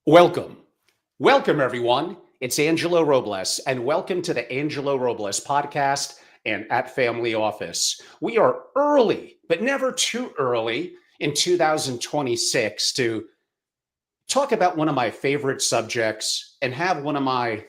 Welcome. Welcome, everyone. It's Angelo Robles, and welcome to the Angelo Robles podcast and at Family Office. We are early, but never too early in 2026 to talk about one of my favorite subjects and have one of my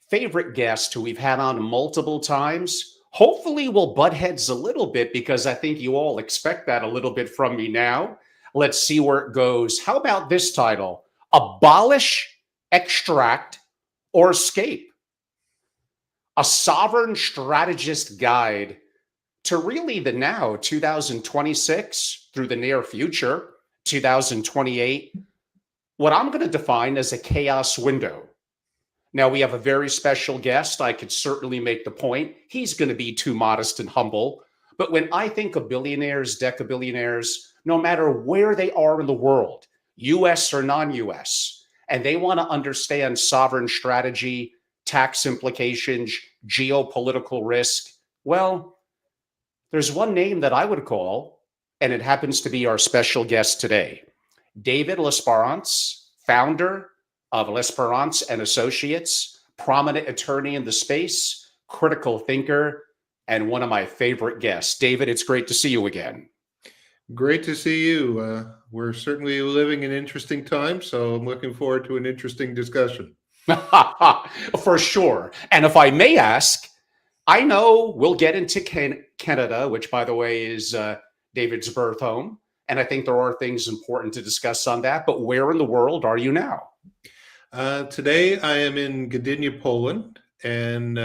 favorite guests who we've had on multiple times. Hopefully, we'll butt heads a little bit because I think you all expect that a little bit from me now. Let's see where it goes. How about this title? Abolish, Extract, or Escape? A sovereign strategist guide to really the now, 2026 through the near future, 2028, what I'm going to define as a chaos window. Now, we have a very special guest. I could certainly make the point. He's going to be too modest and humble. But when I think of billionaires, decabillionaires, no matter where they are in the world, US or non US, and they want to understand sovereign strategy, tax implications, geopolitical risk, well, there's one name that I would call, and it happens to be our special guest today, David Lesperance, founder of Lesperance and Associates, prominent attorney in the space, critical thinker, and one of my favorite guests. David, it's great to see you again. Great to see you. We're certainly living in interesting times, so I'm looking forward to an interesting discussion. For sure. And if I may ask, I know we'll get into Canada, which, by the way, is David's birth home. And I think there are things important to discuss on that. But where in the world are you now? Today, I am in Gdynia, Poland, and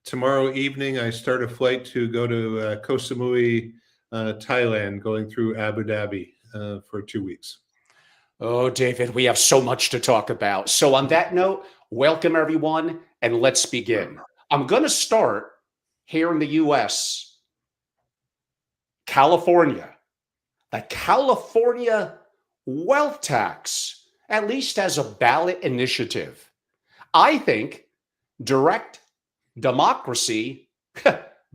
tomorrow evening, I start a flight to go to Koh Samui, Thailand, going through Abu Dhabi for 2 weeks. Oh, David, we have so much to talk about. So on that note, welcome everyone, and let's begin. I'm going to start here in the US, California. The California wealth tax, at least as a ballot initiative. I think direct democracy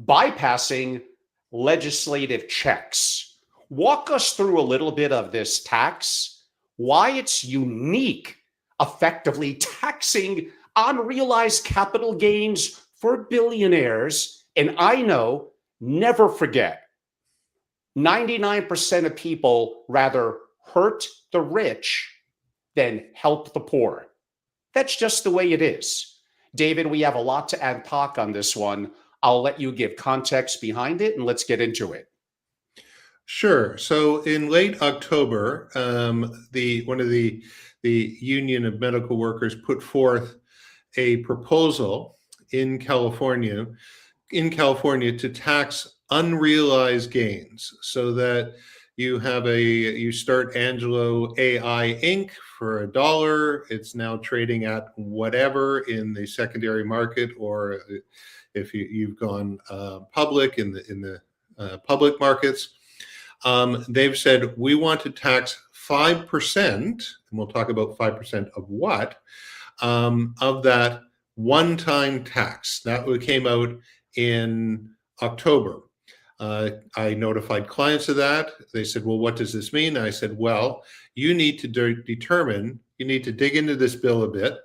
bypassing legislative checks. Walk us through a little bit of this tax, why it's unique, effectively taxing unrealized capital gains for billionaires. And I know, never forget, 99% of people rather hurt the rich than help the poor. That's just the way it is. David, we have a lot to unpack on this one. I'll let you give context behind it and let's get into it. Sure. So in late October, one of the Union of Medical Workers put forth a proposal in California to tax unrealized gains, so that you start Angelo AI Inc. for $1. It's now trading at whatever in the secondary market, or if you've gone public in the public markets. They've said, we want to tax 5%, and we'll talk about 5% of what, of that one-time tax. That came out in October. I notified clients of that. They said, well, what does this mean? I said, well, you need to you need to dig into this bill a bit,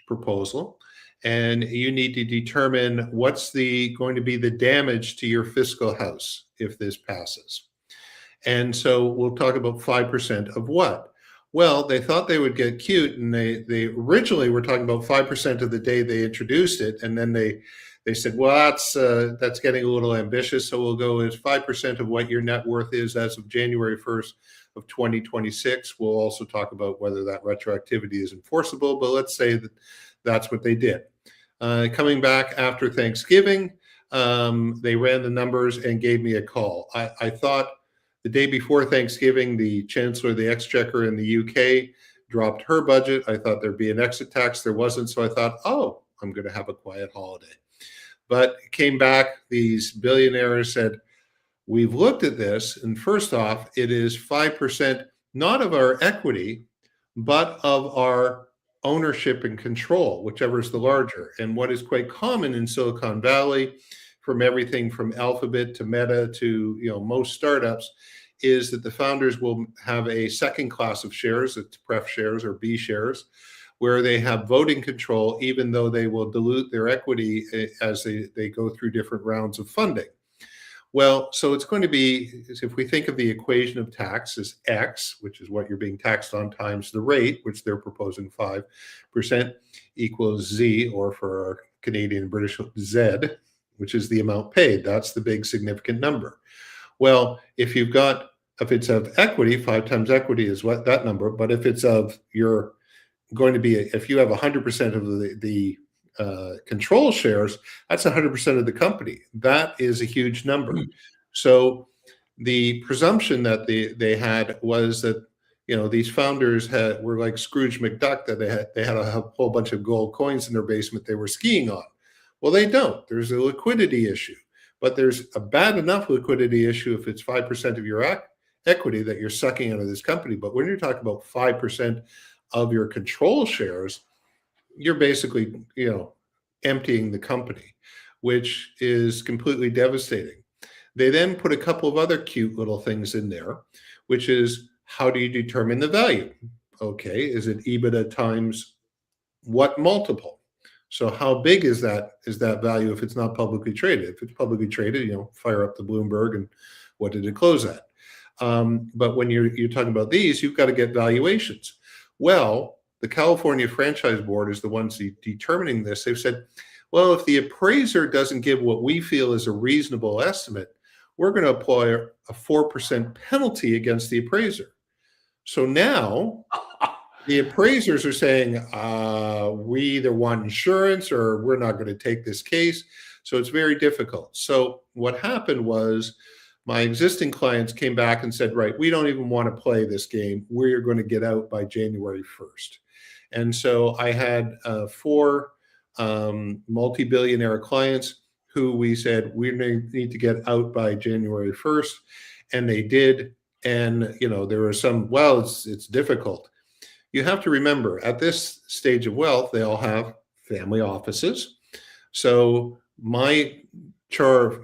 proposal, and you need to determine what's going to be the damage to your fiscal house if this passes. And so we'll talk about 5% of what? Well, they thought they would get cute, and they originally were talking about 5% of the day they introduced it, and then they said, well, that's getting a little ambitious, so we'll go as 5% of what your net worth is as of January 1st of 2026. We'll also talk about whether that retroactivity is enforceable, but let's say that that's what they did. Coming back after Thanksgiving, they ran the numbers and gave me a call. I thought the day before Thanksgiving, the Chancellor of the Exchequer in the UK dropped her budget. I thought there'd be an exit tax. There wasn't, so I thought, oh, I'm going to have a quiet holiday. But came back, these billionaires said, we've looked at this, and first off, it is 5% not of our equity, but of our ownership and control, whichever is the larger. And what is quite common in Silicon Valley, from everything from Alphabet to Meta to most startups, is that the founders will have a second class of shares, it's pref shares or B shares, where they have voting control, even though they will dilute their equity as they go through different rounds of funding. Well, so it's going to be, if we think of the equation of tax as X, which is what you're being taxed on, times the rate, which they're proposing 5%, equals Z, or for our Canadian and British, Z, which is the amount paid. That's the big significant number. Well, if it's of equity, 5 times equity is what that number, but if it's of your going to be, if you have 100% of the control shares, that's 100% of the company. That is a huge number. So the presumption that they had was that, these founders were like Scrooge McDuck, that they had a whole bunch of gold coins in their basement they were skiing on. Well, they don't. There's a liquidity issue, but there's a bad enough liquidity issue if it's 5% of your equity that you're sucking out of this company. But when you're talking about 5% of your control shares, you're basically, emptying the company, which is completely devastating. They then put a couple of other cute little things in there, which is, how do you determine the value? Okay, is it EBITDA times what multiple? So how big is that value if it's not publicly traded? If it's publicly traded, fire up the Bloomberg and what did it close at? But when you're talking about these, you've got to get valuations. Well, the California Franchise Board is the ones determining this. They've said, well, if the appraiser doesn't give what we feel is a reasonable estimate, we're going to apply a 4% penalty against the appraiser. So now the appraisers are saying, we either want insurance or we're not going to take this case. So it's very difficult. So what happened was, my existing clients came back and said, right, we don't even want to play this game. We're going to get out by January 1st. And so I had 4 multi-billionaire clients who we said, we need to get out by January 1st. And they did. And, there were some, well, it's difficult. You have to remember, at this stage of wealth, they all have family offices. So my char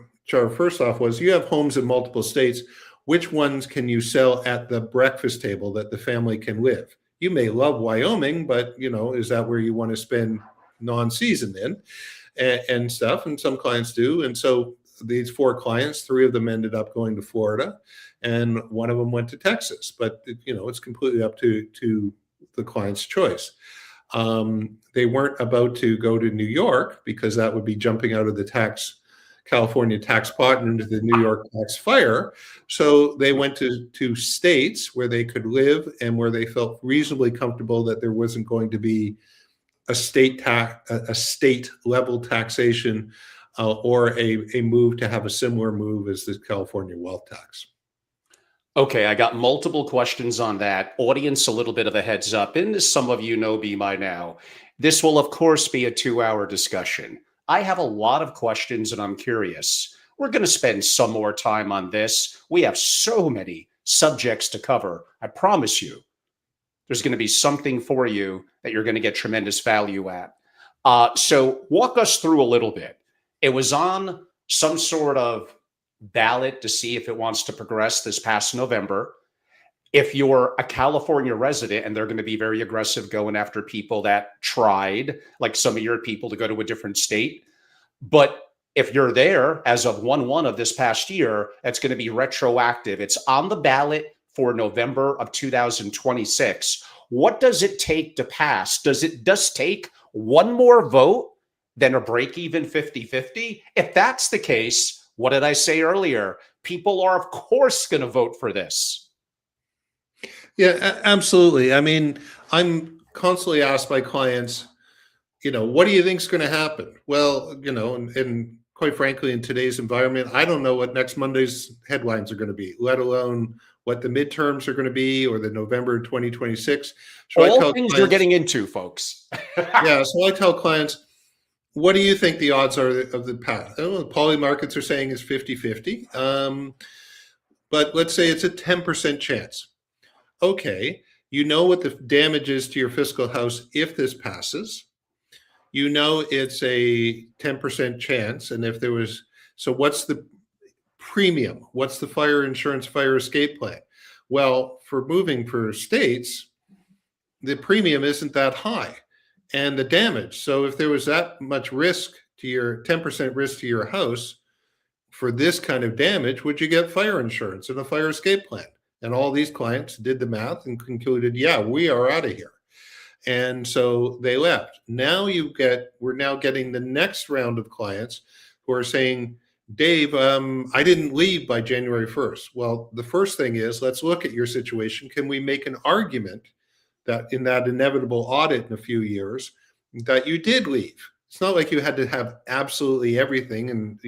first off was, you have homes in multiple states. Which ones can you sell at the breakfast table that the family can live? You may love Wyoming, but is that where you want to spend non-season in and stuff? And some clients do. And so these 4 clients, 3 of them ended up going to Florida and one of them went to Texas, but it's completely up to the client's choice. They weren't about to go to New York because that would be jumping out of the California tax pot and into the New York tax fire. So they went to states where they could live and where they felt reasonably comfortable that there wasn't going to be a state level taxation or a move to have a similar move as the California wealth tax. Okay, I got multiple questions on that. Audience, a little bit of a heads up. And as some of you know me by now, this will, of course, be a 2-hour discussion. I have a lot of questions and I'm curious. We're going to spend some more time on this. We have so many subjects to cover. I promise you, there's going to be something for you that you're going to get tremendous value at. So walk us through a little bit. It was on some sort of ballot to see if it wants to progress this past November. If you're a California resident, and they're going to be very aggressive going after people that tried, like some of your people, to go to a different state. But if you're there as of 1/1 of this past year, it's going to be retroactive. It's on the ballot for November of 2026. What does it take to pass? Does it just take one more vote, then a break even 50-50? If that's the case, what did I say earlier? People are, of course, going to vote for this. Yeah, absolutely. I mean, I'm constantly asked by clients, what do you think is going to happen? Well, and quite frankly, in today's environment, I don't know what next Monday's headlines are going to be, let alone what the midterms are going to be or the November 2026. So all things you're getting into, folks. Yeah, so I tell clients, what do you think the odds are of the path? The poly markets are saying it's 50-50. But let's say it's a 10% chance. Okay, what the damage is to your fiscal house if this passes. It's a 10% chance. And if there was, so what's the Premium. What's the fire insurance fire escape plan? Well, for moving for states, the premium isn't that high, and the damage. So if there was that much risk to your 10% risk to your house for this kind of damage, would you get fire insurance and a fire escape plan? And all these clients did the math and concluded, yeah, we are out of here. And so they left. Now we're now getting the next round of clients who are saying, Dave, I didn't leave by January 1st. Well, the first thing is, let's look at your situation. Can we make an argument that in that inevitable audit in a few years that you did leave? It's not like you had to have absolutely everything and,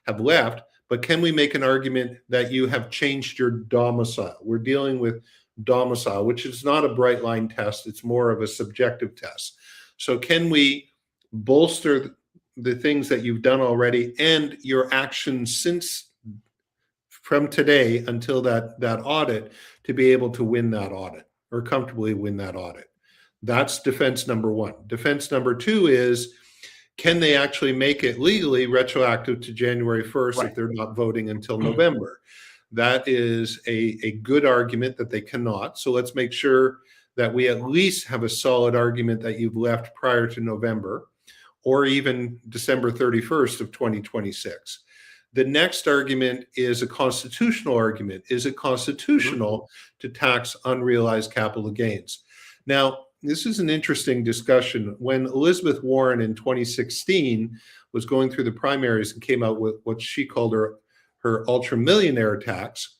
have left, but can we make an argument that you have changed your domicile? We're dealing with domicile, which is not a bright line test. It's more of a subjective test. So can we bolster the things that you've done already and your actions since from today until that audit to be able to win that audit or comfortably win that audit? That's defense number one. Defense number two is, can they actually make it legally retroactive to January 1st Right. if they're not voting until November? That is a good argument that they cannot. So let's make sure that we at least have a solid argument that you've left prior to November or even December 31st of 2026. The next argument is a constitutional argument. Is it constitutional to tax unrealized capital gains? Now, this is an interesting discussion. When Elizabeth Warren in 2016 was going through the primaries and came out with what she called her ultra-millionaire tax,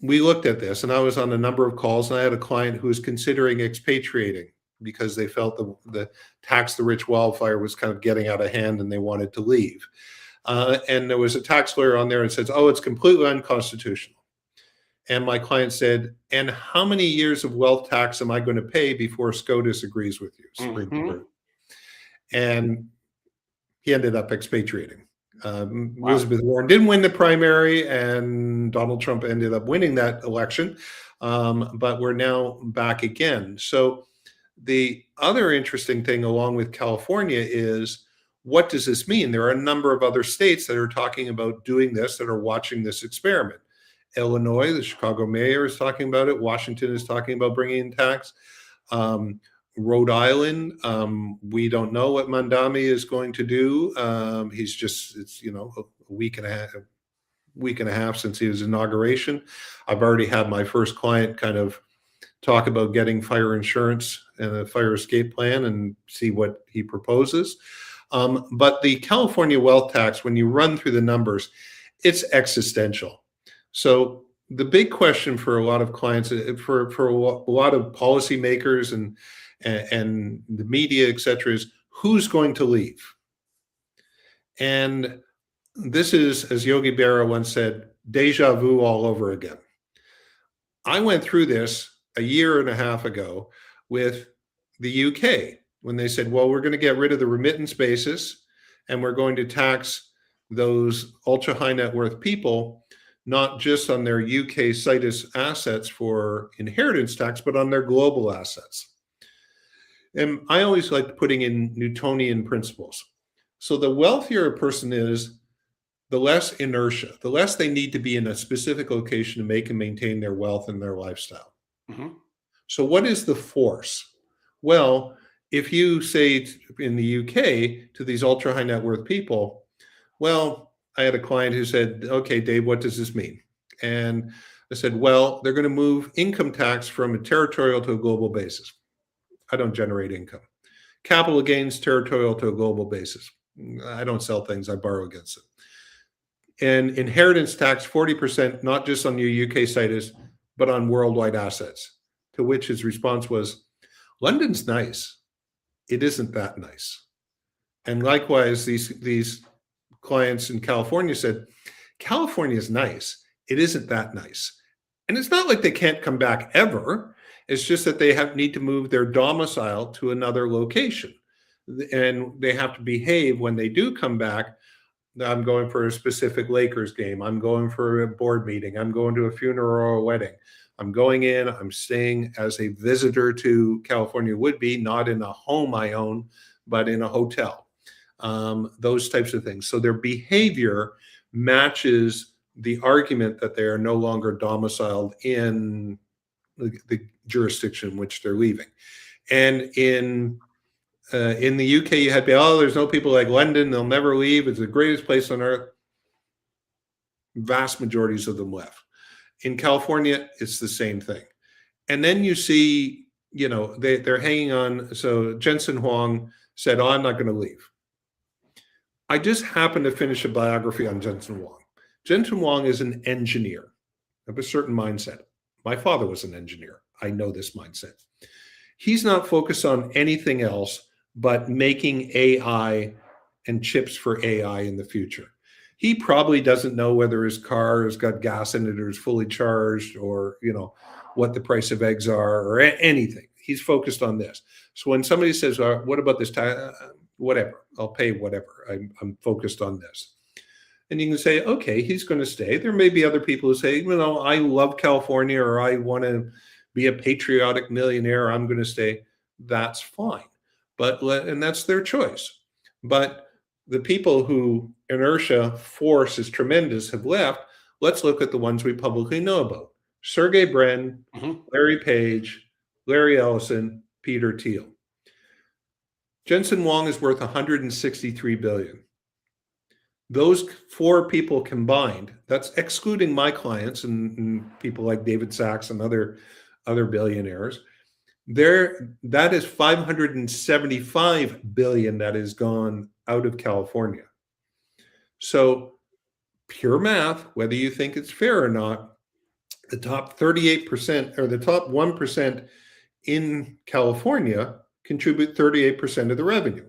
we looked at this, and I was on a number of calls, and I had a client who was considering expatriating because they felt the tax the rich wildfire was kind of getting out of hand and they wanted to leave. And there was a tax lawyer on there and says, oh, it's completely unconstitutional. And my client said, and how many years of wealth tax am I going to pay before SCOTUS agrees with you, Supreme Court? And he ended up expatriating. Elizabeth Warren didn't win the primary, and Donald Trump ended up winning that election. But we're now back again. So the other interesting thing along with California is, what does this mean? There are a number of other states that are talking about doing this, that are watching this experiment. Illinois, the Chicago mayor is talking about it. Washington is talking about bringing in tax. Rhode Island, we don't know what Mandami is going to do. It's a week and a half since his inauguration. I've already had my first client kind of talk about getting fire insurance and a fire escape plan and see what he proposes. But the California wealth tax, when you run through the numbers, it's existential. So the big question for a lot of clients, for a lot of policymakers and the media, et cetera, is who's going to leave? And this is, as Yogi Berra once said, deja vu all over again. I went through this a year and a half ago with the UK when they said, well, we're going to get rid of the remittance basis and we're going to tax those ultra high net worth people, not just on their UK situs assets for inheritance tax, but on their global assets. And I always like putting in Newtonian principles. So the wealthier a person is, the less inertia, the less they need to be in a specific location to make and maintain their wealth and their lifestyle. So what is the force? Well, if you say in the UK to these ultra high net worth people, well, I had a client who said, okay, Dave, what does this mean? And I said, well, they're going to move income tax from a territorial to a global basis. I don't generate income. Capital gains, territorial to a global basis. I don't sell things, I borrow against it. And inheritance tax, 40%, not just on your UK situs, but on worldwide assets. To which his response was, London's nice. It isn't that nice. And likewise, these clients in California said, California is nice. It isn't that nice. And it's not like they can't come back ever. It's just that they need to move their domicile to another location. And they have to behave when they do come back. I'm going for a specific Lakers game. I'm going for a board meeting. I'm going to a funeral or a wedding. I'm going in, I'm staying as a visitor to California would be, not in a home I own, but in a hotel. those types of things. So their behavior matches the argument that they are no longer domiciled in the jurisdiction in which they're leaving. And in the UK, you had to be, oh, there's no people like London. They'll never leave. It's the greatest place on earth. Vast majorities of them left. In California, it's the same thing. And then you see, they're hanging on. So Jensen Huang said, oh, I'm not going to leave. I just happened to finish a biography on Jensen Huang. Jensen Huang is an engineer of a certain mindset. My father was an engineer. I know this mindset. He's not focused on anything else but making AI and chips for AI in the future. He probably doesn't know whether his car has got gas in it or is fully charged, or what the price of eggs are, or anything. He's focused on this. So when somebody says, what about this time? Whatever, I'll pay whatever. I'm focused on this. And you can say, okay, he's going to stay. There may be other people who say, I love California, or I want to be a patriotic millionaire. I'm going to stay. That's fine. And that's their choice. But the people who inertia force is tremendous have left. Let's look at the ones we publicly know about. Sergey Brin, Larry Page, Larry Ellison, Peter Thiel. Jensen Huang is worth $163 billion. Those four people combined, that's excluding my clients and people like David Sachs and other billionaires, that is $575 billion that is gone out of California. So pure math, whether you think it's fair or not, the top 38% or the top 1% in California contribute 38% of the revenue.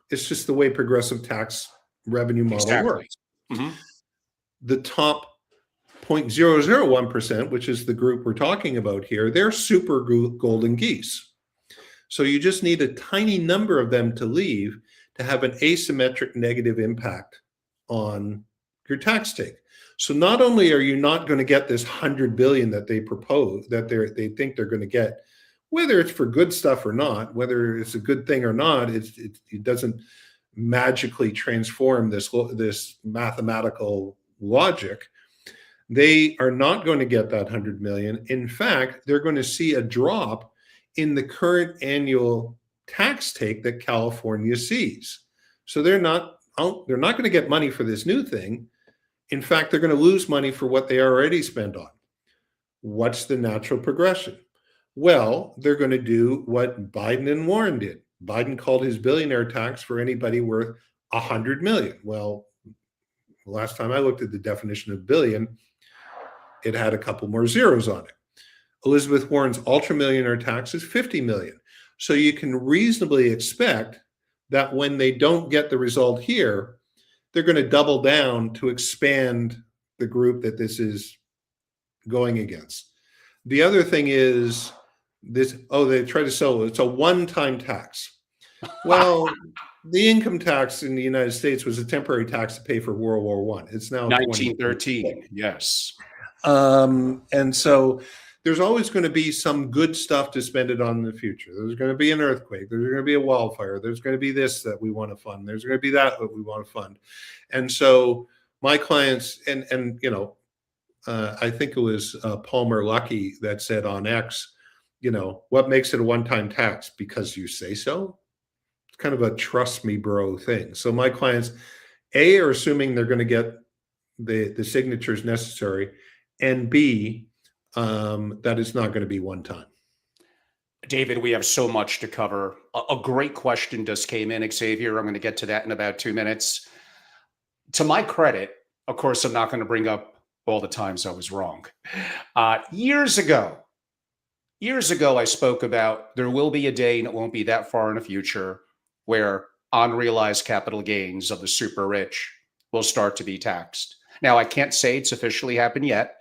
It's just the way progressive tax revenue model works. The top 0.001%, which is the group we're talking about here, they're super golden geese. So you just need a tiny number of them to leave to have an asymmetric negative impact on your tax take. So not only are you not going to get this 100 billion that they propose, that they think they're going to get, whether it's for good stuff or not, whether it's a good thing or not, it doesn't magically transform this mathematical logic. They are not going to get that 100 million. In fact, they're going to see a drop in the current annual tax take that California sees. So they're not going to get money for this new thing. In fact, they're going to lose money for what they already spent on. What's the natural progression? Well, they're going to do what Biden and Warren did. Biden called his billionaire tax for anybody worth 100 million. Well, last time I looked at the definition of billion, it had a couple more zeros on it. Elizabeth Warren's ultra-millionaire tax is 50 million. So you can reasonably expect that when they don't get the result here, they're going to double down to expand the group that this is going against. The other thing is this, they try to sell it. It's a one-time tax. Well, the income tax in the United States was a temporary tax to pay for World War I. It's now 1913. Yes. And so there's always going to be some good stuff to spend it on in the future. There's going to be an earthquake. There's going to be a wildfire. There's going to be this that we want to fund. There's going to be that we want to fund. And so my clients, I think it was Palmer Luckey that said on X, what makes it a one-time tax? Because you say so? It's kind of a trust me, bro thing. So my clients, A, are assuming they're going to get the signatures necessary, and B, that it's not going to be one time. David, we have so much to cover. A great question just came in, Xavier. I'm going to get to that in about 2 minutes. To my credit, of course, I'm not going to bring up all the times I was wrong. Years ago, I spoke about there will be a day, and it won't be that far in the future, where unrealized capital gains of the super rich will start to be taxed. Now, I can't say it's officially happened yet.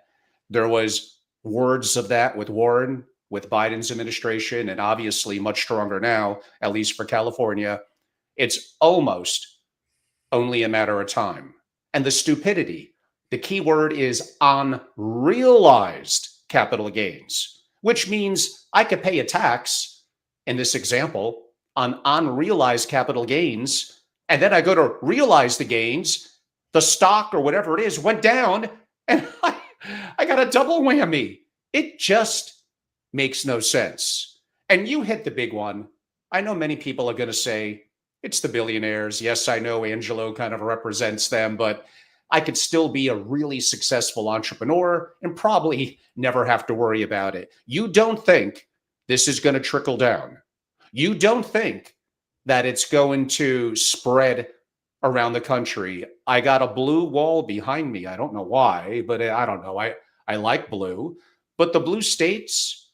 There was words of that with Warren, with Biden's administration, and obviously much stronger now, at least for California. It's almost only a matter of time. And the stupidity, the key word is unrealized capital gains, which means I could pay a tax, in this example, on unrealized capital gains, And then I go to realize the gains, the stock or whatever it is went down, and I got a double whammy. It just makes no sense. And you hit the big one. I know many people are going to say it's the billionaires. Yes, I know Angelo kind of represents them, but I could still be a really successful entrepreneur and probably never have to worry about it. You don't think this is going to trickle down. You don't think that it's going to spread around the country. I got a blue wall behind me. I don't know why, but I don't know. I like blue, but the blue states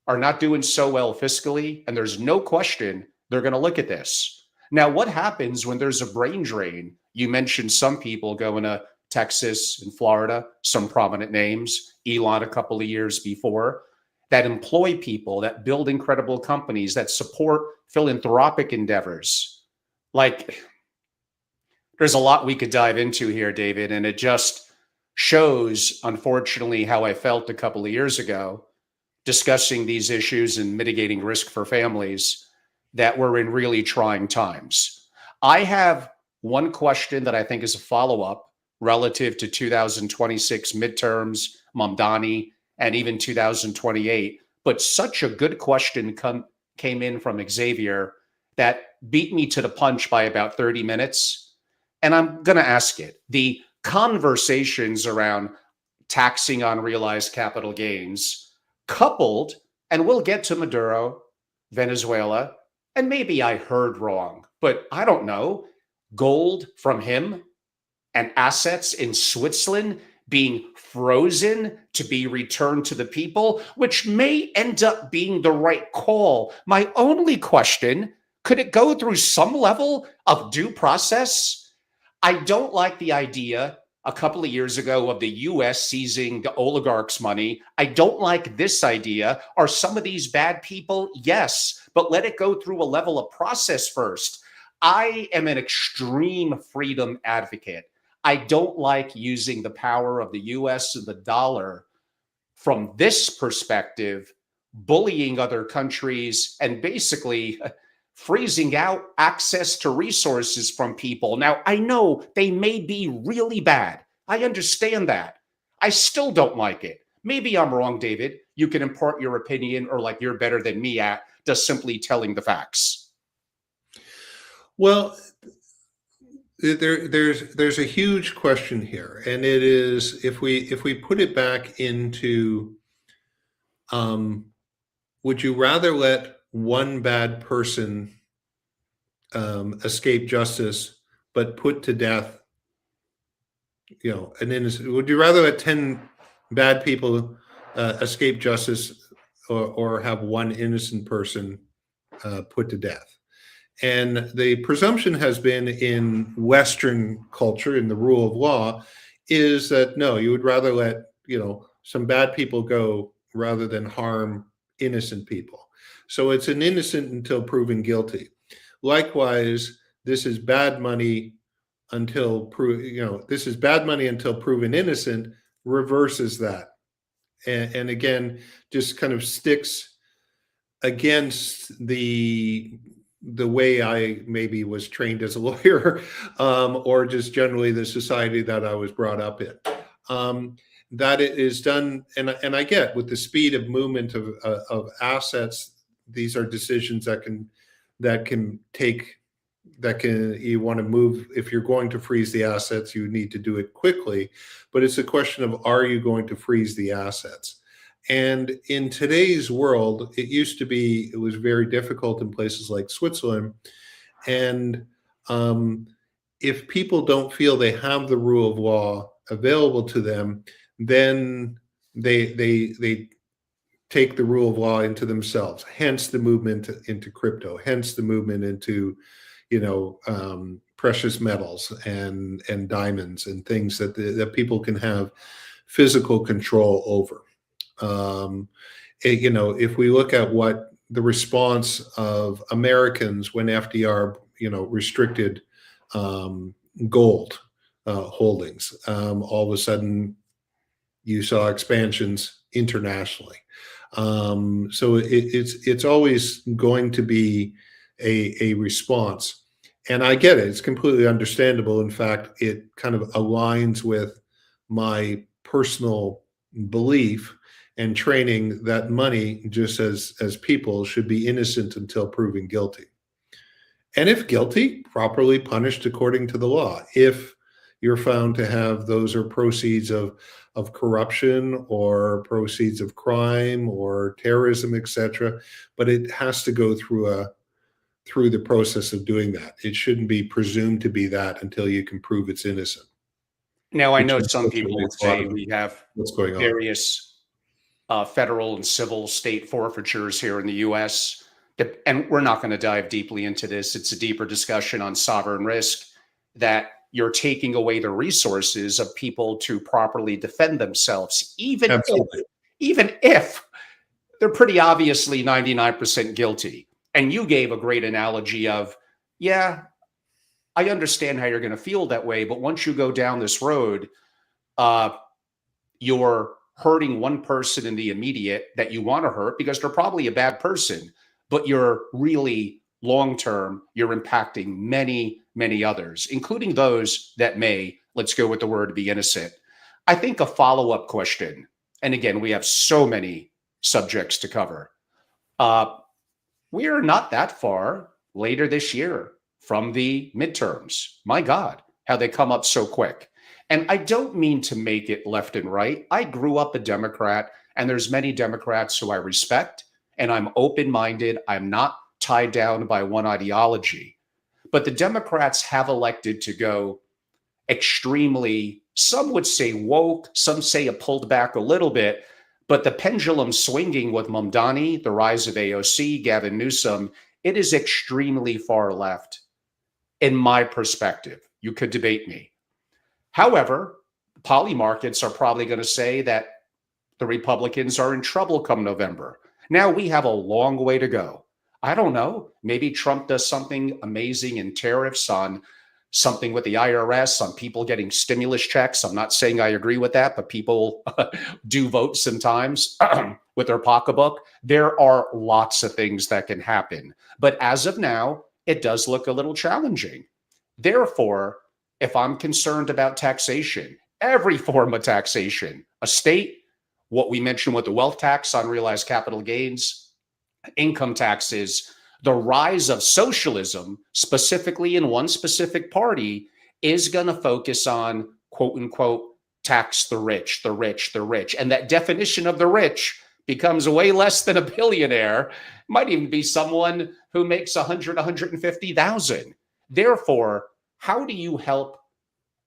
are not doing so well fiscally, and there's no question they're going to look at this. Now, what happens when there's a brain drain? You mentioned some people going to Texas and Florida, some prominent names, Elon a couple of years before, that employ people, that build incredible companies, that support philanthropic endeavors. Like, there's a lot we could dive into here, David, and it just shows, unfortunately, how I felt a couple of years ago discussing these issues and mitigating risk for families, that we're in really trying times. I have one question that I think is a follow-up relative to 2026 midterms, Mamdani, and even 2028. But such a good question came in from Xavier that beat me to the punch by about 30 minutes. And I'm going to ask it. The conversations around taxing unrealized capital gains, coupled, and we'll get to Maduro, Venezuela, and maybe I heard wrong, but I don't know, gold from him and assets in Switzerland being frozen to be returned to the people, which may end up being the right call. My only question, could it go through some level of due process? I don't like the idea a couple of years ago of the US seizing the oligarchs' money. I don't like this idea. Are some of these bad people? Yes, but let it go through a level of process first. I am an extreme freedom advocate. I don't like using the power of the US and the dollar from this perspective, bullying other countries and basically freezing out access to resources from people. Now, I know they may be really bad. I understand that. I still don't like it. Maybe I'm wrong, David. You can impart your opinion, or like you're better than me at just simply telling the facts. Well, there's a huge question here, and it is, if we put it back into, would you rather let one bad person escape justice but put to death, an innocent? Would you rather let 10 bad people escape justice, or have one innocent person put to death? And the presumption has been in Western culture, in the rule of law, is that no, you would rather let some bad people go rather than harm innocent people. So it's an innocent until proven guilty. Likewise, this is bad money until this is bad money until proven innocent, reverses that, and again just kind of sticks against the way I maybe was trained as a lawyer, or just generally the society that I was brought up in. That it is done, and I get, with the speed of movement of assets, these are decisions that can take, you want to move. If you're going to freeze the assets, you need to do it quickly, but it's a question of, are you going to freeze the assets? And in today's world, it was very difficult in places like Switzerland. And if people don't feel they have the rule of law available to them, then they take the rule of law into themselves. Hence the movement into crypto. Hence the movement into, precious metals and diamonds and things that people can have physical control over. If we look at what the response of Americans when FDR, restricted gold holdings, all of a sudden you saw expansions internationally. So it's always going to be a response. And I get it. It's completely understandable. In fact, it kind of aligns with my personal belief and training that money, just as people, should be innocent until proven guilty. And if guilty, properly punished according to the law. If you're found to have those are proceeds of corruption or proceeds of crime or terrorism, etc. But it has to go through the process of doing that. It shouldn't be presumed to be that until you can prove it's innocent, Now, I which know some unfortunately people is would a lot say of we have what's going on. various federal and civil state forfeitures here in the US. And we're not going to dive deeply into this. It's a deeper discussion on sovereign risk that you're taking away the resources of people to properly defend themselves, Absolutely. even if they're pretty obviously 99% guilty. And you gave a great analogy of, yeah, I understand how you're going to feel that way, but once you go down this road, uh, you're hurting one person in the immediate that you want to hurt because they're probably a bad person, but you're really long term, you're impacting many, many others, including those that may, let's go with the word, be innocent. I think a follow up question, and again, we have so many subjects to cover. Uh, we are not that far later this year from the midterms. My God, how they come up so quick. And I don't mean to make it left and right. I grew up a Democrat, and there's many Democrats who I respect, and I'm open-minded. I'm not tied down by one ideology. But the Democrats have elected to go extremely, some would say woke, some say it pulled back a little bit, but the pendulum swinging with Mamdani, the rise of AOC, Gavin Newsom, it is extremely far left in my perspective. You could debate me. However, poly markets are probably going to say that the Republicans are in trouble come November. Now we have a long way to go. I don't know. Maybe Trump does something amazing in tariffs on something with the IRS, on people getting stimulus checks. I'm not saying I agree with that, but people do vote sometimes with their pocketbook. There are lots of things that can happen. But as of now, it does look a little challenging. Therefore, if I'm concerned about taxation, every form of taxation, a state, what we mentioned with the wealth tax, unrealized capital gains, income taxes, the rise of socialism, specifically in one specific party, is going to focus on quote unquote tax the rich, the rich, the rich. And that definition of the rich becomes way less than a billionaire. It might even be someone who makes 100, 150,000. Therefore, how do you help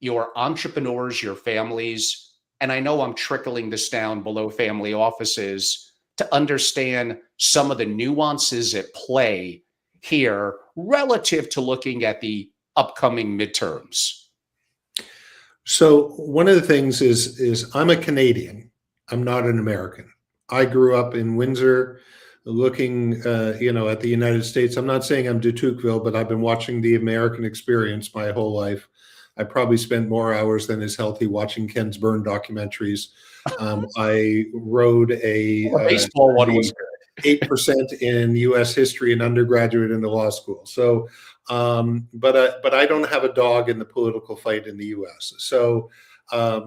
your entrepreneurs, your families? And I know I'm trickling this down below family offices to understand some of the nuances at play here relative to looking at the upcoming midterms. So one of the things is I'm a Canadian. I'm not an American. I grew up in Windsor, looking, at the United States. I'm not saying I'm de Tocqueville, but I've been watching the American experience my whole life. I probably spent more hours than is healthy watching Ken's Burn documentaries. I rode The baseball one was good. 8% in U.S. history and undergraduate into law school. So, but I don't have a dog in the political fight in the U.S. So, I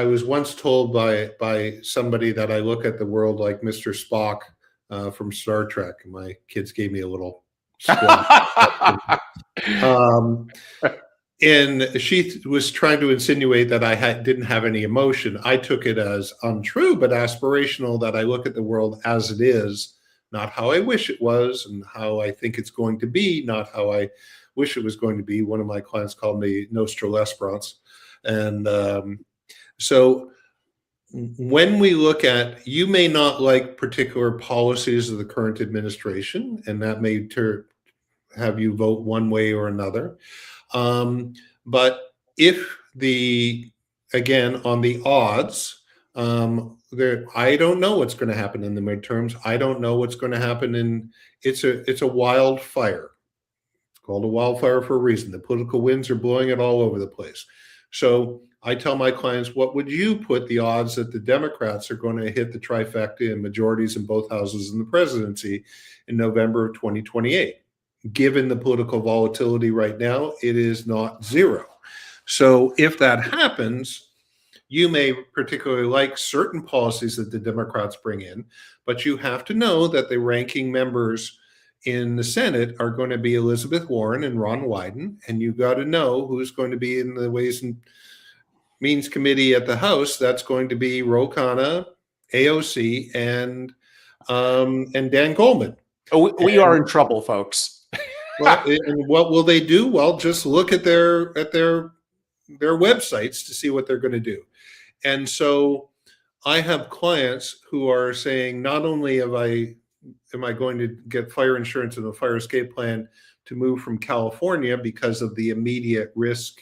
was once told by somebody that I look at the world like Mr. Spock from Star Trek. My kids gave me a little squawk. And she was trying to insinuate that I didn't have any emotion. I took it as untrue, but aspirational, that I look at the world as it is, not how I wish it was and how I think it's going to be, not how I wish it was going to be. One of my clients called me Lesperance. And so when we look at, you may not like particular policies of the current administration, and that may have you vote one way or another. But if again, on the odds, I don't know what's going to happen in the midterms. I don't know what's going to happen it's a wildfire. It's called a wildfire for a reason. The political winds are blowing it all over the place. So I tell my clients, what would you put the odds that the Democrats are going to hit the trifecta in majorities in both houses in the presidency in November of 2028? given the political volatility right now, it is not zero. So if that happens, you may particularly like certain policies that the Democrats bring in, but you have to know that the ranking members in the Senate are going to be Elizabeth Warren and Ron Wyden, and you got to know who's going to be in the Ways and Means Committee at the House. That's going to be Ro Khanna, AOC, and Dan Goldman. We are in trouble, folks. Well, and what will they do? Well, just look at their websites to see what they're going to do. And so I have clients who are saying, not only am I going to get fire insurance and a fire escape plan to move from California because of the immediate risk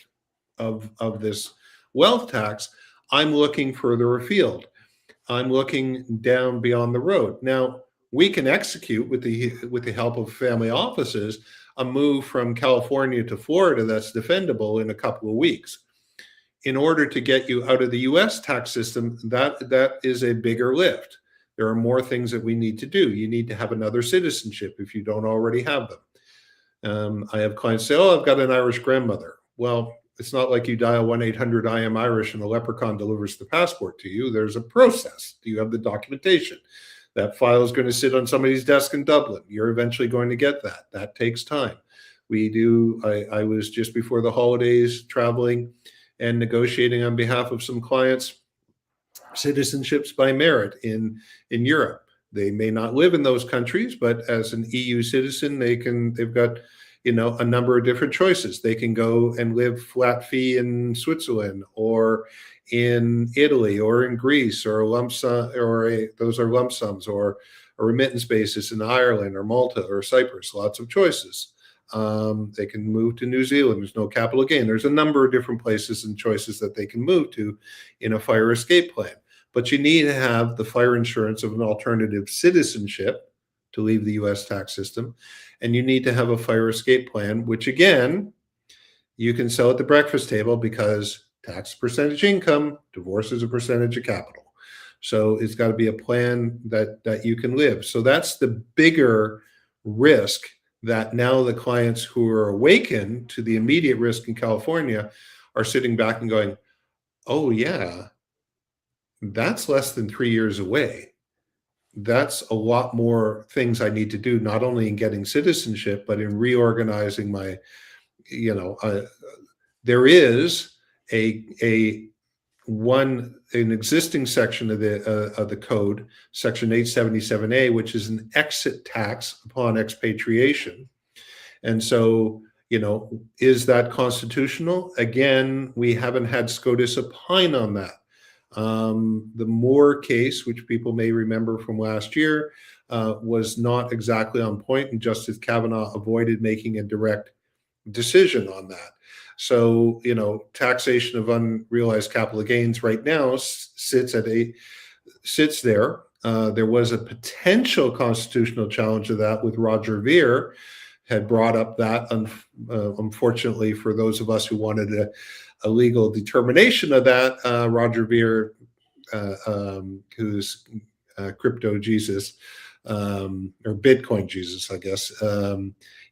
of this wealth tax, I'm looking further afield. I'm looking down beyond the road. Now, we can execute with the help of family offices a move from California to Florida that's defendable in a couple of weeks. In order to get you out of the US tax system, that is a bigger lift. There are more things that we need to do. You need to have another citizenship if you don't already have them. I have clients say, oh, I've got an Irish grandmother. Well, it's not like you dial 1-800-I-AM-IRISH and the leprechaun delivers the passport to you. There's a process. Do you have the documentation? That file is going to sit on somebody's desk in Dublin. You're eventually going to get that. That takes time. I was just before the holidays traveling and negotiating on behalf of some clients citizenships by merit in Europe. They may not live in those countries, but as an EU citizen, they've got a number of different choices. They can go and live flat fee in Switzerland or in Italy or in Greece, or those are lump sums, or a remittance basis in Ireland or Malta or Cyprus. Lots of choices. They can move to New Zealand. There's no capital gain. There's a number of different places and choices that they can move to in a fire escape plan. But you need to have the fire insurance of an alternative citizenship to leave the US tax system. And you need to have a fire escape plan, which again, you can sell at the breakfast table because tax percentage income, divorce is a percentage of capital. So it's got to be a plan that you can live. So that's the bigger risk that now the clients who are awakened to the immediate risk in California are sitting back and going, oh yeah, that's less than 3 years away. That's a lot more things I need to do, not only in getting citizenship, but in reorganizing my, there is an existing section of the code, section 877A, which is an exit tax upon expatriation. And so, is that constitutional? Again, we haven't had SCOTUS opine on that. The Moore case, which people may remember from last year, was not exactly on point, and Justice Kavanaugh avoided making a direct decision on that. So, taxation of unrealized capital gains right now sits there. There was a potential constitutional challenge to that with Roger Ver had brought up that. Unfortunately, for those of us who wanted a legal determination of that, Roger Ver, who's crypto Jesus, or Bitcoin Jesus, I guess,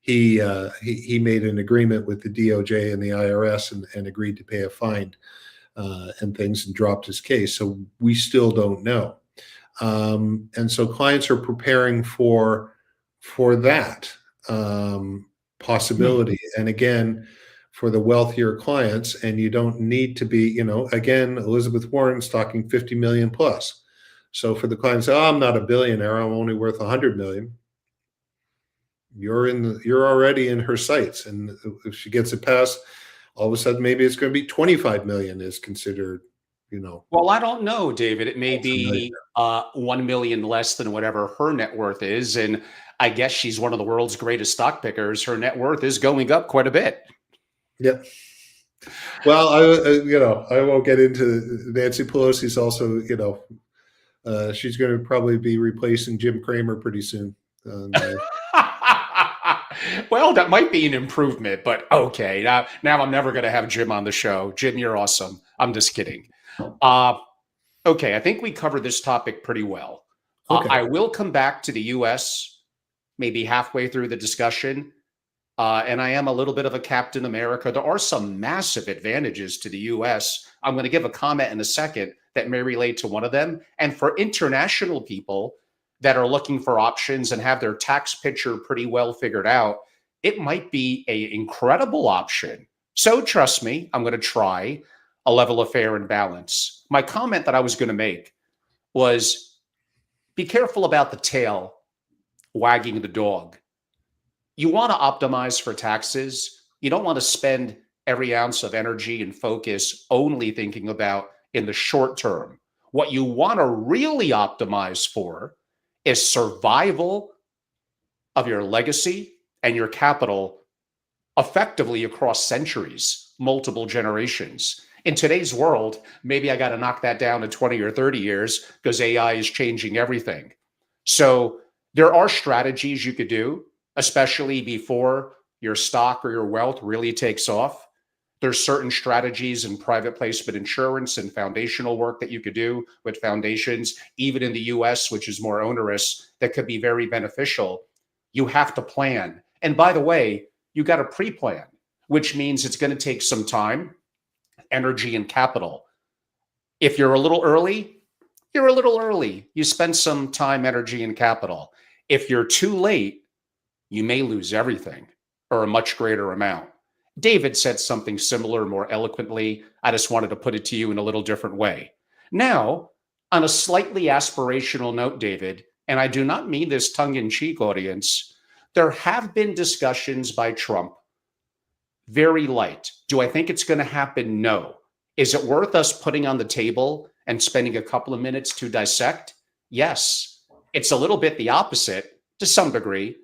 he made an agreement with the DOJ and the IRS and agreed to pay a fine and things, and dropped his case. So we still don't know. And so clients are preparing for that possibility. And again, for the wealthier clients, and you don't need to be, again, Elizabeth Warren's talking 50 million plus. So for the clients, oh, I'm not a billionaire, I'm only worth 100 million. You're already in her sights. And if she gets it passed, all of a sudden, maybe it's going to be 25 million is considered, Well, I don't know, David. It may be 1 million less than whatever her net worth is. And I guess she's one of the world's greatest stock pickers. Her net worth is going up quite a bit. Yeah. Well, I won't get into Nancy Pelosi's also, she's going to probably be replacing Jim Cramer pretty soon. Well, that might be an improvement, but okay. Now I'm never going to have Jim on the show. Jim, you're awesome. I'm just kidding. Okay, I think we covered this topic pretty well. Okay. I will come back to the U.S. maybe halfway through the discussion And I am a little bit of a Captain America. There are some massive advantages to the US. I'm going to give a comment in a second that may relate to one of them. And for international people that are looking for options and have their tax picture pretty well figured out, it might be an incredible option. So trust me, I'm going to try a level of fair and balance. My comment that I was going to make was be careful about the tail wagging the dog. You want to optimize for taxes. You don't want to spend every ounce of energy and focus only thinking about in the short term. What you want to really optimize for is survival of your legacy and your capital effectively across centuries, multiple generations. In today's world, maybe I got to knock that down to 20 or 30 years because AI is changing everything. So there are strategies you could do, especially before your stock or your wealth really takes off. There's certain strategies in private placement insurance and foundational work that you could do with foundations, even in the US, which is more onerous, that could be very beneficial. You have to plan. And by the way, you got to pre plan, which means it's going to take some time, energy, and capital. If you're a little early, you're a little early. You spend some time, energy, and capital. If you're too late, you may lose everything or a much greater amount. David said something similar more eloquently. I just wanted to put it to you in a little different way. Now, on a slightly aspirational note, David, and I do not mean this tongue in cheek, audience, there have been discussions by Trump, very light. Do I think it's going to happen? No. Is it worth us putting on the table and spending a couple of minutes to dissect? Yes. It's a little bit the opposite, to some degree,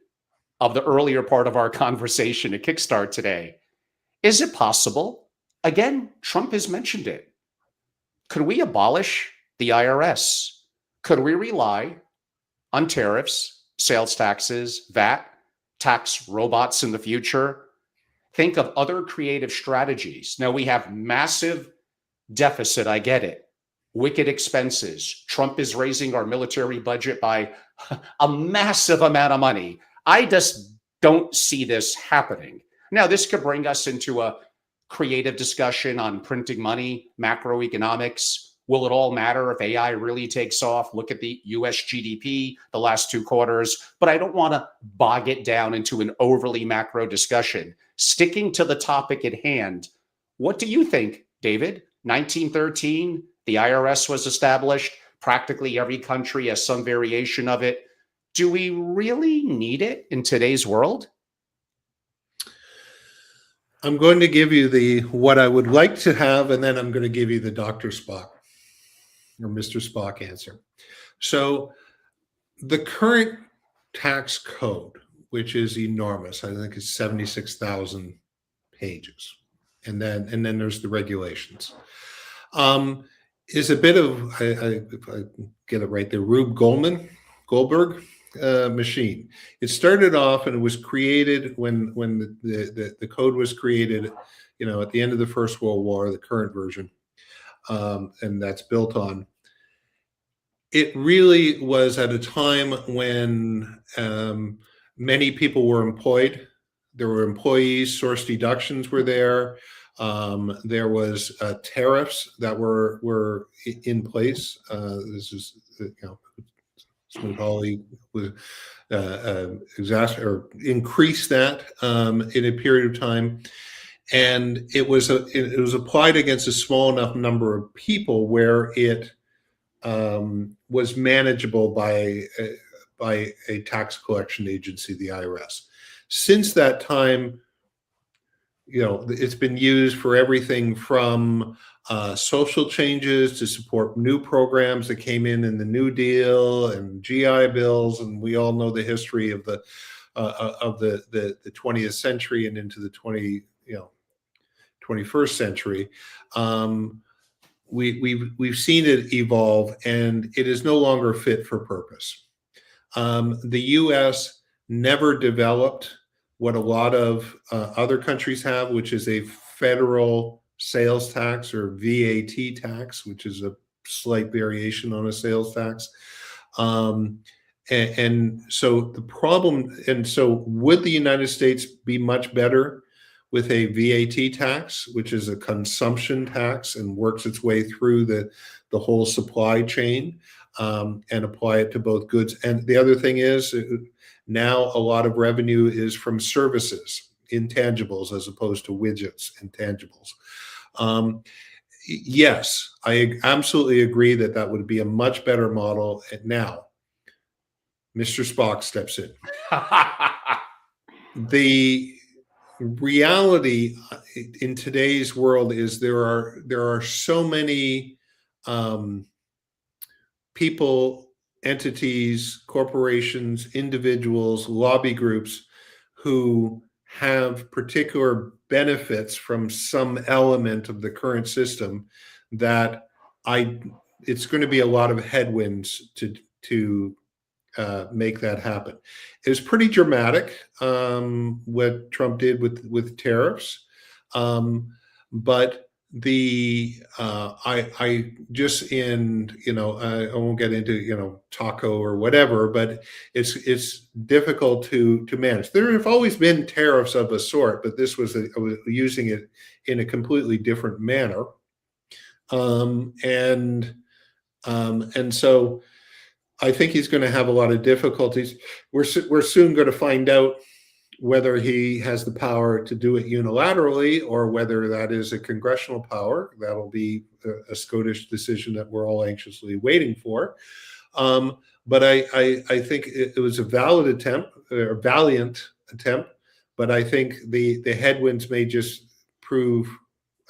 of the earlier part of our conversation at Kickstart today. Is it possible? Again, Trump has mentioned it. Could we abolish the IRS? Could we rely on tariffs, sales taxes, VAT, tax robots in the future? Think of other creative strategies. Now we have massive deficit. I get it. Wicked expenses. Trump is raising our military budget by a massive amount of money. I just don't see this happening. Now, this could bring us into a creative discussion on printing money, macroeconomics. Will it all matter if AI really takes off? Look at the US GDP the last 2 quarters. But I don't want to bog it down into an overly macro discussion. Sticking to the topic at hand, what do you think, David? 1913, the IRS was established. Practically every country has some variation of it. Do we really need it in today's world? I'm going to give you the what I would like to have, and then I'm going to give you the Dr. Spock or Mr. Spock answer. So the current tax code, which is enormous, I think it's 76,000 pages, and then there's the regulations. Is a bit of, if I get it right, the Rube Goldberg machine. It started off and it was created when the code was created, at the end of the First World War, the current version, and that's built on. It really was at a time when many people were employed. There were employees, source deductions were there. There was tariffs that were in place. This is, Smith Hawley was increased that in a period of time, and it was applied against a small enough number of people where it was manageable by a tax collection agency, the IRS. Since that time, it's been used for everything from social changes to support new programs that came in the New Deal and GI bills, and we all know the history of the 20th century and into the 21st century. We've seen it evolve, and it is no longer fit for purpose. The U.S. never developed what a lot of other countries have, which is a federal sales tax or VAT tax, which is a slight variation on a sales tax. And And so the problem, and so would the United States be much better with a VAT tax, which is a consumption tax and works its way through the whole supply chain, and apply it to both goods? And the other thing is, now a lot of revenue is from services, intangibles, as opposed to widgets, intangibles. Yes, I absolutely agree that that would be a much better model. Now, Mr. Spock steps in. The reality in today's world is there are so many people, entities, corporations, individuals, lobby groups who have particular benefits from some element of the current system that it's going to be a lot of headwinds to make that happen. It was pretty dramatic what Trump did with tariffs, but I just I won't get into taco or whatever, but it's difficult to manage. There have always been tariffs of a sort, but this was using it in a completely different manner, and so I think he's going to have a lot of difficulties. We're soon going to find out whether he has the power to do it unilaterally or whether that is a congressional power. That'll be a Scottish decision that we're all anxiously waiting for. But I think it was a valiant attempt, but I think the headwinds may just prove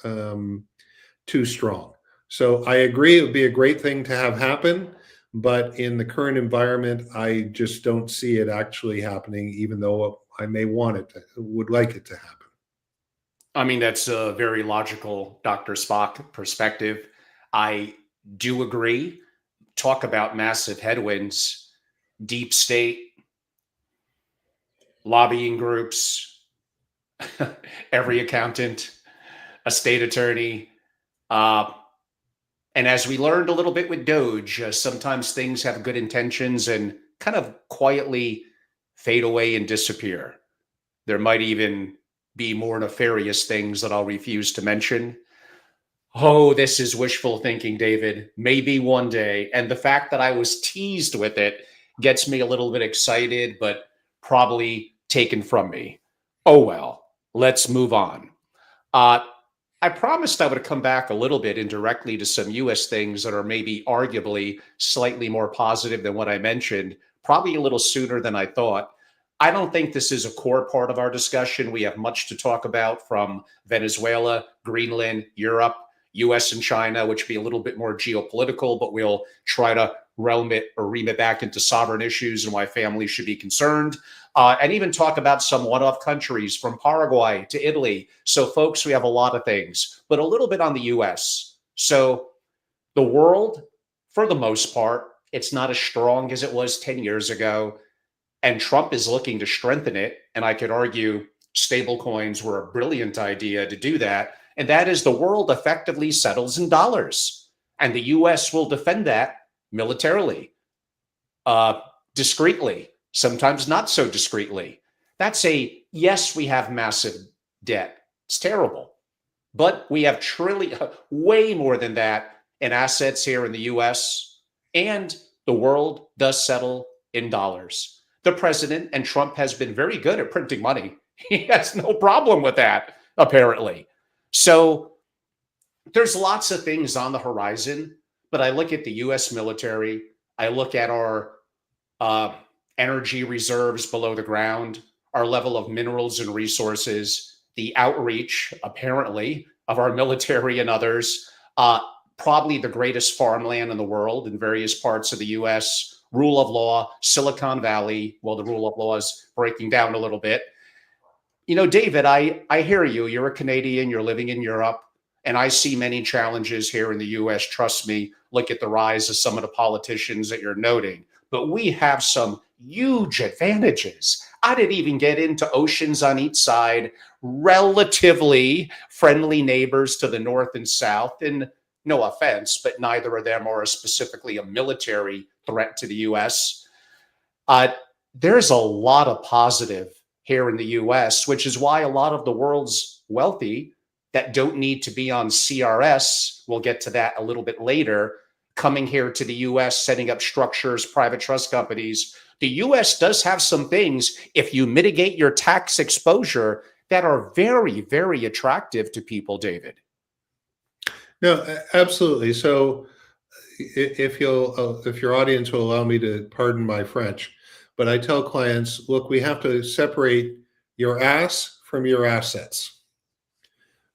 too strong. So I agree it would be a great thing to have happen, but in the current environment, I just don't see it actually happening, even though I may would like it to happen. I mean, that's a very logical Dr. Spock perspective. I do agree. Talk about massive headwinds, deep state, lobbying groups, every accountant, a state attorney. And as we learned a little bit with Doge, sometimes things have good intentions and kind of quietly fade away and disappear. There might even be more nefarious things that I'll refuse to mention. Oh, this is wishful thinking, David. Maybe one day. And the fact that I was teased with it gets me a little bit excited, but probably taken from me. Oh, well, let's move on. I promised I would come back a little bit indirectly to some US things that are maybe arguably slightly more positive than what I mentioned, probably a little sooner than I thought. I don't think this is a core part of our discussion. We have much to talk about, from Venezuela, Greenland, Europe, US and China, which be a little bit more geopolitical, but we'll try to ream it back into sovereign issues and why families should be concerned. And even talk about some one-off countries from Paraguay to Italy. So folks, we have a lot of things, but a little bit on the US. So the world, for the most part, it's not as strong as it was 10 years ago. And Trump is looking to strengthen it. And I could argue stablecoins were a brilliant idea to do that. And that is, the world effectively settles in dollars. And the US will defend that militarily, discreetly, sometimes not so discreetly. That's yes, we have massive debt. It's terrible. But we have way more than that in assets here in the US. And the world does settle in dollars. The president, and Trump, has been very good at printing money. He has no problem with that, apparently. So there's lots of things on the horizon, but I look at the US military, I look at our energy reserves below the ground, our level of minerals and resources, the outreach, apparently, of our military and others, probably the greatest farmland in the world in various parts of the US, rule of law, Silicon Valley. Well, the rule of law is breaking down a little bit. David, I hear you. You're a Canadian, you're living in Europe, and I see many challenges here in the US. Trust me, look at the rise of some of the politicians that you're noting. But we have some huge advantages. I didn't even get into oceans on each side, relatively friendly neighbors to the north and south, and no offense, but neither of them are specifically a military threat to the US. Uh, there's a lot of positive here in the US, which is why a lot of the world's wealthy that don't need to be on CRS, we'll get to that a little bit later, coming here to the US, setting up structures, private trust companies. The US does have some things, if you mitigate your tax exposure, that are very, very attractive to people, David. No, absolutely. So if your audience will allow me to pardon my French, but I tell clients, look, we have to separate your ass from your assets.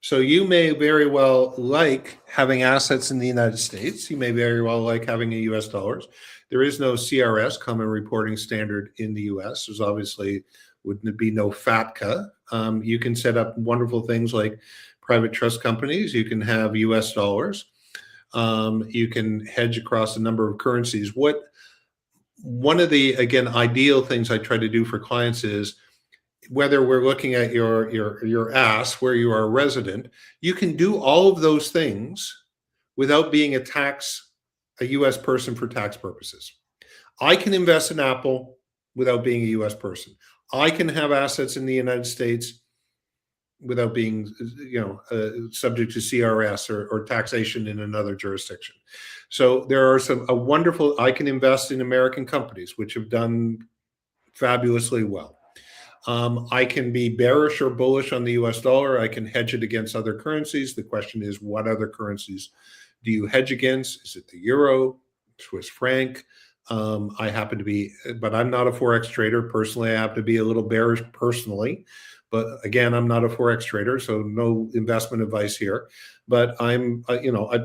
So you may very well like having assets in the United States. You may very well like having a US dollars. There is no CRS, common reporting standard, in the US. There's obviously would be no FATCA. You can set up wonderful things like private trust companies. You can have US dollars. You can hedge across a number of currencies. One of the, again, ideal things I try to do for clients is, whether we're looking at your ass where you are a resident, you can do all of those things without being a US person for tax purposes. I can invest in Apple without being a US person. I can have assets in the United States without being, subject to CRS or taxation in another jurisdiction. So there are I can invest in American companies, which have done fabulously well. I can be bearish or bullish on the US dollar. I can hedge it against other currencies. The question is, what other currencies do you hedge against? Is it the euro, Swiss franc? I happen to be, but I'm not a Forex trader. Personally, I happen to be a little bearish personally. But again, I'm not a Forex trader, so no investment advice here. But I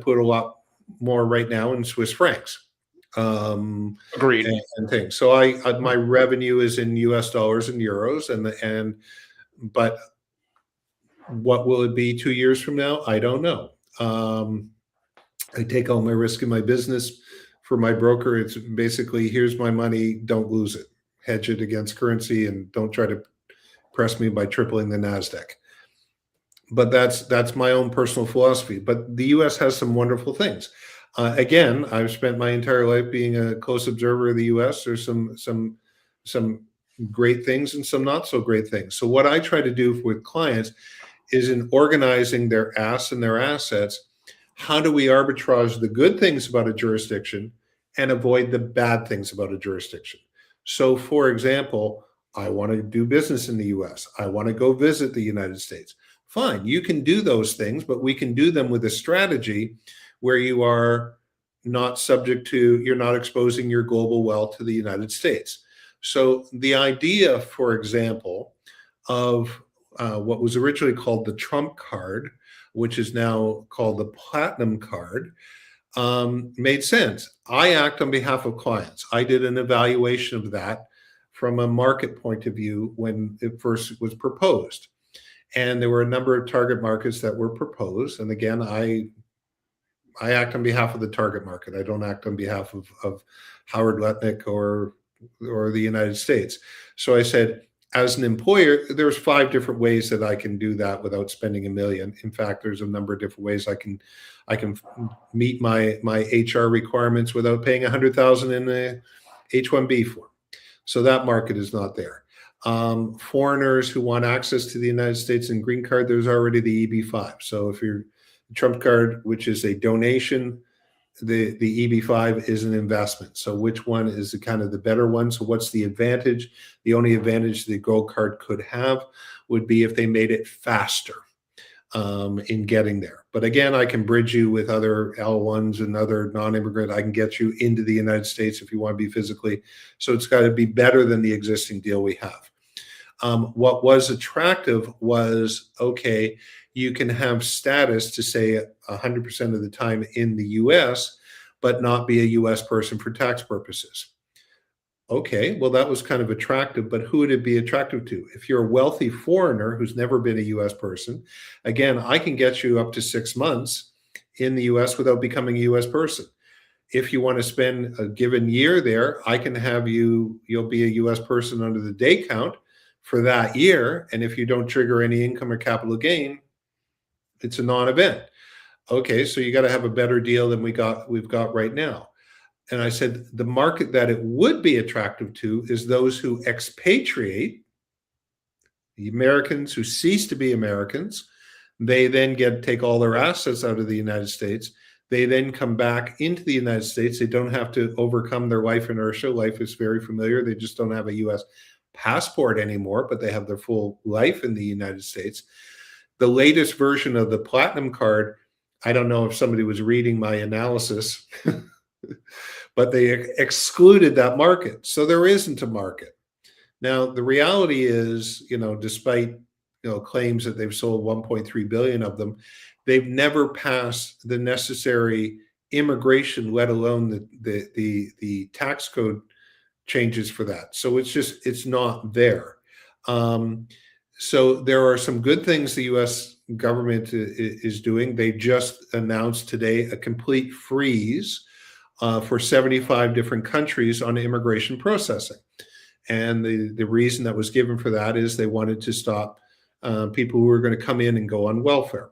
put a lot more right now in Swiss francs. Agreed. And things. So my revenue is in US dollars and euros, but what will it be 2 years from now? I don't know. I take all my risk in my business. For my broker, it's basically, here's my money, don't lose it. Hedge it against currency, and don't try to press me by tripling the NASDAQ. But that's my own personal philosophy. But the US has some wonderful things. Again, I've spent my entire life being a close observer of the US. There's some great things and some not so great things. So what I try to do with clients is, in organizing their ass and their assets, how do we arbitrage the good things about a jurisdiction and avoid the bad things about a jurisdiction? So, for example, I want to do business in the US. I want to go visit the United States. Fine, you can do those things, but we can do them with a strategy where you are not you're not exposing your global wealth to the United States. So the idea, for example, of what was originally called the Trump card, which is now called the Platinum card, made sense. I act on behalf of clients. I did an evaluation of that from a market point of view when it first was proposed. And there were a number of target markets that were proposed. And again, I act on behalf of the target market. I don't act on behalf of Howard Lutnick or the United States. So I said, as an employer, there's 5 different ways that I can do that without spending $1 million. In fact, there's a number of different ways I can meet my HR requirements without paying $100,000 in a H-1B form. So that market is not there. Foreigners who want access to the United States and green card, there's already the EB-5. So if you're Trump card, which is a donation, the EB-5 is an investment. So which one is kind of the better one? So what's the advantage? The only advantage the gold card could have would be if they made it faster in getting there. But again, I can bridge you with other L1s and other non-immigrant. I can get you into the United States if you want to be physically. So it's got to be better than the existing deal we have. What was attractive was, okay, you can have status to say 100% of the time in the US, but not be a US person for tax purposes. Okay, well, that was kind of attractive, but who would it be attractive to? If you're a wealthy foreigner who's never been a US person, again, I can get you up to 6 months in the US without becoming a US person. If you want to spend a given year there, I can have you'll be a US person under the day count for that year. And if you don't trigger any income or capital gain, it's a non-event. Okay, so you got to have a better deal than we've got right now. And I said, the market that it would be attractive to is those who expatriate, the Americans who cease to be Americans. They then take all their assets out of the United States. They then come back into the United States. They don't have to overcome their life inertia. Life is very familiar. They just don't have a US passport anymore, but they have their full life in the United States. The latest version of the Platinum card, I don't know if somebody was reading my analysis, but they excluded that market. So there isn't a market. Now, the reality is, despite claims that they've sold 1.3 billion of them, they've never passed the necessary immigration, let alone the tax code changes for that. So it's not there. So there are some good things the U.S. government is doing. They just announced today a complete freeze for 75 different countries on immigration processing. And the reason that was given for that is they wanted to stop people who were going to come in and go on welfare.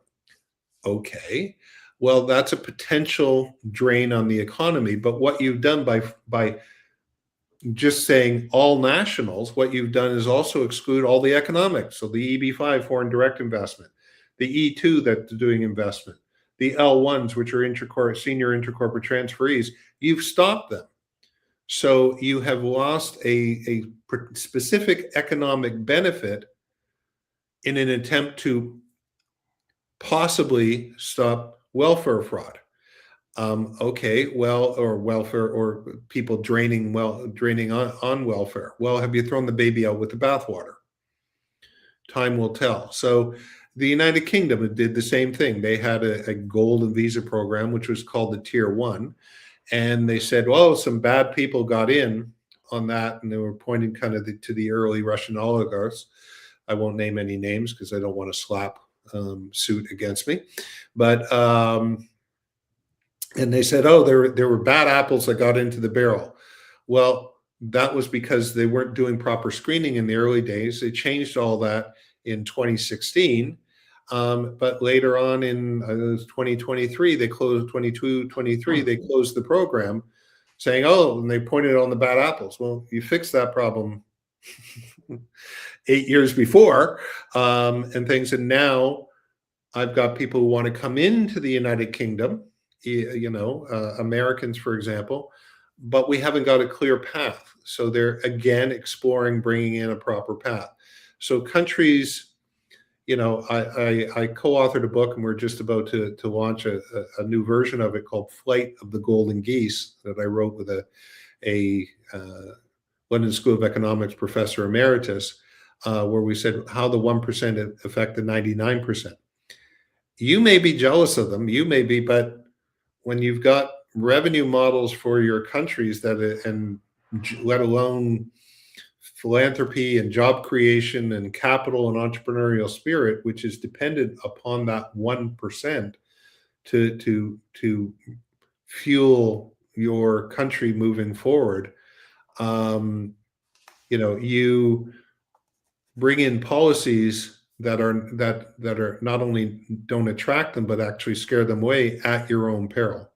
Okay, well, that's a potential drain on the economy. But what you've done by just saying all nationals, what you've done is also exclude all the economics. So the EB5, foreign direct investment, the E2 that's doing investment, the L1s, which are senior intercorporate transferees, you've stopped them. So you have lost a specific economic benefit in an attempt to possibly stop welfare fraud. Or welfare, or people draining on welfare. Well, have you thrown the baby out with the bathwater? Time will tell. So the United Kingdom did the same thing. They had a golden visa program, which was called the Tier 1. And they said, well, some bad people got in on that, and they were pointing kind of to the early Russian oligarchs. I won't name any names because I don't want to slap suit against me. But and they said, oh, there were bad apples that got into the barrel. Well, that was because they weren't doing proper screening in the early days. They changed all that in 2016. But later on in 2023, they closed 22, 23, they closed the program saying, oh, and they pointed on the bad apples. Well, you fixed that problem 8 years before and things. And now I've got people who want to come into the United Kingdom, Americans, for example, but we haven't got a clear path. So they're again exploring bringing in a proper path. So countries, I co-authored a book, and we're just about to launch a new version of it called Flight of the Golden Geese that I wrote with a London School of Economics professor emeritus, where we said how the 1% affect the 99%. You may be jealous of them, but when you've got revenue models for your countries and let alone philanthropy and job creation and capital and entrepreneurial spirit, which is dependent upon that 1% to fuel your country moving forward, you bring in policies that are not only don't attract them, but actually scare them away at your own peril.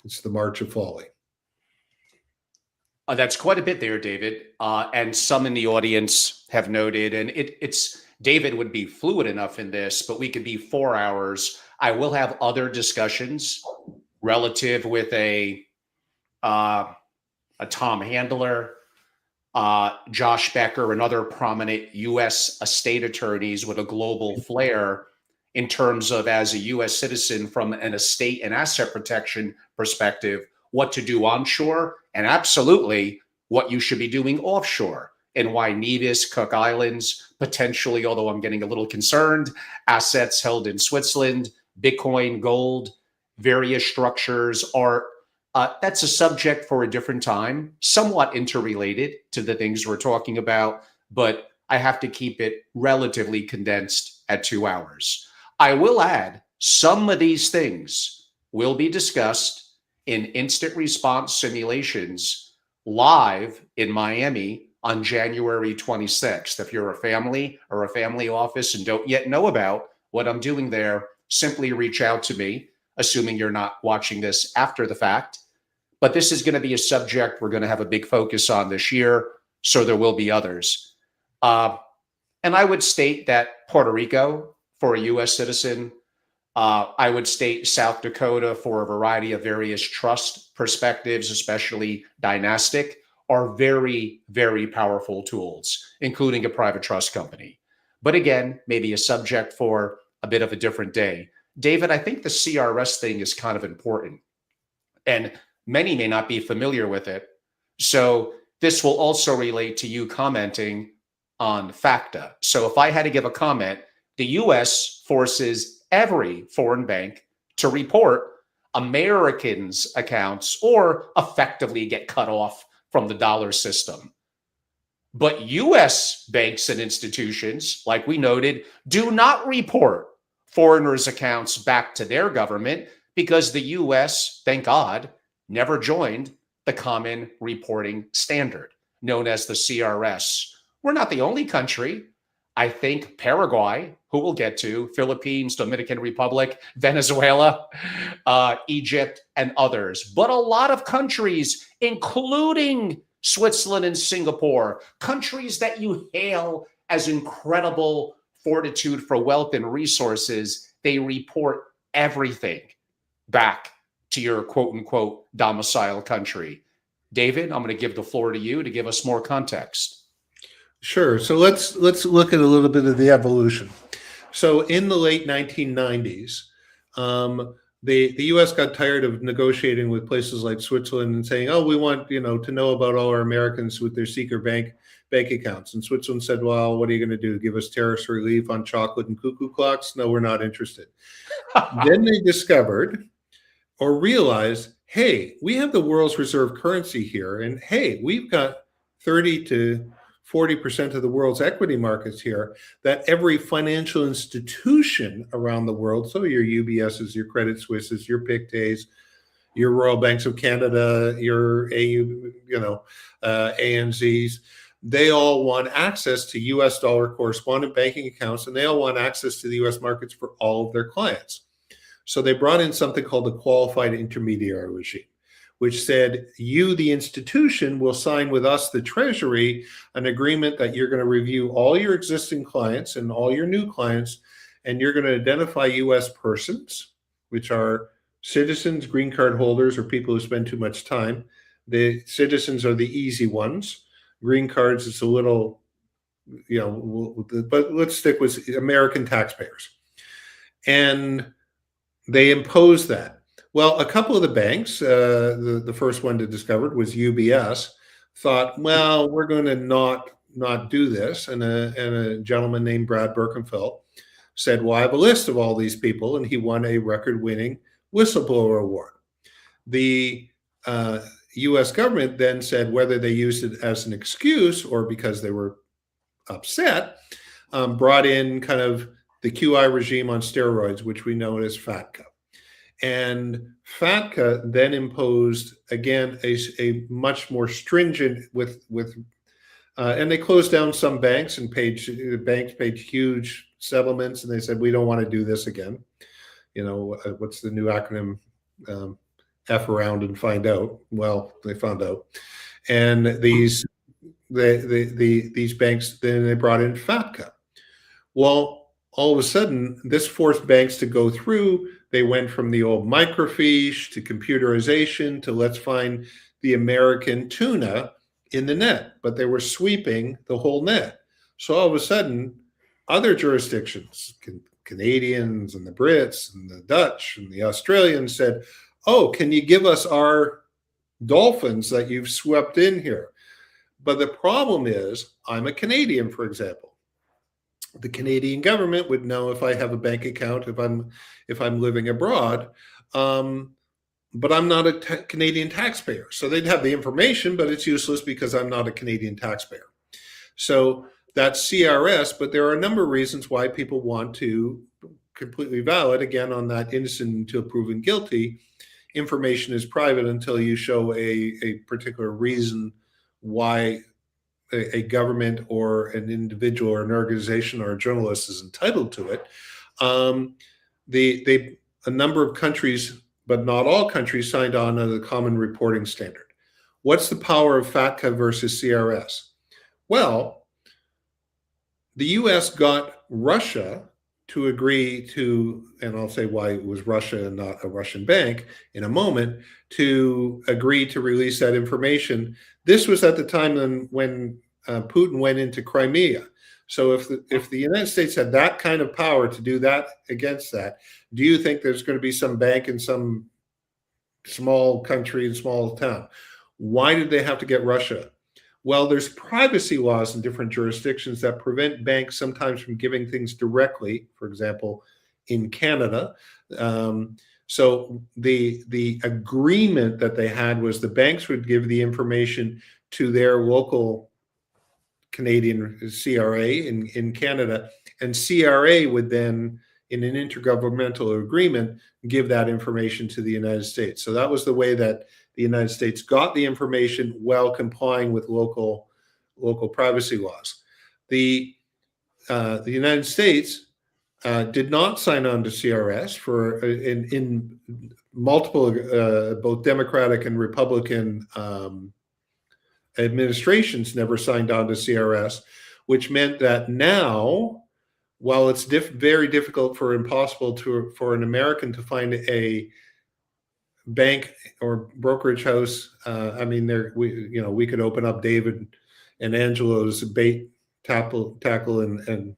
It's the march of folly. That's quite a bit there, David. And some in the audience have noted, and it's David would be fluid enough in this, but we could be 4 hours. I will have other discussions relative with a Tom Handler, Josh Becker, and other prominent U.S. estate attorneys with a global flair in terms of, as a U.S. citizen, from an estate and asset protection perspective, what to do onshore, and absolutely what you should be doing offshore, and why Nevis, Cook Islands, potentially, although I'm getting a little concerned, assets held in Switzerland, Bitcoin, gold, various structures are, that's a subject for a different time, somewhat interrelated to the things we're talking about, but I have to keep it relatively condensed at 2 hours. I will add, some of these things will be discussed in instant response simulations live in Miami on January 26th. If you're a family or a family office and don't yet know about what I'm doing there, simply reach out to me, assuming you're not watching this after the fact. But this is going to be a subject we're going to have a big focus on this year, so there will be others. And I would state that Puerto Rico, for a U.S. citizen, I would state South Dakota, for a variety of various trust perspectives, especially dynastic, are very, very powerful tools, including a private trust company. But again, maybe a subject for a bit of a different day. David, I think the CRS thing is kind of important, and many may not be familiar with it. So this will also relate to you commenting on FACTA. So if I had to give a comment, the US forces every foreign bank to report Americans' accounts or effectively get cut off from the dollar system. But US banks and institutions, like we noted, do not report foreigners' accounts back to their government because the US, thank God, never joined the Common Reporting Standard, known as the CRS. We're not the only country. I think Paraguay, who we'll get to, Philippines, Dominican Republic, Venezuela, Egypt, and others. But a lot of countries, including Switzerland and Singapore, countries that you hail as incredible fortitude for wealth and resources, they report everything back to your quote unquote domicile country. David, I'm going to give the floor to you to give us more context. Sure. So let's look at a little bit of the evolution. So in the late 1990s, the U.S. got tired of negotiating with places like Switzerland and saying, "Oh, we want to know about all our Americans with their secret bank accounts." And Switzerland said, "Well, what are you going to do? Give us tariff relief on chocolate and cuckoo clocks? No, we're not interested." Then they discovered or realized, hey, we have the world's reserve currency here, and hey, we've got 30 to 40% of the world's equity markets here, that every financial institution around the world, so your UBSs, your Credit Suisses, your Pictets, your Royal Banks of Canada, your ANZs, they all want access to US dollar correspondent banking accounts, and they all want access to the US markets for all of their clients. So they brought in something called the qualified intermediary regime, which said, you, the institution, will sign with us, the Treasury, an agreement that you're going to review all your existing clients and all your new clients, and you're going to identify U.S. persons, which are citizens, green card holders, or people who spend too much time. The citizens are the easy ones. Green cards, it's a little, but let's stick with American taxpayers. And they imposed that. Well, a couple of the banks, the first one to discover it was UBS, thought, well, we're going to not do this. And a gentleman named Brad Birkenfeld said, well, I have a list of all these people, and he won a record-winning whistleblower award. The U.S. government then said, whether they used it as an excuse or because they were upset, brought in kind of the QI regime on steroids, which we know as FATCA. And FATCA then imposed, again, a much more stringent and they closed down some banks, and banks paid huge settlements, and they said, we don't want to do this again. What's the new acronym? F around and find out. Well, they found out. And these banks, then they brought in FATCA. Well, all of a sudden, this forced banks to go through. They went from the old microfiche to computerization to let's find the American tuna in the net, but they were sweeping the whole net. So all of a sudden, other jurisdictions, Canadians and the Brits and the Dutch and the Australians said, oh, can you give us our dolphins that you've swept in here? But the problem is, I'm a Canadian, for example. The Canadian government would know if I have a bank account, if I'm living abroad, but I'm not a Canadian taxpayer. So they'd have the information, but it's useless because I'm not a Canadian taxpayer. So that's CRS, but there are a number of reasons why people want to completely valid, again, on that innocent until proven guilty. Information is private until you show a particular reason why a government or an individual or an organization or a journalist is entitled to it. A number of countries but not all countries signed on to the Common Reporting Standard. What's the power of FATCA versus CRS? Well, the US got Russia to agree to, and I'll say why it was Russia and not a Russian bank in a moment, to agree to release that information. This was at the time when Putin went into Crimea. So if the United States had that kind of power to do that against that, do you think there's going to be some bank in some small country and small town? Why did they have to get Russia? Well, there's privacy laws in different jurisdictions that prevent banks sometimes from giving things directly, for example, in Canada. So the agreement that they had was the banks would give the information to their local Canadian CRA in Canada, and CRA would then, in an intergovernmental agreement, give that information to the United States. So that was the way that the United States got the information while complying with local privacy laws. The United States did not sign on to CRS for in multiple both Democratic and Republican administrations never signed on to CRS, which meant that now, while it's very difficult or impossible for an American to find a bank or brokerage house, I mean, we could open up David and Angelo's bait, tackle, and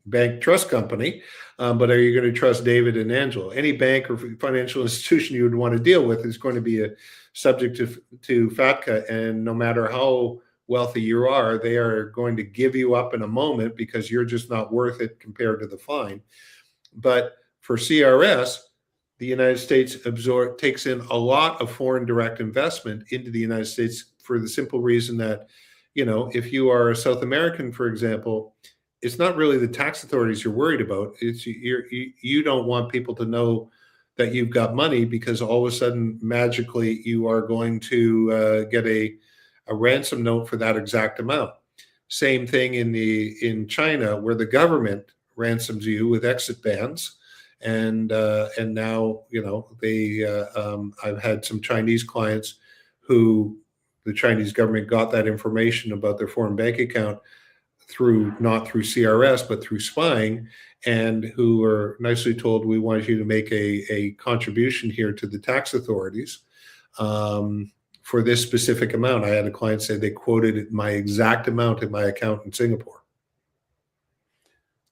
bank trust company, but are you going to trust David and Angelo? Any bank or financial institution you would want to deal with is going to be subject to FATCA, and no matter how wealthy you are, they are going to give you up in a moment because you're just not worth it compared to the fine. But for CRS, the United States takes in a lot of foreign direct investment into the United States for the simple reason that, if you are a South American, for example, it's not really the tax authorities you're worried about. It's you don't want people to know that you've got money because all of a sudden, magically, you are going to get a ransom note for that exact amount. Same thing in China, where the government ransoms you with exit bans, and now I've had some Chinese clients who the Chinese government got that information about their foreign bank account not through CRS, but through spying, and who were nicely told, we want you to make a contribution here to the tax authorities for this specific amount. I had a client say they quoted my exact amount in my account in Singapore.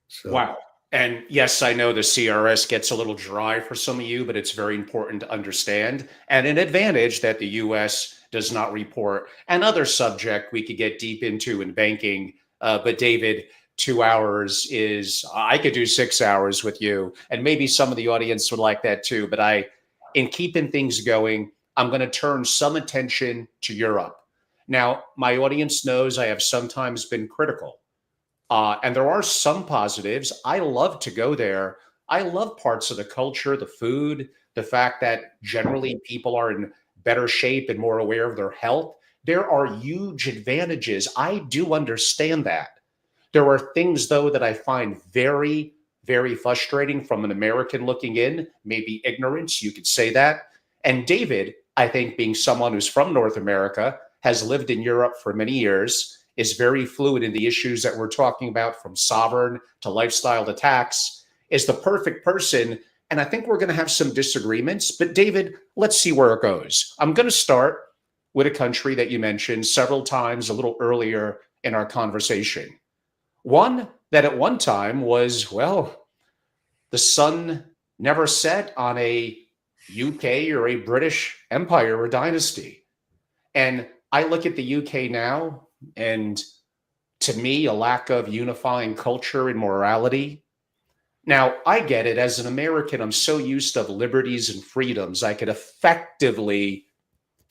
So. Wow. And yes, I know the CRS gets a little dry for some of you, but it's very important to understand, and an advantage that the US does not report. Another subject we could get deep into in banking, but David, 2 hours I could do 6 hours with you, and maybe some of the audience would like that too. But in keeping things going, I'm going to turn some attention to Europe. Now, my audience knows I have sometimes been critical, and there are some positives. I love to go there. I love parts of the culture, the food, the fact that generally people are in better shape and more aware of their health. There are huge advantages. I do understand that. There are things, though, that I find very, very frustrating from an American looking in, maybe ignorance, you could say that. And David, I think, being someone who's from North America, has lived in Europe for many years, is very fluid in the issues that we're talking about, from sovereign to lifestyle to tax, is the perfect person. And I think we're going to have some disagreements. But David, let's see where it goes. I'm going to start with a country that you mentioned several times a little earlier in our conversation. One that at one time was, well, the sun never set on a UK or a British empire or dynasty. And I look at the UK now, and to me, a lack of unifying culture and morality. Now, I get it. As an American, I'm so used to liberties and freedoms, I could effectively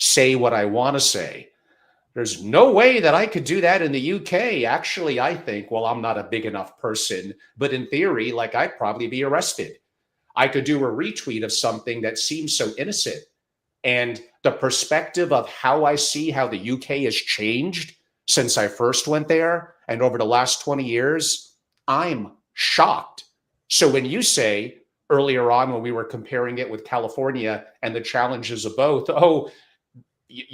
say what I want to say. There's no way that I could do that in the UK. Actually, I think, well, I'm not a big enough person, but in theory, like, I'd probably be arrested. I could do a retweet of something that seems so innocent. And the perspective of how I see how the UK has changed since I first went there and over the last 20 years, I'm shocked. So when you say earlier on when we were comparing it with California and the challenges of both. Oh,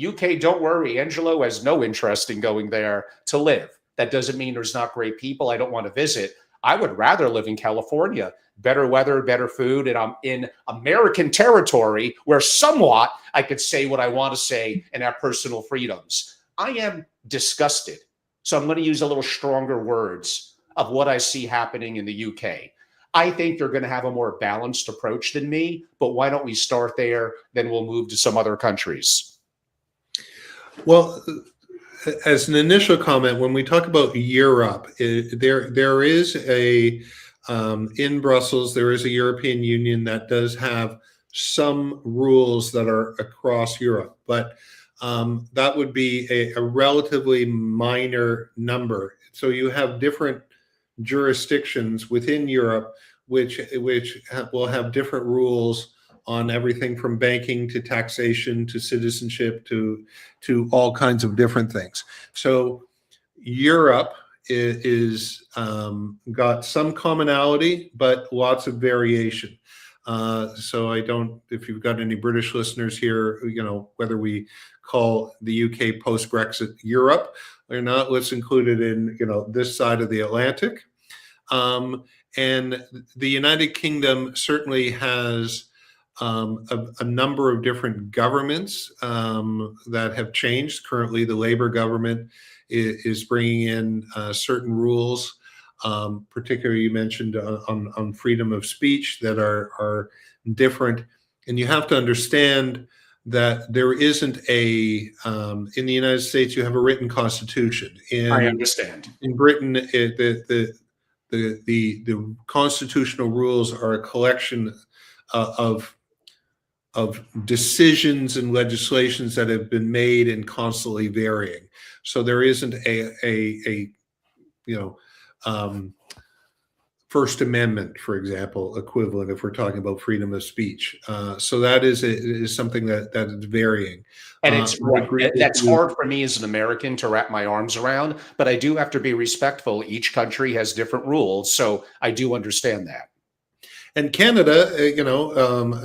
UK, don't worry. Angelo has no interest in going there to live. That doesn't mean there's not great people I don't want to visit. I would rather live in California. Better weather, better food, and I'm in American territory where somewhat I could say what I want to say and have personal freedoms. I am disgusted. So I'm going to use a little stronger words of what I see happening in the UK. I think they're going to have a more balanced approach than me, but why don't we start there? Then we'll move to some other countries. Well, as an initial comment, when we talk about Europe, there is a in Brussels, there is a European Union that does have some rules that are across Europe, but that would be a relatively minor number. So you have different jurisdictions within Europe which will have different rules on everything from banking to taxation to citizenship to all kinds of different things. So Europe is got some commonality, but lots of variation. So I don't, if you've got any British listeners here, whether we call the UK post-Brexit Europe or not, let's include it in, this side of the Atlantic. And the United Kingdom certainly has a number of different governments that have changed. Currently, the Labour government is bringing in certain rules, particularly you mentioned on freedom of speech, that are different. And you have to understand that there isn't in the United States, you have a written constitution. I understand. In Britain, the constitutional rules are a collection of decisions and legislations that have been made and constantly varying. So there isn't a First Amendment, for example, equivalent if we're talking about freedom of speech. So that is something that is varying. And that's hard for me as an American to wrap my arms around, but I do have to be respectful. Each country has different rules, so I do understand that. And Canada,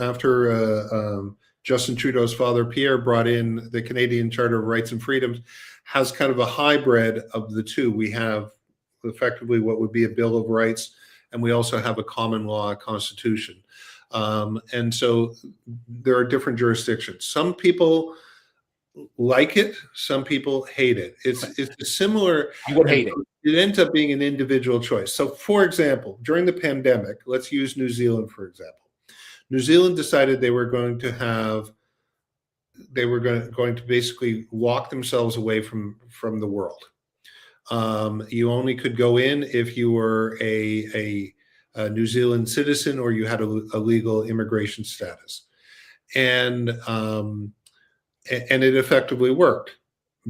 after Justin Trudeau's father, Pierre, brought in the Canadian Charter of Rights and Freedoms, has kind of a hybrid of the two. We have effectively what would be a Bill of Rights, and we also have a common law constitution. And so there are different jurisdictions. Some people like it, some people hate it. It's a similar. I would hate it. It ends up being an individual choice. So, for example, during the pandemic, let's use New Zealand, for example. New Zealand decided they were going to basically lock themselves away from the world. You only could go in if you were a New Zealand citizen or you had a legal immigration status. And it effectively worked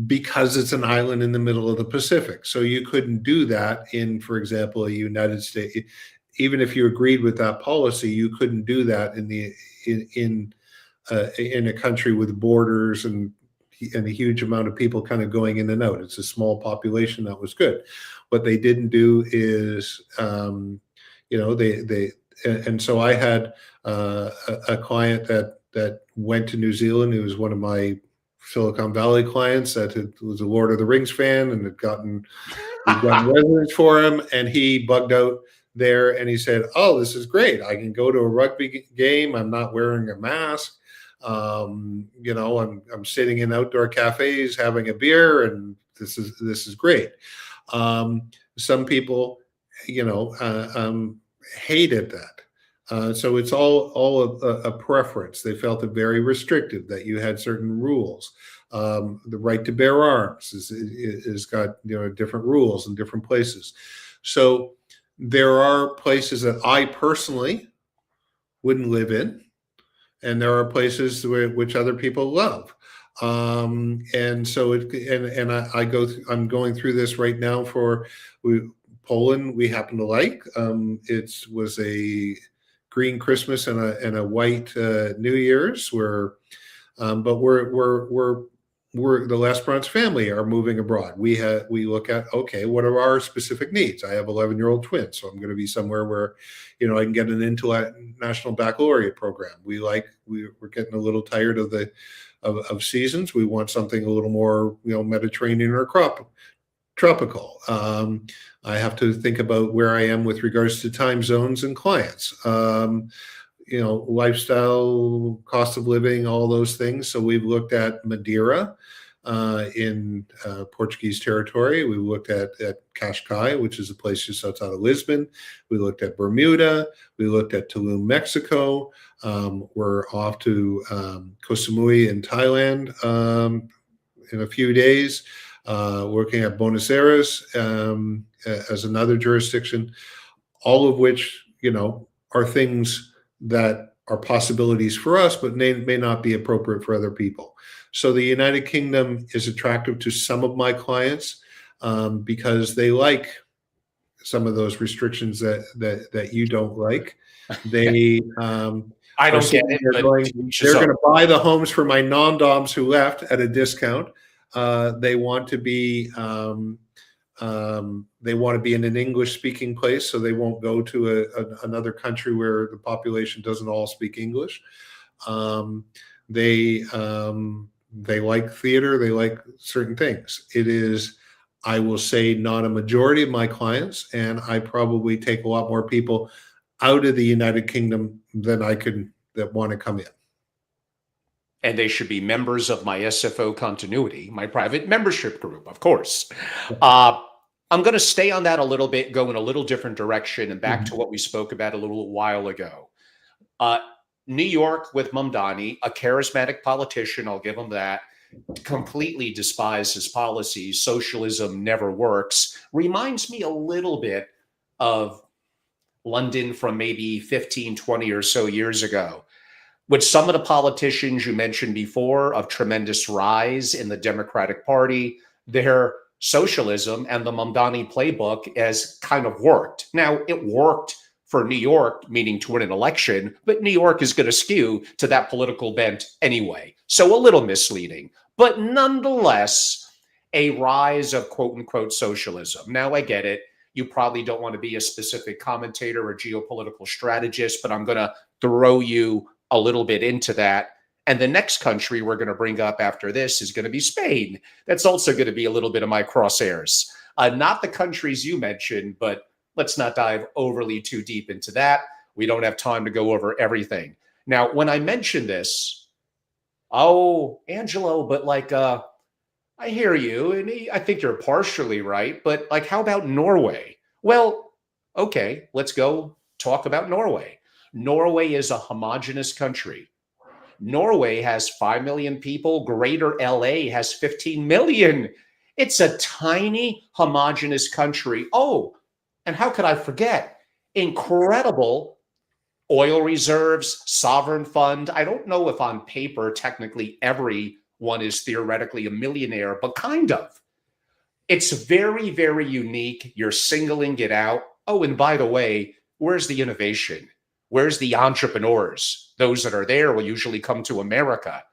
because it's an island in the middle of the Pacific. So you couldn't do that in, for example, a United States. Even if you agreed with that policy, you couldn't do that in a country with borders and a huge amount of people kind of going in and out. It's a small population that was good. What they didn't do is, and so I had a client that went to New Zealand. It was one of my Silicon Valley clients that was a Lord of the Rings fan and had gotten residence for him, and he bugged out there and he said, "Oh, this is great. I can go to a rugby game. I'm not wearing a mask. I'm sitting in outdoor cafes having a beer, and this is great." Some people, hated that. So it's all a preference. They felt it very restrictive that you had certain rules. The right to bear arms is got different rules in different places. So there are places that I personally wouldn't live in, and there are places which other people love. And so I'm going through this right now for Poland. We happen to like. It was a green Christmas and a white New Year's. But we're the Lesperance family are moving abroad. We look at, okay, what are our specific needs? I have 11-year-old twins, so I'm going to be somewhere where, I can get an international baccalaureate program. We're getting a little tired of seasons. We want something a little more, Mediterranean or tropical. I have to think about where I am with regards to time zones and clients. Lifestyle, cost of living, all those things. So we've looked at Madeira in Portuguese territory. We looked at Cascais, which is a place just outside of Lisbon. We looked at Bermuda. We looked at Tulum, Mexico. We're off to Koh Samui in Thailand in a few days. Working at Buenos Aires as another jurisdiction, all of which, are things that are possibilities for us, but may not be appropriate for other people. So the United Kingdom is attractive to some of my clients because they like some of those restrictions that you don't like. They I don't get it. They're going to buy the homes for my non-doms who left at a discount. They want to be in an English-speaking place, so they won't go to another country where the population doesn't all speak English. They like theater. They like certain things. It is, I will say, not a majority of my clients, and I probably take a lot more people out of the United Kingdom than that want to come in. And they should be members of my SFO continuity, my private membership group, of course. I'm going to stay on that a little bit, go in a little different direction, and back to what we spoke about a little while ago. New York with Mamdani, a charismatic politician, I'll give him that, completely despised his policies. Socialism never works. Reminds me a little bit of London from maybe 15, 20 or so years ago. With some of the politicians you mentioned before of tremendous rise in the Democratic Party, their socialism and the Mamdani playbook has kind of worked. Now, it worked for New York, meaning to win an election, but New York is going to skew to that political bent anyway. So a little misleading, but nonetheless, a rise of quote unquote socialism. Now, I get it. You probably don't want to be a specific commentator or geopolitical strategist, but I'm going to throw you a little bit into that. And the next country we're going to bring up after this is going to be Spain. That's also going to be a little bit of my crosshairs. Not the countries you mentioned, but let's not dive overly too deep into that. We don't have time to go over everything. Now, when I mention this, oh, Angelo, but I hear you, and I think you're partially right, but how about Norway? Well, okay, let's go talk about Norway. Norway is a homogenous country. Norway has 5 million people. Greater LA has 15 million. It's a tiny, homogenous country. Oh, and how could I forget? Incredible oil reserves, sovereign fund. I don't know if on paper, technically, everyone is theoretically a millionaire, but kind of. It's very, very unique. You're singling it out. Oh, and by the way, where's the innovation? Where's the entrepreneurs? Those that are there will usually come to America.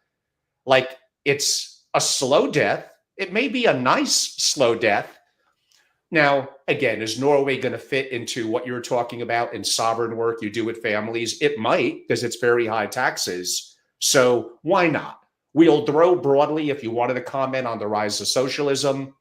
It's a slow death. It may be a nice slow death. Now, again, is Norway going to fit into what you're talking about in sovereign work you do with families? It might, because it's very high taxes. So why not? We'll throw broadly, if you wanted to comment on the rise of socialism,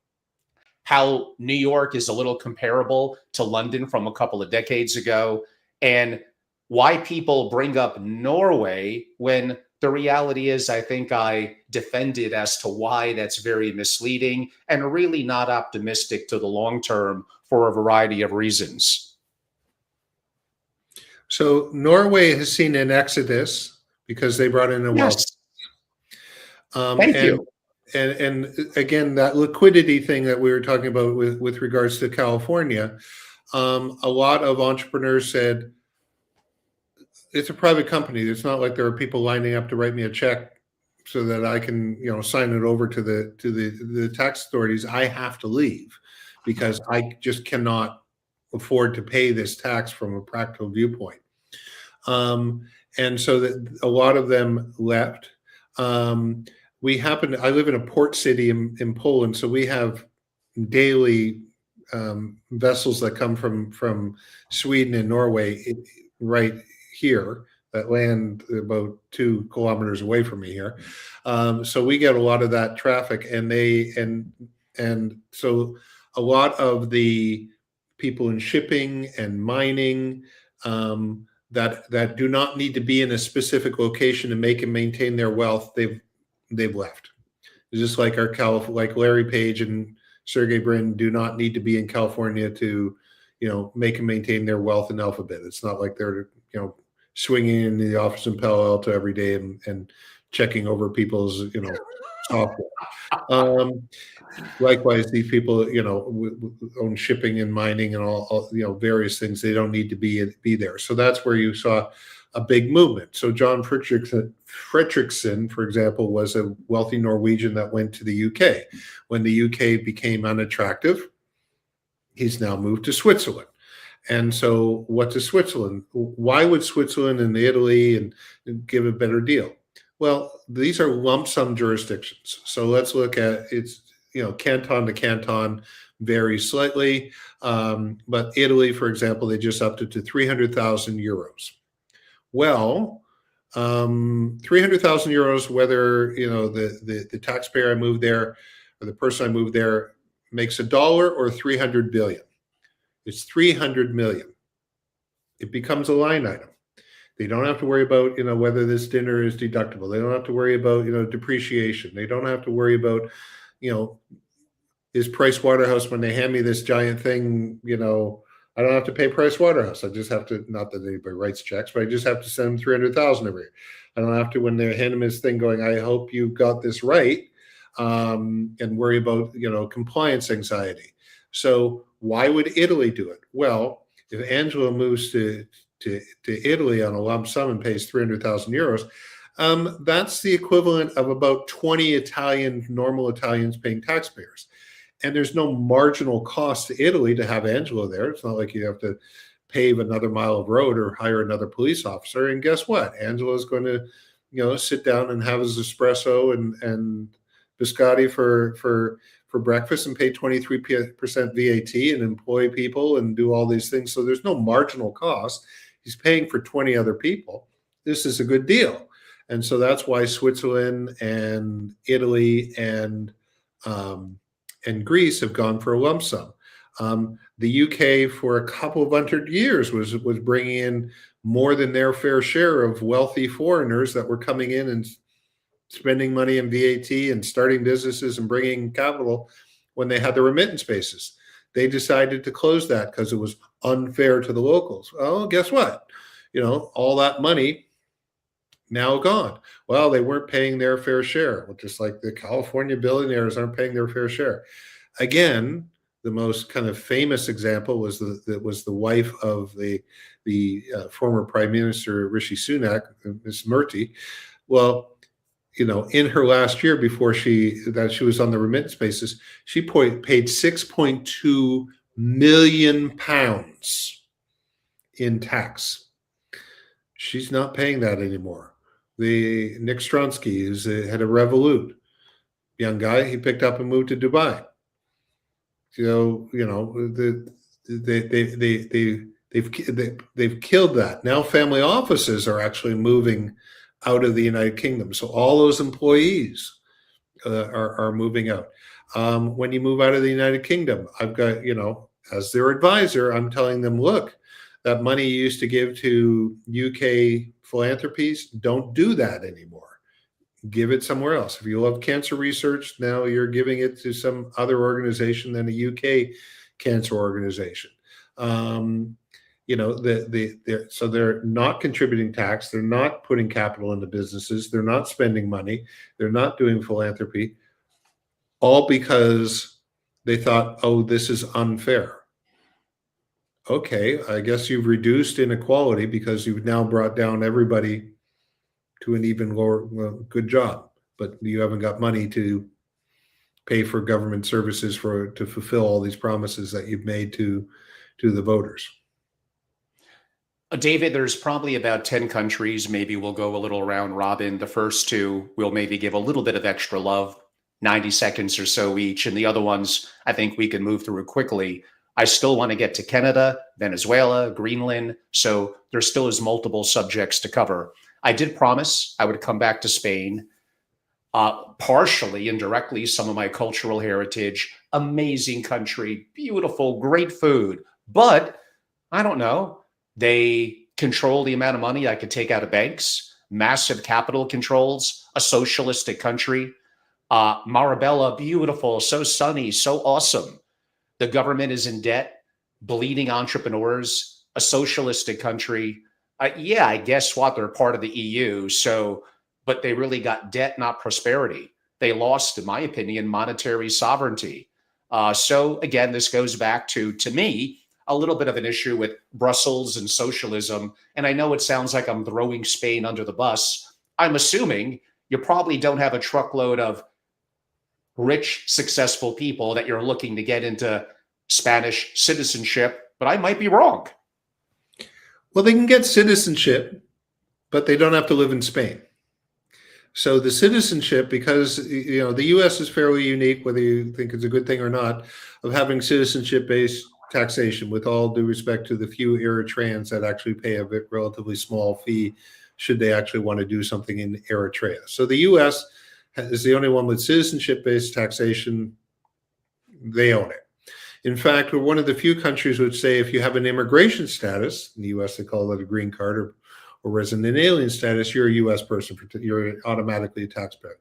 how New York is a little comparable to London from a couple of decades ago, and why people bring up Norway when the reality is, I think I defended as to why that's very misleading and really not optimistic to the long term for a variety of reasons. So Norway has seen an exodus because they brought in a wealth. Thank you. And again, that liquidity thing that we were talking about with regards to California, a lot of entrepreneurs said, it's a private company. It's not like there are people lining up to write me a check so that I can, sign it over to the tax authorities. I have to leave because I just cannot afford to pay this tax from a practical viewpoint. And so that a lot of them left. I live in a port city in Poland, so we have daily vessels that come from Sweden and Norway right here that land about 2 kilometers away from me here. So we get a lot of that traffic, and so a lot of the people in shipping and mining that do not need to be in a specific location to make and maintain their wealth, they've left. It's just like like Larry Page and Sergey Brin do not need to be in California to, make and maintain their wealth in Alphabet. It's not like they're, swinging in the office in Palo Alto every day and checking over people's, software. Likewise, these people, own shipping and mining and all, various things. They don't need to be there. So that's where you saw a big movement. So John Fredrickson, for example, was a wealthy Norwegian that went to the UK. When the UK became unattractive, he's now moved to Switzerland. And so what is Switzerland? Why would Switzerland and Italy and give a better deal? Well, these are lump sum jurisdictions. So let's look at it's, canton to canton varies slightly. But Italy, for example, they just upped it to 300,000 euros. Well, 300,000 euros, whether, the taxpayer I moved there or the person I moved there makes $1 or 300 billion. It's 300 million. It becomes a line item. They don't have to worry about, whether this dinner is deductible. They don't have to worry about, depreciation. They don't have to worry about, is Price Waterhouse, when they hand me this giant thing, I don't have to pay Price Waterhouse. I just have to, not that anybody writes checks, but I just have to send them 300,000 every year. I don't have to, when they hand them this thing going, I hope you got this right, and worry about, compliance anxiety. So why would Italy do it? Well, if Angela moves to Italy on a lump sum and pays 300,000 euros, that's the equivalent of about 20 normal Italians paying taxpayers. And there's no marginal cost to Italy to have Angela there. It's not like you have to pave another mile of road or hire another police officer. And guess what? Angela is going to, sit down and have his espresso and biscotti for breakfast and pay 23% VAT and employ people and do all these things. So there's no marginal cost. He's paying for 20 other people. This is a good deal. And so that's why Switzerland and Italy and Greece have gone for a lump sum. The UK for a couple of 100 years was bringing in more than their fair share of wealthy foreigners that were coming in and spending money in VAT and starting businesses and bringing capital when they had the remittance bases. They decided to close that because it was unfair to the locals. Well, guess what? All that money now gone. Well, they weren't paying their fair share, just like the California billionaires aren't paying their fair share. Again, the most kind of famous example was the wife of the former Prime Minister Rishi Sunak, Ms. Murthy. Well, in her last year before she was on the remittance basis, she paid 6.2 million pounds in tax. She's not paying that anymore. The Nick Stronsky is the head of Revolut, young guy. He picked up and moved to Dubai. They've killed that. Now family offices are actually moving out of the United Kingdom. So all those employees are moving out. When you move out of the United Kingdom, I've got, as their advisor, I'm telling them, look, that money you used to give to UK philanthropies, don't do that anymore. Give it somewhere else. If you love cancer research, now you're giving it to some other organization than a UK cancer organization. So they're not contributing tax. They're not putting capital into businesses. They're not spending money. They're not doing philanthropy, all because they thought, oh, this is unfair. Okay, I guess you've reduced inequality because you've now brought down everybody to an even lower, good job, but you haven't got money to pay for government services to fulfill all these promises that you've made to the voters. David, there's probably about 10 countries. Maybe we'll go a little round robin. The first two, we'll maybe give a little bit of extra love, 90 seconds or so each. And the other ones, I think we can move through it quickly. I still want to get to Canada, Venezuela, Greenland. So there still is multiple subjects to cover. I did promise I would come back to Spain, partially, indirectly, some of my cultural heritage, amazing country, beautiful, great food. But I don't know. They control the amount of money I could take out of banks, massive capital controls, a socialistic country. Marabella, beautiful, so sunny, so awesome. The government is in debt, bleeding entrepreneurs, a socialistic country. Yeah, I guess what? They're part of the EU. So, but they really got debt, not prosperity. They lost, in my opinion, monetary sovereignty. So again, this goes back to me, a little bit of an issue with Brussels and socialism. And I know it sounds like I'm throwing Spain under the bus. I'm assuming you probably don't have a truckload of rich, successful people that you're looking to get into Spanish citizenship, but I might be wrong. Well, they can get citizenship, but they don't have to live in Spain. So the citizenship, because the U.S. is fairly unique, whether you think it's a good thing or not, of having citizenship-based taxation, with all due respect to the few Eritreans that actually pay a relatively small fee should they actually want to do something in Eritrea. So the U.S. is the only one with citizenship-based taxation. They own it. In fact, we're one of the few countries which say if you have an immigration status, in the U.S. they call it a green card, or resident alien status, you're a U.S. person, you're automatically a taxpayer.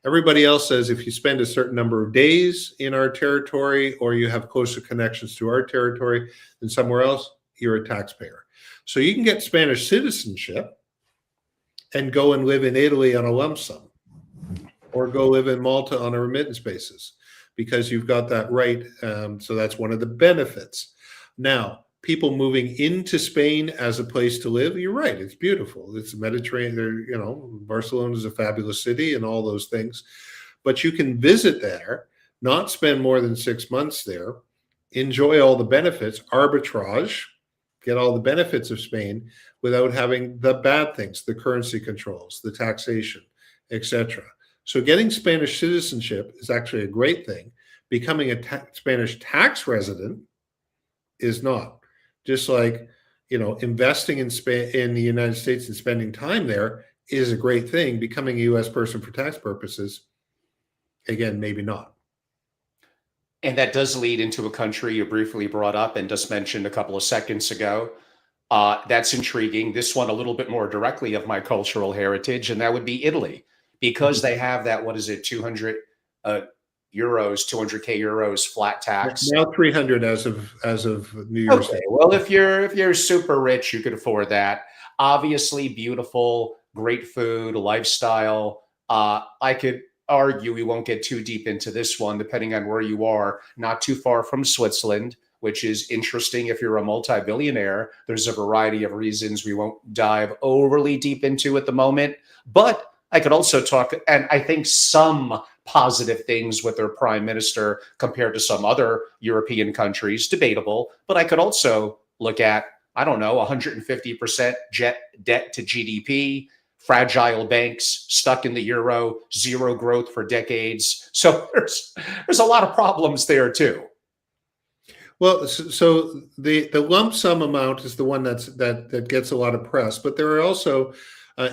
Everybody else says if you spend a certain number of days in our territory or you have closer connections to our territory than somewhere else, you're a taxpayer. So you can get Spanish citizenship and go and live in Italy on a lump sum, or go live in Malta on a remittance basis, because you've got that right. So that's one of the benefits. Now, people moving into Spain as a place to live, you're right, it's beautiful. It's Mediterranean, Barcelona is a fabulous city and all those things. But you can visit there, not spend more than 6 months there, enjoy all the benefits, arbitrage, get all the benefits of Spain without having the bad things, the currency controls, the taxation, etc. So getting Spanish citizenship is actually a great thing. Becoming a Spanish tax resident is not. Just like, investing in the United States and spending time there is a great thing. Becoming a U.S. person for tax purposes, again, maybe not. And that does lead into a country you briefly brought up and just mentioned a couple of seconds ago. That's intriguing. This one a little bit more directly of my cultural heritage, and that would be Italy, because they have that, 200 euros, 200K euros flat tax. Now 300 as of New Year's Day. Well, if you're super rich, you could afford that. Obviously, beautiful, great food, lifestyle. I could argue, we won't get too deep into this one, depending on where you are. Not too far from Switzerland, which is interesting if you're a multi-billionaire. There's a variety of reasons we won't dive overly deep into at the moment, but I could also talk, and I think some positive things with their prime minister compared to some other European countries, debatable. But I could also look at, 150% debt to GDP, fragile banks, stuck in the euro, zero growth for decades. So there's a lot of problems there too. Well, so the lump sum amount is the one that gets a lot of press, but there are also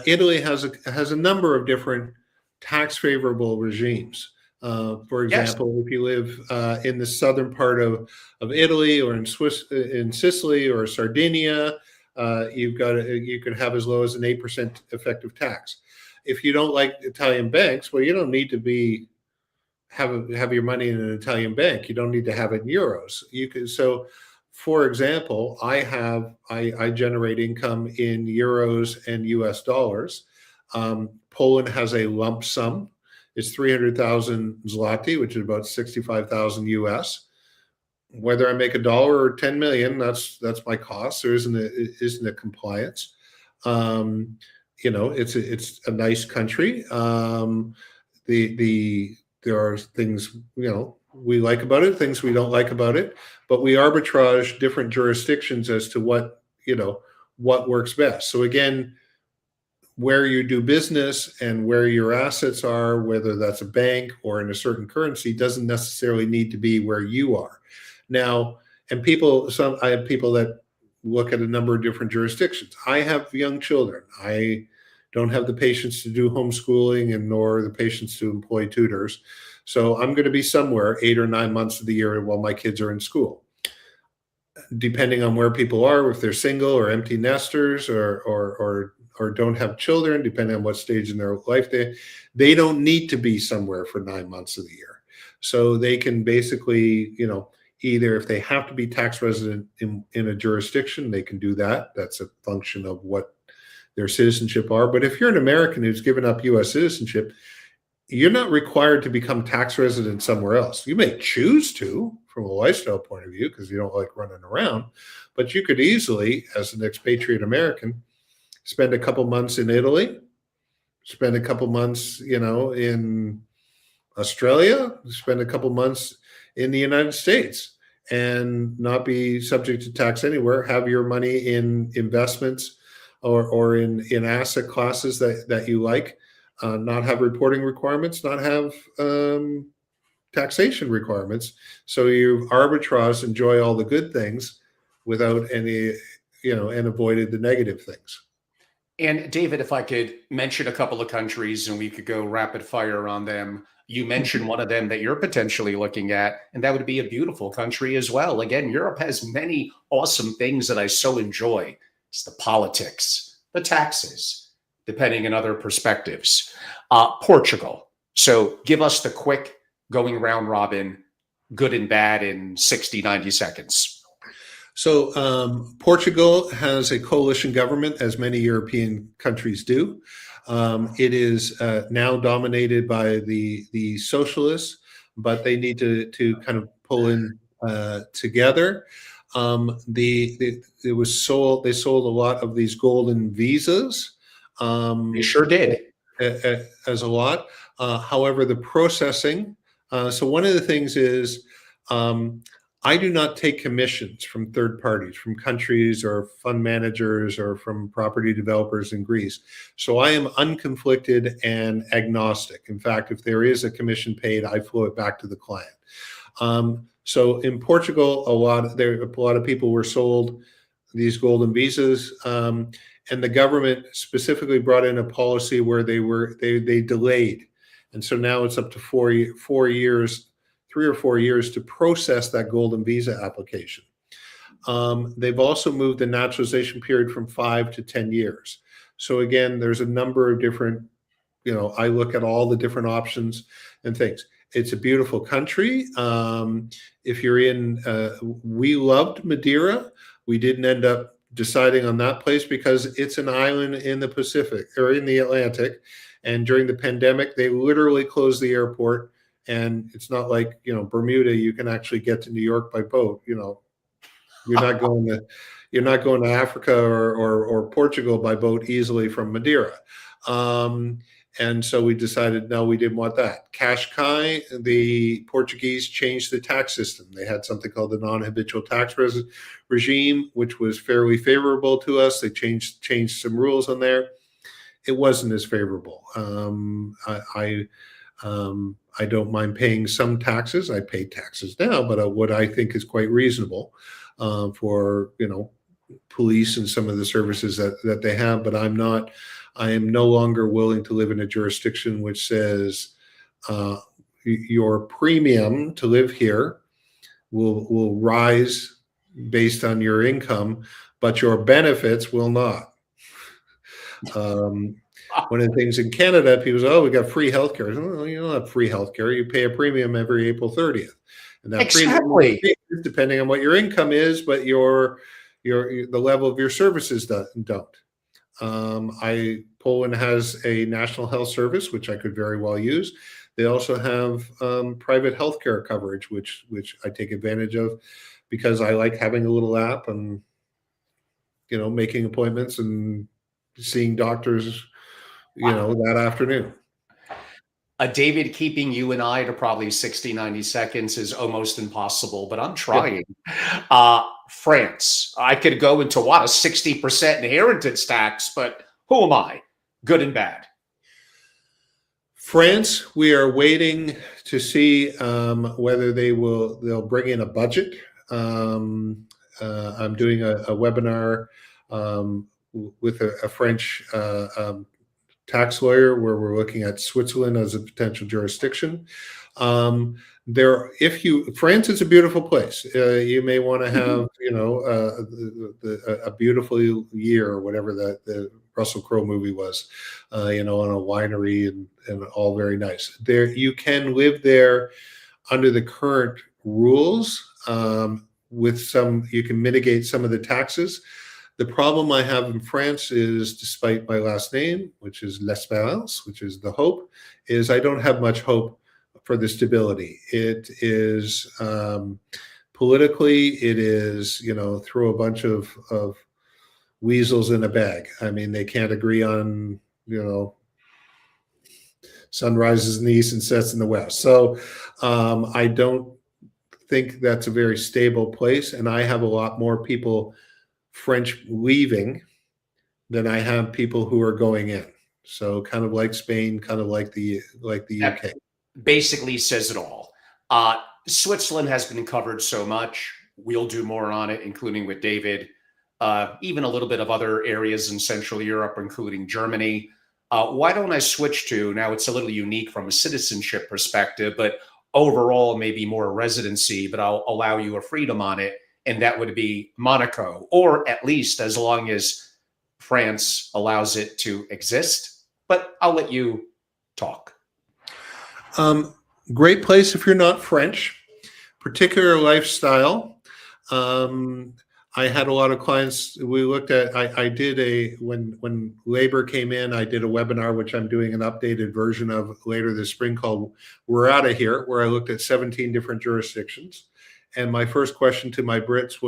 Italy has a number of different tax favorable regimes. For example, yes, if you live in the southern part of Italy, or in Sicily or Sardinia, you can have as low as an 8% effective tax. If you don't like Italian banks, well, you don't need to have your money in an Italian bank. You don't need to have it in euros. You can. So, for example, I generate income in euros and US dollars. Poland has a lump sum. It's 300,000 zloty, which is about 65,000 US. Whether I make $1 or 10 million, that's my cost. There isn't a compliance. It's a nice country. There are things we like about it, things we don't like about it, but we arbitrage different jurisdictions as to what works best. So again, where you do business and where your assets are, whether that's a bank or in a certain currency, doesn't necessarily need to be where you are. Now, and I have people that look at a number of different jurisdictions. I have young children. I don't have the patience to do homeschooling and nor the patience to employ tutors. So I'm going to be somewhere 8 or 9 months of the year while my kids are in school. Depending on where people are, if they're single or empty nesters or don't have children, depending on what stage in their life they don't need to be somewhere for 9 months of the year. So they can basically, either if they have to be tax resident in a jurisdiction, they can do that. That's a function of what their citizenship are. But if you're an American who's given up U.S. citizenship, you're not required to become tax resident somewhere else. You may choose to from a lifestyle point of view because you don't like running around, but you could easily, as an expatriate American, spend a couple months in Italy, spend a couple months, in Australia, spend a couple months in the United States and not be subject to tax anywhere, have your money in investments or in asset classes that you like, not have reporting requirements, not have taxation requirements. So you arbitrage, enjoy all the good things without any, and avoided the negative things. And David, if I could mention a couple of countries and we could go rapid fire on them. You mentioned one of them that you're potentially looking at, and that would be a beautiful country as well. Again, Europe has many awesome things that I so enjoy. It's the politics, the taxes, depending on other perspectives. Portugal. So give us the quick going round robin, good and bad in 60, 90 seconds. So Portugal has a coalition government, as many European countries do. It is now dominated by the socialists, but they need to kind of pull in together. It was sold. They sold a lot of these golden visas. They sure did. As a lot. However, the processing. So one of the things is. I do not take commissions from third parties, from countries or fund managers or from property developers in Greece. So I am unconflicted and agnostic. In fact, if there is a commission paid, I flow it back to the client. So in Portugal, a lot of people were sold these golden visas, and the government specifically brought in a policy where they delayed, and so now it's up to 4 years. 3 or 4 years to process that golden visa application. They've also moved the naturalization period from 5 to 10 years. So again, there's a number of different, I look at all the different options and things. It's a beautiful country. If you're we loved Madeira. We didn't end up deciding on that place because it's an island in the Pacific or in the Atlantic. And during the pandemic, they literally closed the airport. And it's not like, Bermuda, you can actually get to New York by boat. You're not going to Africa or Portugal by boat easily from Madeira. And so we decided, no, we didn't want that. Cascais, the Portuguese changed the tax system. They had something called the non-habitual tax regime, which was fairly favorable to us. They changed some rules on there. It wasn't as favorable. I don't mind paying some taxes. I pay taxes now, but what I think is quite reasonable for police and some of the services that they have. But I am no longer willing to live in a jurisdiction which says your premium to live here will rise based on your income, but your benefits will not. One of the things in Canada, people say, "Oh, we got free healthcare." Oh, you don't have free healthcare. You pay a premium every April 30th, and that exactly. premium is depending on what your income is, but the level of your services don't. Poland has a national health service, which I could very well use. They also have private healthcare coverage, which I take advantage of because I like having a little app and making appointments and seeing doctors. That afternoon. David, keeping you and I to probably 60, 90 seconds is almost impossible, but I'm Yeah. trying. France. I could go into what, a 60% inheritance tax, but who am I? Good and bad. France, we are waiting to see whether they'll bring in a budget. I'm doing a webinar with a French tax lawyer where we're looking at Switzerland as a potential jurisdiction. France is a beautiful place. You may want to have, a beautiful year or whatever the Russell Crowe movie was, on a winery and all very nice. There, you can live there under the current rules. You can mitigate some of the taxes. The problem I have in France is, despite my last name, which is Lesperance, which is the hope, is I don't have much hope for the stability. It is politically, it is, throw a bunch of weasels in a bag. I mean, they can't agree on, sun rises in the east and sets in the west. So I don't think that's a very stable place. And I have a lot more people French leaving than I have people who are going in. So kind of like Spain, kind of like the UK. Basically says it all. Switzerland has been covered so much. We'll do more on it, including with David, even a little bit of other areas in Central Europe, including Germany. Why don't I switch to, now it's a little unique from a citizenship perspective, but overall maybe more residency, but I'll allow you a freedom on it. And that would be Monaco, or at least as long as France allows it to exist. But I'll let you talk. Great place if you're not French. Particular lifestyle. I had a lot of clients. We looked at. I did when labor came in. I did a webinar, which I'm doing an updated version of later this spring, called "We're Out of Here," where I looked at 17 different jurisdictions. And my first question to my Brits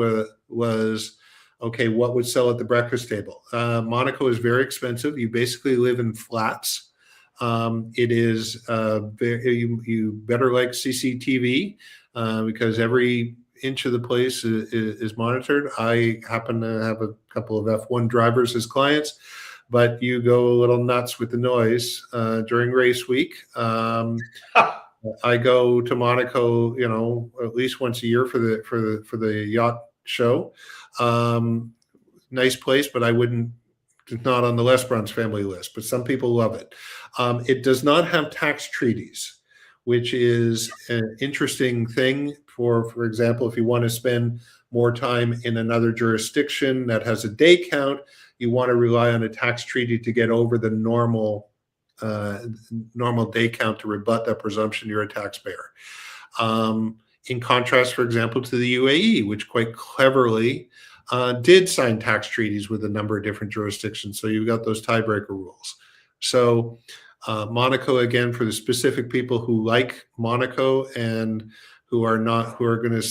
was, okay, what would sell at the breakfast table? Monaco is very expensive. You basically live in flats. It is you better like CCTV because every inch of the place is monitored. I happen to have a couple of F1 drivers as clients, but you go a little nuts with the noise during race week. I go to Monaco, at least once a year for the yacht show. Nice place, but I wouldn't. It's not on the Lesperance family list, but some people love it. It does not have tax treaties, which is an interesting thing. For example, if you want to spend more time in another jurisdiction that has a day count, you want to rely on a tax treaty to get over the normal day count to rebut that presumption you're a taxpayer. In contrast, for example, to the UAE, which quite cleverly did sign tax treaties with a number of different jurisdictions. So you've got those tiebreaker rules. So Monaco, again, for the specific people who like Monaco and who are going to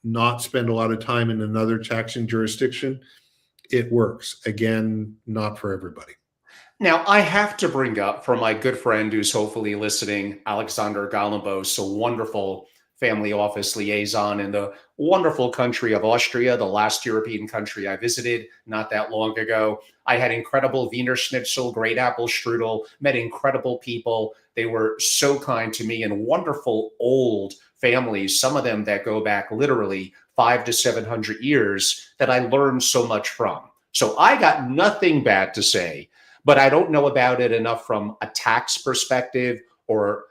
not spend a lot of time in another taxing jurisdiction, it works. Again, not for everybody. Now, I have to bring up, for my good friend who's hopefully listening, Alexander Galambos, a wonderful family office liaison in the wonderful country of Austria, the last European country I visited not that long ago. I had incredible Wiener Schnitzel, great apple strudel, met incredible people. They were so kind to me, and wonderful old families, some of them that go back literally 500 to 700 years, that I learned so much from. So I got nothing bad to say, but I don't know about it enough from a tax perspective, or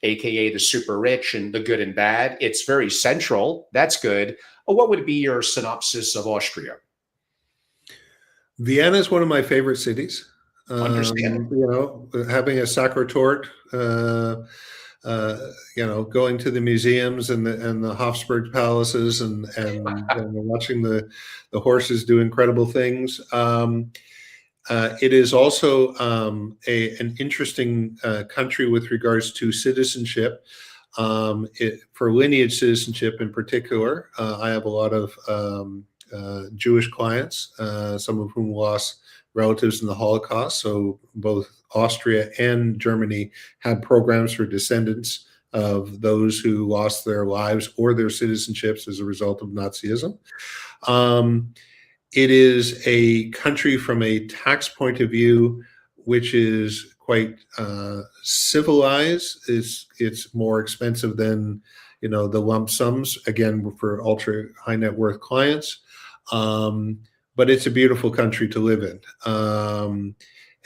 AKA the super rich and the good and bad. It's very central. That's good. What would be your synopsis of Austria? Vienna is one of my favorite cities. Understand. Having a Sacre-Tort, going to the museums and the Hofburg palaces and watching the horses do incredible things. It is also an interesting country with regards to citizenship. For lineage citizenship in particular, I have a lot of Jewish clients, some of whom lost relatives in the Holocaust. So both Austria and Germany had programs for descendants of those who lost their lives or their citizenships as a result of Nazism. It is a country from a tax point of view, which is quite civilized. It's more expensive than the lump sums, again, for ultra high net worth clients. But it's a beautiful country to live in.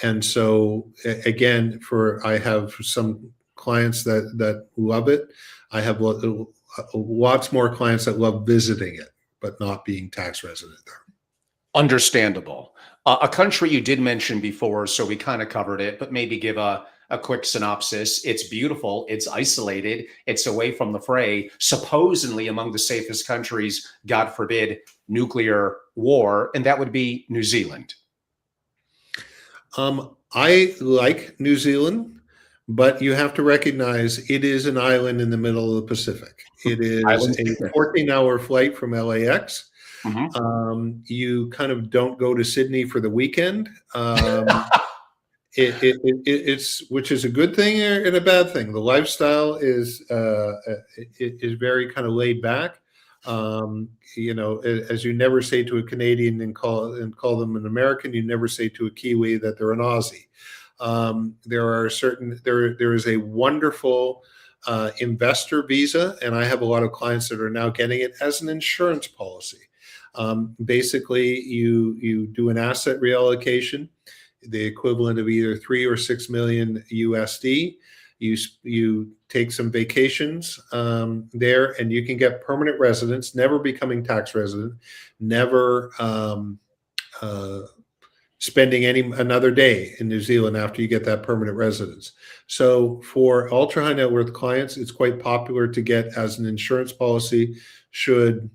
And so again, I have some clients that love it. I have lots more clients that love visiting it, but not being tax resident there. Understandable. A country you did mention before, so we kind of covered it, but maybe give a quick synopsis. It's beautiful. It's isolated. It's away from the fray. Supposedly among the safest countries, God forbid, nuclear war, and that would be New Zealand. I like New Zealand, but you have to recognize it is an island in the middle of the Pacific. It is a 14-hour flight from LAX. Mm-hmm. You kind of don't go to Sydney for the weekend. It's which is a good thing and a bad thing. The lifestyle is very kind of laid back. As you never say to a Canadian and call them an American, you never say to a Kiwi that they're an Aussie. There is a wonderful investor visa, and I have a lot of clients that are now getting it as an insurance policy. Basically, you do an asset reallocation, the equivalent of either 3 or 6 million USD. You take some vacations there, and you can get permanent residence, never becoming tax resident, never spending another day in New Zealand after you get that permanent residence. So for ultra high net worth clients, it's quite popular to get as an insurance policy should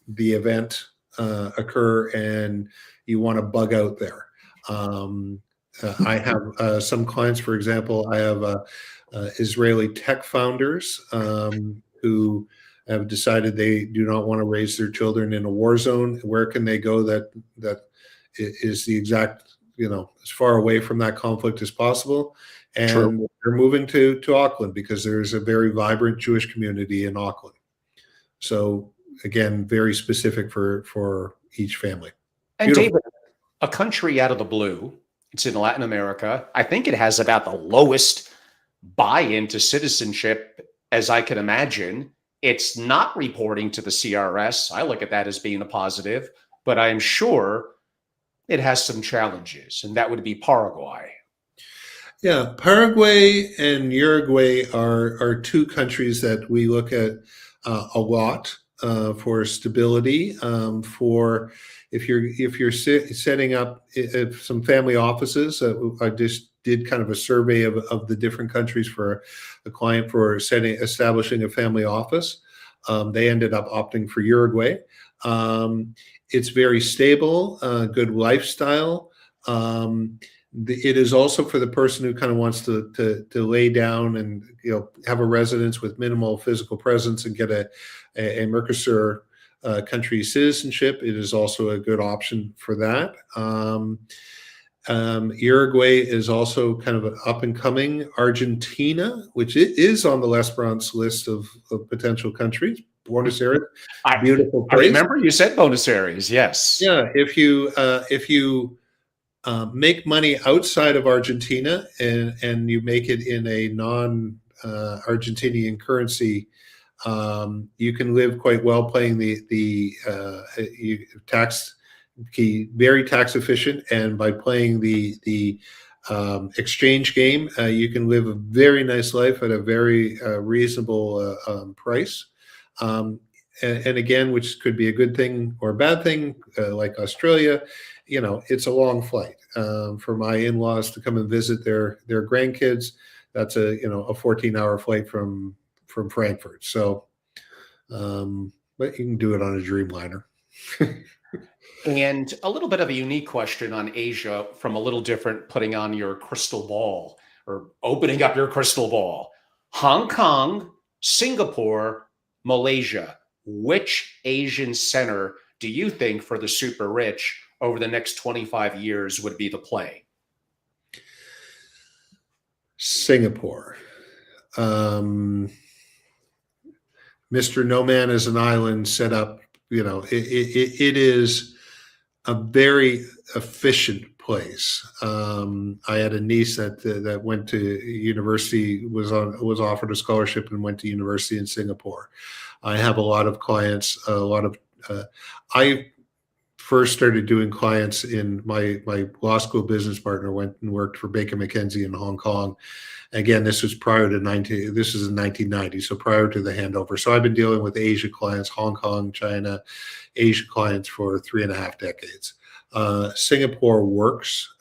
the event occur and you want to bug out there. I have some clients, for example, I have Israeli tech founders who have decided they do not want to raise their children in a war zone. Where can they go that is the exact, as far away from that conflict as possible? And True. They're moving to Auckland because there's a very vibrant Jewish community in Auckland. So again, very specific for each family. And Beautiful. David, a country out of the blue, it's in Latin America. I think it has about the lowest buy-in to citizenship as I can imagine. It's not reporting to the CRS. I look at that as being a positive, but I am sure it has some challenges, and that would be Paraguay. Yeah, Paraguay and Uruguay are two countries that we look at a lot for stability. For if you're setting up some family offices, I just did kind of a survey of the different countries for a client for establishing a family office. They ended up opting for Uruguay. It's very stable, good lifestyle. It is also for the person who kind of wants to lay down and have a residence with minimal physical presence and get a Mercosur country citizenship. It is also a good option for that. Uruguay is also kind of an up and coming. Argentina, which is on the Lesperance list of potential countries. Buenos Aires, beautiful place. I remember you said Buenos Aires. Yes. Yeah. If you make money outside of Argentina and you make it in a non-Argentinian currency, you can live quite well playing the very tax efficient, and by playing the exchange game, you can live a very nice life at a very reasonable price. And again, which could be a good thing or a bad thing, like Australia, it's a long flight. For my in-laws to come and visit their grandkids, that's a 14-hour flight from Frankfurt. So, but you can do it on a Dreamliner. And a little bit of a unique question on Asia from a little different, putting on your crystal ball or opening up your crystal ball. Hong Kong, Singapore, Malaysia. Which Asian center do you think for the super rich over the next 25 years would be the play? Singapore. Mr. No Man is an Island set up. It is a very efficient place. I had a niece that went to university, was offered a scholarship and went to university in Singapore. I have a lot of clients. I first started doing clients in my law school business partner went and worked for Baker McKenzie in Hong Kong. Again, this was this is in 1990, so prior to the handover. So I've been dealing with Asia clients, Hong Kong, China, Asia clients for 3.5 decades. Singapore works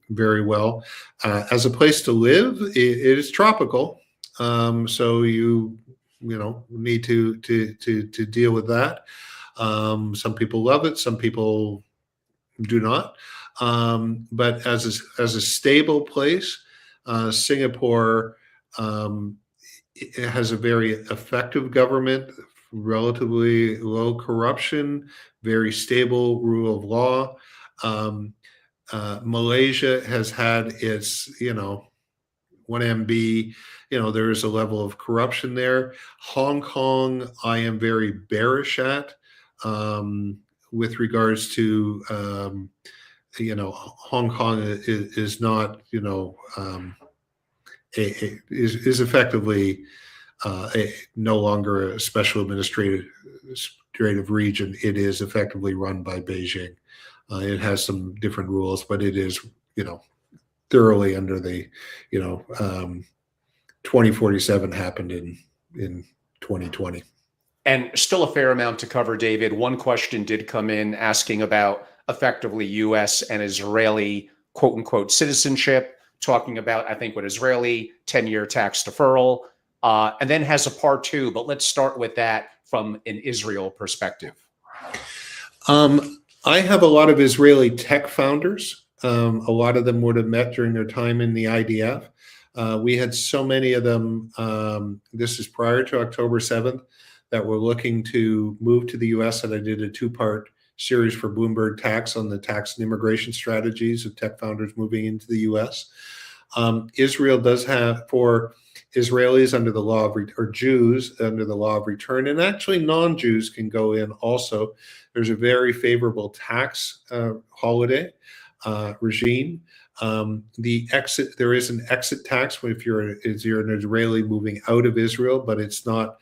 very well. As a place to live, it is tropical. So you need to deal with that. Some people love it, some people do not. But as a stable place, Singapore it has a very effective government, relatively low corruption, very stable rule of law. Malaysia has had its, 1MB, there is a level of corruption there. Hong Kong, I am very bearish at with regards to, Hong Kong is not, is effectively no longer a special administrative region. It is effectively run by Beijing. It has some different rules, but it is, thoroughly under the, 2047 happened in 2020. And still a fair amount to cover, David. One question did come in asking about effectively U.S. and Israeli quote unquote citizenship, talking about, I think, what Israeli 10-year tax deferral, and then has a part two. But let's start with that from an Israel perspective. I have a lot of Israeli tech founders. A lot of them would have met during their time in the IDF. We had so many of them. This is prior to October 7th. That were looking to move to the U.S. And I did a 2-part series for Bloomberg Tax on the tax and immigration strategies of tech founders moving into the U.S. Israel does have, for Israelis under the law of, or Jews under the law of return, and actually non-Jews can go in also. There's a very favorable tax holiday regime. There is an exit tax if you're an Israeli moving out of Israel, but it's not.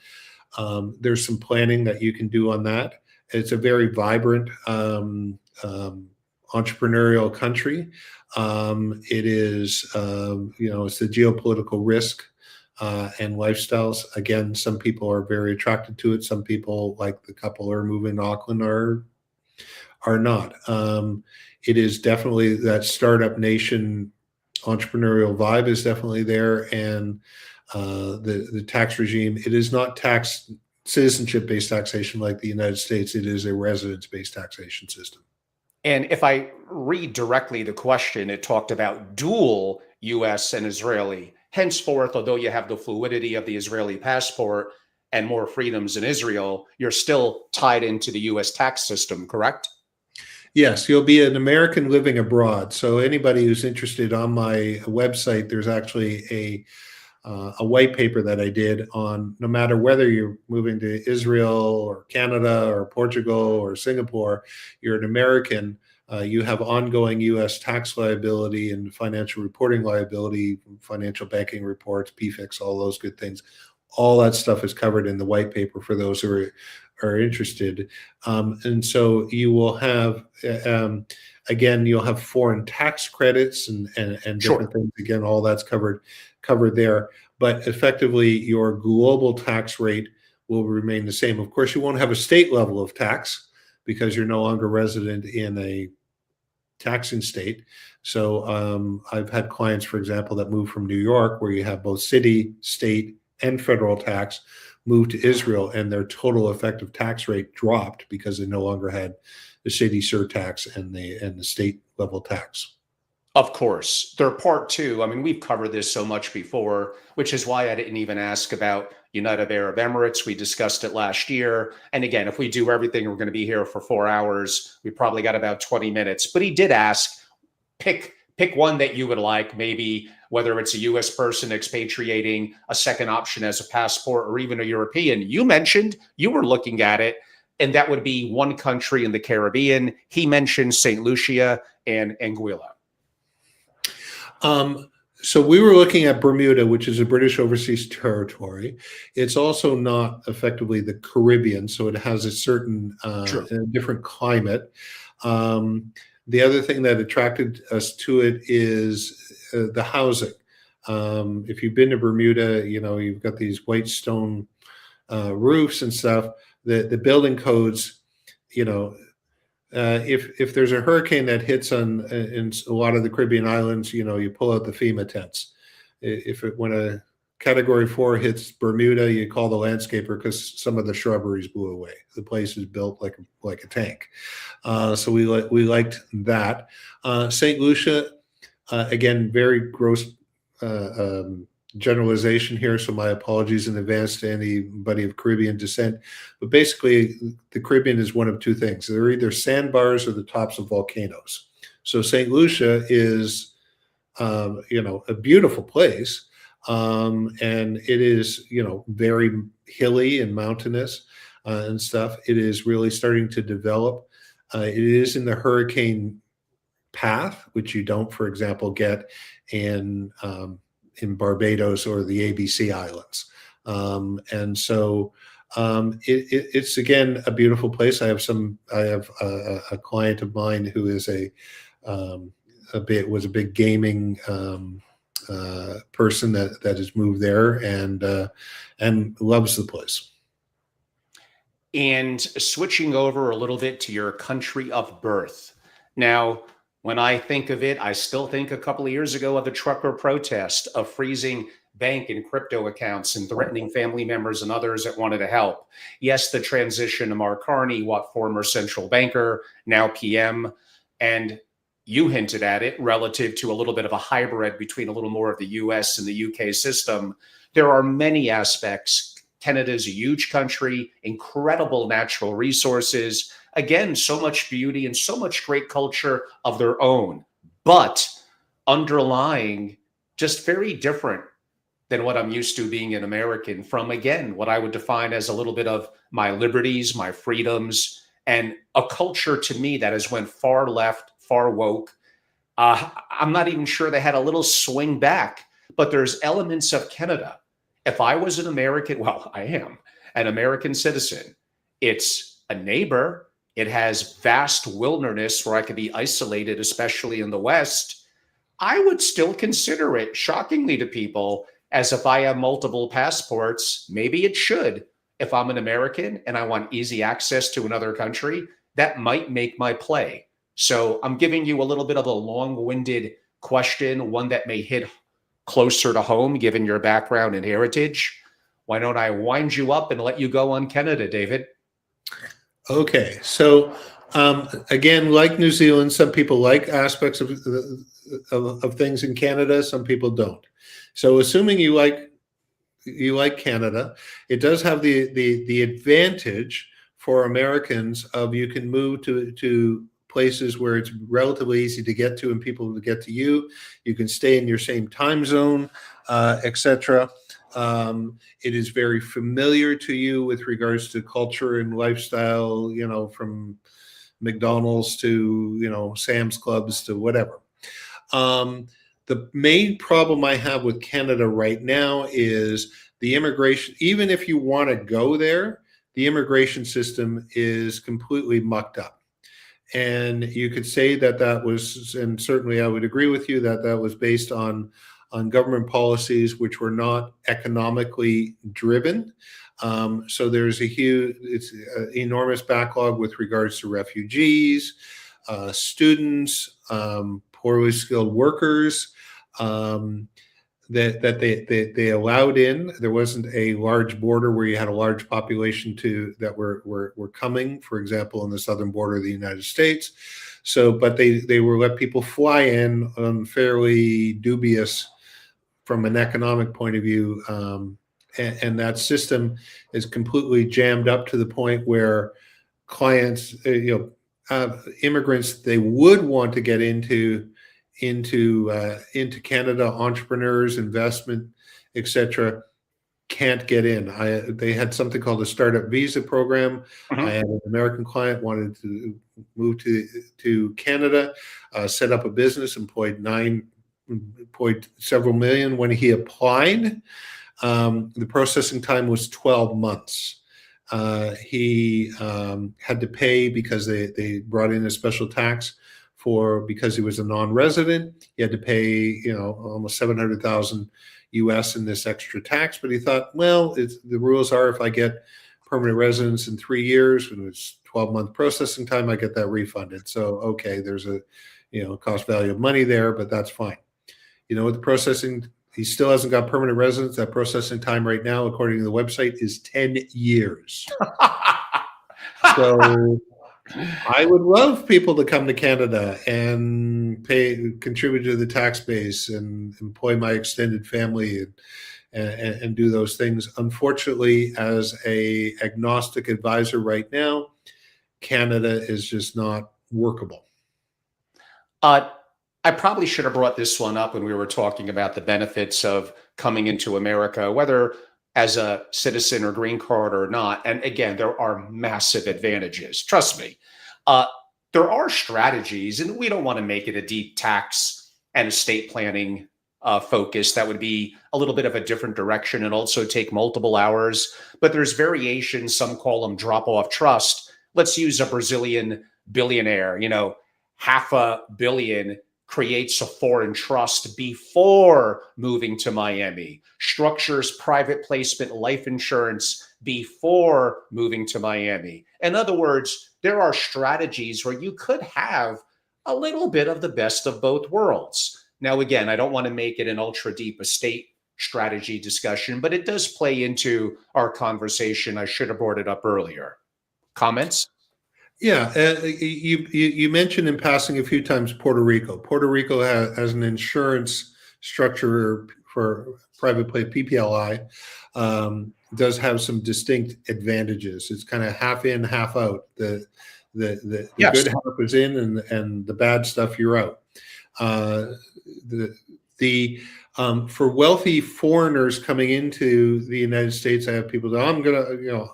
There's some planning that you can do on that. It's a very vibrant entrepreneurial country. It is, it's the geopolitical risk and lifestyles. Again, some people are very attracted to it. Some people, like the couple who are moving to Auckland, are not. It is definitely that startup nation entrepreneurial vibe is definitely there, and the tax regime, it is not citizenship-based taxation like the United States. It is a residence-based taxation system. And if I read directly the question, it talked about dual U.S. and Israeli. Henceforth, although you have the fluidity of the Israeli passport and more freedoms in Israel, you're still tied into the U.S. tax system, correct? Yes, you'll be an American living abroad. So anybody who's interested, on my website, there's actually a white paper that I did on, no matter whether you're moving to Israel or Canada or Portugal or Singapore, you're an American, you have ongoing U.S. tax liability and financial reporting liability, financial banking reports, PFICs, all those good things. All that stuff is covered in the white paper for those who are interested. And so you will have, again, you'll have foreign tax credits and different things. Again, all that's covered there. But effectively, your global tax rate will remain the same. Of course, you won't have a state level of tax because you're no longer resident in a taxing state. So I've had clients, for example, that move from New York, where you have both city, state, and federal tax, move to Israel, and their total effective tax rate dropped because they no longer had the city surtax and the state level tax. Of course. Their part two, I mean, we've covered this so much before, which is why I didn't even ask about United Arab Emirates. We discussed it last year. And again, if we do everything, we're going to be here for 4 hours. We probably got about 20 minutes. But he did ask, pick one that you would like, maybe whether it's a US person expatriating, a second option as a passport, or even a European. You mentioned you were looking at it, and that would be one country in the Caribbean. He mentioned St. Lucia and Anguilla. So we were looking at Bermuda, which is a British overseas territory. It's also not effectively the Caribbean, so it has a certain different climate. The other thing that attracted us to it is the housing. If you've been to Bermuda, you've got these white stone roofs and stuff. The building codes, if there's a hurricane that hits in a lot of the Caribbean islands, you pull out the FEMA tents. When a Category 4 hits Bermuda, you call the landscaper because some of the shrubberies blew away. The place is built like a tank. So we liked that. St. Lucia, again, very gross generalization here, so my apologies in advance to anybody of Caribbean descent. But basically, the Caribbean is one of two things. They're either sandbars or the tops of volcanoes. So St. Lucia is, a beautiful place, and it is, very hilly and mountainous and stuff. It is really starting to develop. It is in the hurricane path, which you don't, for example, get in Barbados or the ABC Islands. And so it's again a beautiful place. I have a client of mine who is was a big gaming person that has moved there and loves the place. And switching over a little bit to your country of birth. Now, when I think of it, I still think a couple of years ago of the trucker protest, of freezing bank and crypto accounts and threatening family members and others that wanted to help. Yes, the transition to Mark Carney, former central banker, now PM. And you hinted at it relative to a little bit of a hybrid between a little more of the US and the UK system. There are many aspects. Canada is a huge country, incredible natural resources. Again, so much beauty and so much great culture of their own, but underlying just very different than what I'm used to being an American, from, again, what I would define as a little bit of my liberties, my freedoms, and a culture to me that has went far left, far woke. I'm not even sure they had a little swing back, but there's elements of Canada. If I was an American, well, I am an American citizen. It's a neighbor. It has vast wilderness where I could be isolated, especially in the West. I would still consider it, shockingly to people, as if I have multiple passports. Maybe it should. If I'm an American and I want easy access to another country, that might make my play. So I'm giving you a little bit of a long-winded question, one that may hit closer to home given your background and heritage. Why don't I wind you up and let you go on Canada, David? Okay, so again, like New Zealand, some people like aspects of things in Canada, some people don't. So assuming you like Canada, it does have the advantage for Americans of you can move to places where it's relatively easy to get to and people to get to you. You can stay in your same time zone, etc. It is very familiar to you with regards to culture and lifestyle, from McDonald's to, Sam's Clubs to whatever. The main problem I have with Canada right now is the immigration. Even if you want to go there, the immigration system is completely mucked up. And you could say that was, and certainly I would agree with you, that was based on government policies which were not economically driven. So there's it's an enormous backlog with regards to refugees, students, poorly skilled workers that they allowed in. There wasn't a large border where you had a large population that were coming, for example, on the southern border of the United States. So, but they were let people fly in on fairly dubious, from an economic point of view, and that system is completely jammed up to the point where clients, immigrants, they would want to get into into Canada, entrepreneurs, investment, etc., can't get in. They had something called a startup visa program. I Mhm. had an American client wanted to move to Canada, set up a business, employed several million. When he applied, the processing time was 12 months. He had to pay because they brought in a special tax because he was a non-resident. He had to pay, almost 700,000 US in this extra tax. But he thought, well, the rules are if I get permanent residence in 3 years, when it's 12-month processing time, I get that refunded. So, okay, there's a, cost value of money there, but that's fine. With the processing, he still hasn't got permanent residence. That processing time right now, according to the website, is 10 years. So I would love people to come to Canada and contribute to the tax base and employ my extended family and do those things. Unfortunately, as a agnostic advisor right now, Canada is just not workable. I probably should have brought this one up when we were talking about the benefits of coming into America, whether as a citizen or green card or not. And again, there are massive advantages. Trust me. Uh, there are strategies, and we don't want to make it a deep tax and estate planning focus. That would be a little bit of a different direction and also take multiple hours. But there's variations. Some call them drop off trust. Let's use a Brazilian billionaire, $500 million creates a foreign trust before moving to Miami, structures private placement life insurance before moving to Miami. In other words, there are strategies where you could have a little bit of the best of both worlds. Now, again, I don't want to make it an ultra deep estate strategy discussion, but it does play into our conversation. I should have brought it up earlier. Comments? Yeah, you mentioned in passing a few times Puerto Rico. Puerto Rico has an insurance structure for private play PPLI. Does have some distinct advantages. It's kind of half in, half out. The Yes. good half is in, and the bad stuff you're out. For wealthy foreigners coming into the United States, I have people that I'm gonna,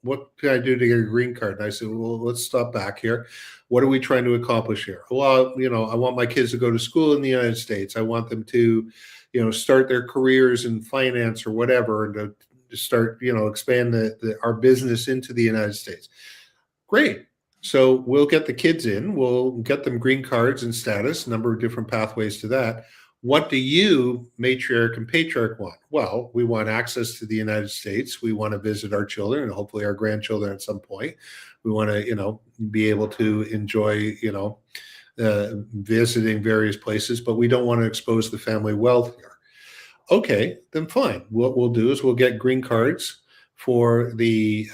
what can I do to get a green card? And I said, well, let's stop back here. What are we trying to accomplish here? Well, I want my kids to go to school in the United States. I want them to, start their careers in finance or whatever, and to start, expand our business into the United States. Great. So we'll get the kids in, we'll get them green cards and status, a number of different pathways to that. What do you, matriarch and patriarch, want? Well, we want access to the United States. We want to visit our children and hopefully our grandchildren at some point. We want to, be able to enjoy, visiting various places, but we don't want to expose the family wealth here. Okay, then fine. What we'll do is we'll get green cards for the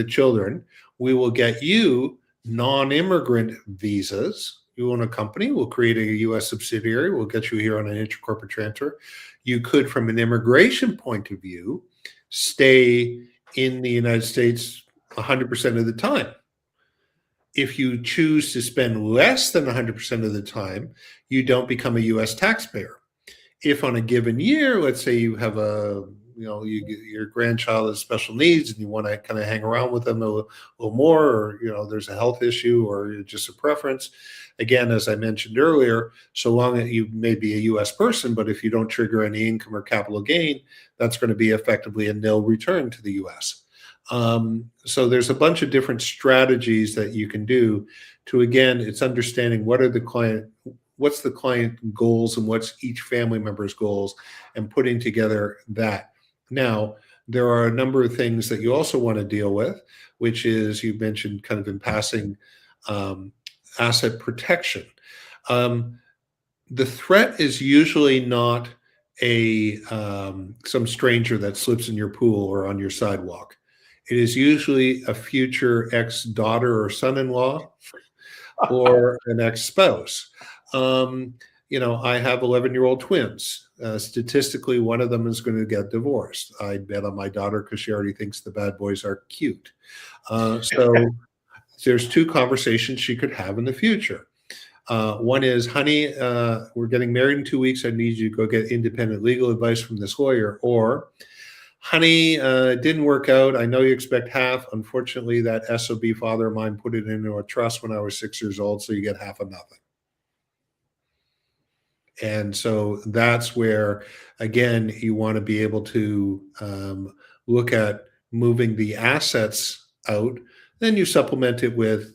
children. We will get you non-immigrant visas. You own a company, we'll create a U.S. subsidiary. We'll get you here on an intercorporate transfer. You could, from an immigration point of view, stay in the United States 100% of the time. If you choose to spend less than 100% of the time, you don't become a U.S. taxpayer. If on a given year, let's say you have your grandchild has special needs and you want to kind of hang around with them a little more, or, there's a health issue or just a preference. Again, as I mentioned earlier, so long as you may be a U.S. person, but if you don't trigger any income or capital gain, that's going to be effectively a nil return to the U.S. So there's a bunch of different strategies that you can do to, again, it's understanding what's the client goals and what's each family member's goals, and putting together that. Now, there are a number of things that you also want to deal with, which is, you mentioned kind of in passing, asset protection. The threat is usually not some stranger that slips in your pool or on your sidewalk. It is usually a future ex-daughter or son-in-law or an ex-spouse. I have 11-year-old twins. Statistically, one of them is going to get divorced. I bet on my daughter because she already thinks the bad boys are cute. So there's two conversations she could have in the future. One is, honey, we're getting married in 2 weeks. I need you to go get independent legal advice from this lawyer. Or, honey, it didn't work out. I know you expect half. Unfortunately, that SOB father of mine put it into a trust when I was 6 years old, so you get half of nothing. And so that's where, again, you want to be able to look at moving the assets out. Then you supplement it with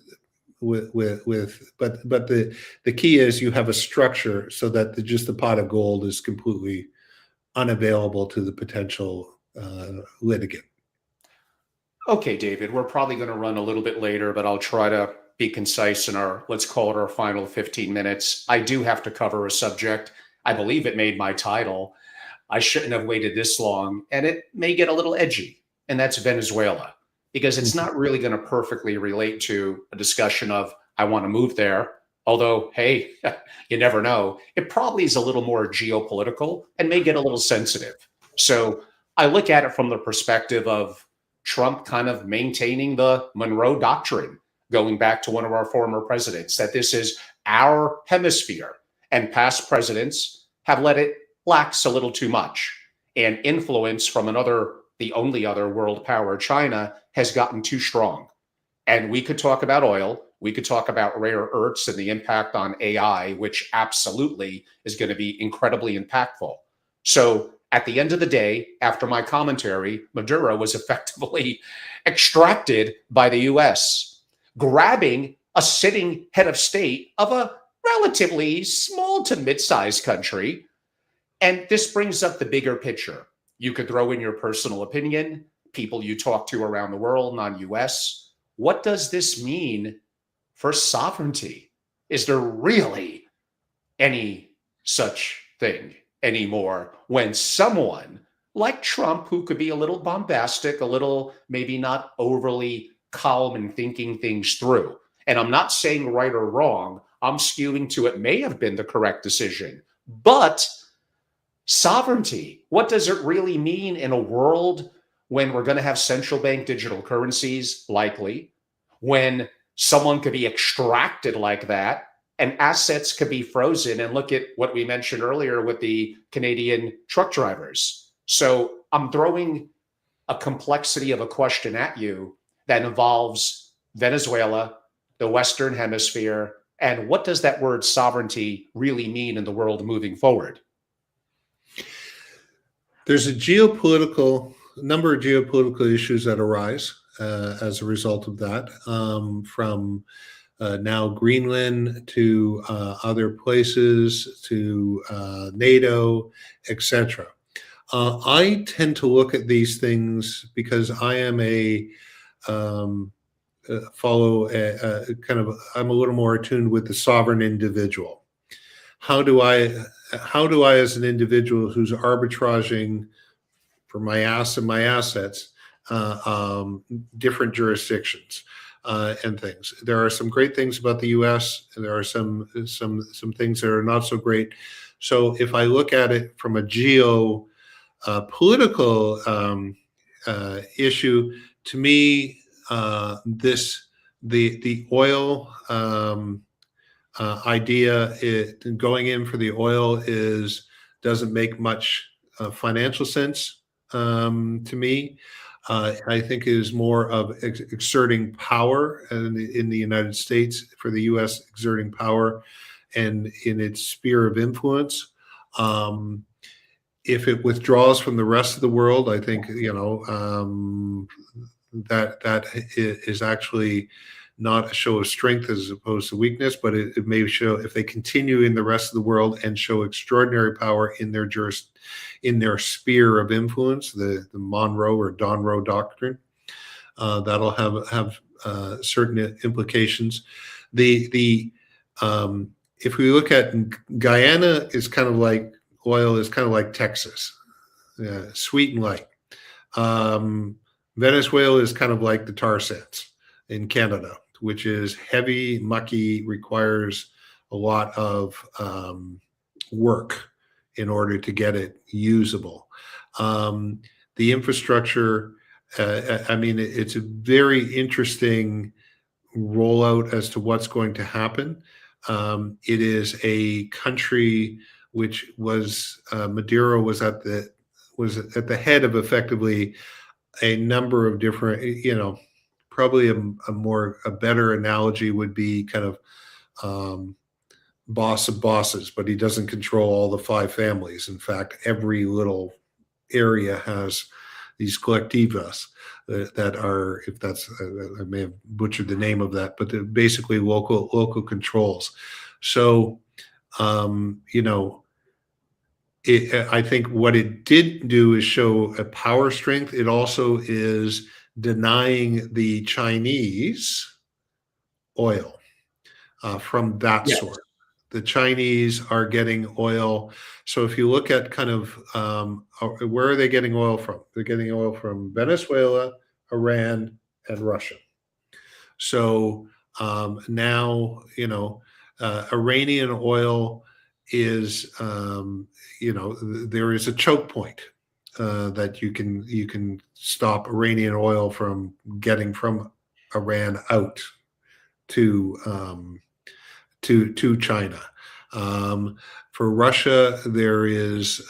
but the key is you have a structure so that just the pot of gold is completely unavailable to the potential litigant. Okay, David, we're probably going to run a little bit later, but I'll try to be concise in our, let's call it our final 15 minutes. I do have to cover a subject. I believe it made my title. I shouldn't have waited this long, and it may get a little edgy, and that's Venezuela, because it's not really going to perfectly relate to a discussion of, I want to move there. Although, hey, you never know. It probably is a little more geopolitical and may get a little sensitive. So I look at it from the perspective of Trump kind of maintaining the Monroe Doctrine, going back to one of our former presidents, that this is our hemisphere, and past presidents have let it lax a little too much. And influence from the only other world power, China, has gotten too strong. And we could talk about oil. We could talk about rare earths and the impact on AI, which absolutely is going to be incredibly impactful. So at the end of the day, after my commentary, Maduro was effectively extracted by the US, grabbing a sitting head of state of a relatively small to mid-sized country. And this brings up the bigger picture. You could throw in your personal opinion, people you talk to around the world, non-US. What does this mean for sovereignty? Is there really any such thing anymore when someone like Trump, who could be a little bombastic, a little maybe not overly calm in thinking things through, and I'm not saying right or wrong, I'm skewing to it may have been the correct decision, but sovereignty, what does it really mean in a world when we're going to have central bank digital currencies, likely, when someone could be extracted like that and assets could be frozen? And look at what we mentioned earlier with the Canadian truck drivers. So I'm throwing a complexity of a question at you that involves Venezuela, the Western Hemisphere, and what does that word sovereignty really mean in the world moving forward? There's a number of geopolitical issues that arise as a result of that, from now Greenland to other places to NATO, etc. I tend to look at these things because I am I'm a little more attuned with the sovereign individual. How do I, as an individual who's arbitraging for my assets, different jurisdictions and things? There are some great things about the U.S., and there are some things that are not so great. So if I look at it from a geopolitical issue, to me, the oil idea, going in for the oil doesn't make much financial sense to me. I think it is more of exerting power in the United States, for the U.S. exerting power and in its sphere of influence. If it withdraws from the rest of the world, I think that is actually not a show of strength as opposed to weakness, but it may show, if they continue in the rest of the world and show extraordinary power in their sphere of influence, the Monroe or Donroe Doctrine, that'll have certain implications. If we look at Guyana, is kind of like oil, is kind of like Texas, sweet and light. Venezuela is kind of like the tar sands in Canada, which is heavy, mucky, requires a lot of work in order to get it usable. The infrastructure, it's a very interesting rollout as to what's going to happen. It is a country which was Maduro was at the head of effectively a number of different, probably a better analogy would be kind of um, boss of bosses, but he doesn't control all the five families. In fact, every little area has these collectivas that are, if that's, I may have butchered the name of that, but they're basically local controls. So, I think what it did do is show a power strength. It also is denying the Chinese oil from that Yes. source. The Chinese are getting oil. So if you look at kind of where are they getting oil from? They're getting oil from Venezuela, Iran, and Russia. So now, Iranian oil is, there is a choke point that you can stop Iranian oil from getting from Iran out to China. For Russia, there is,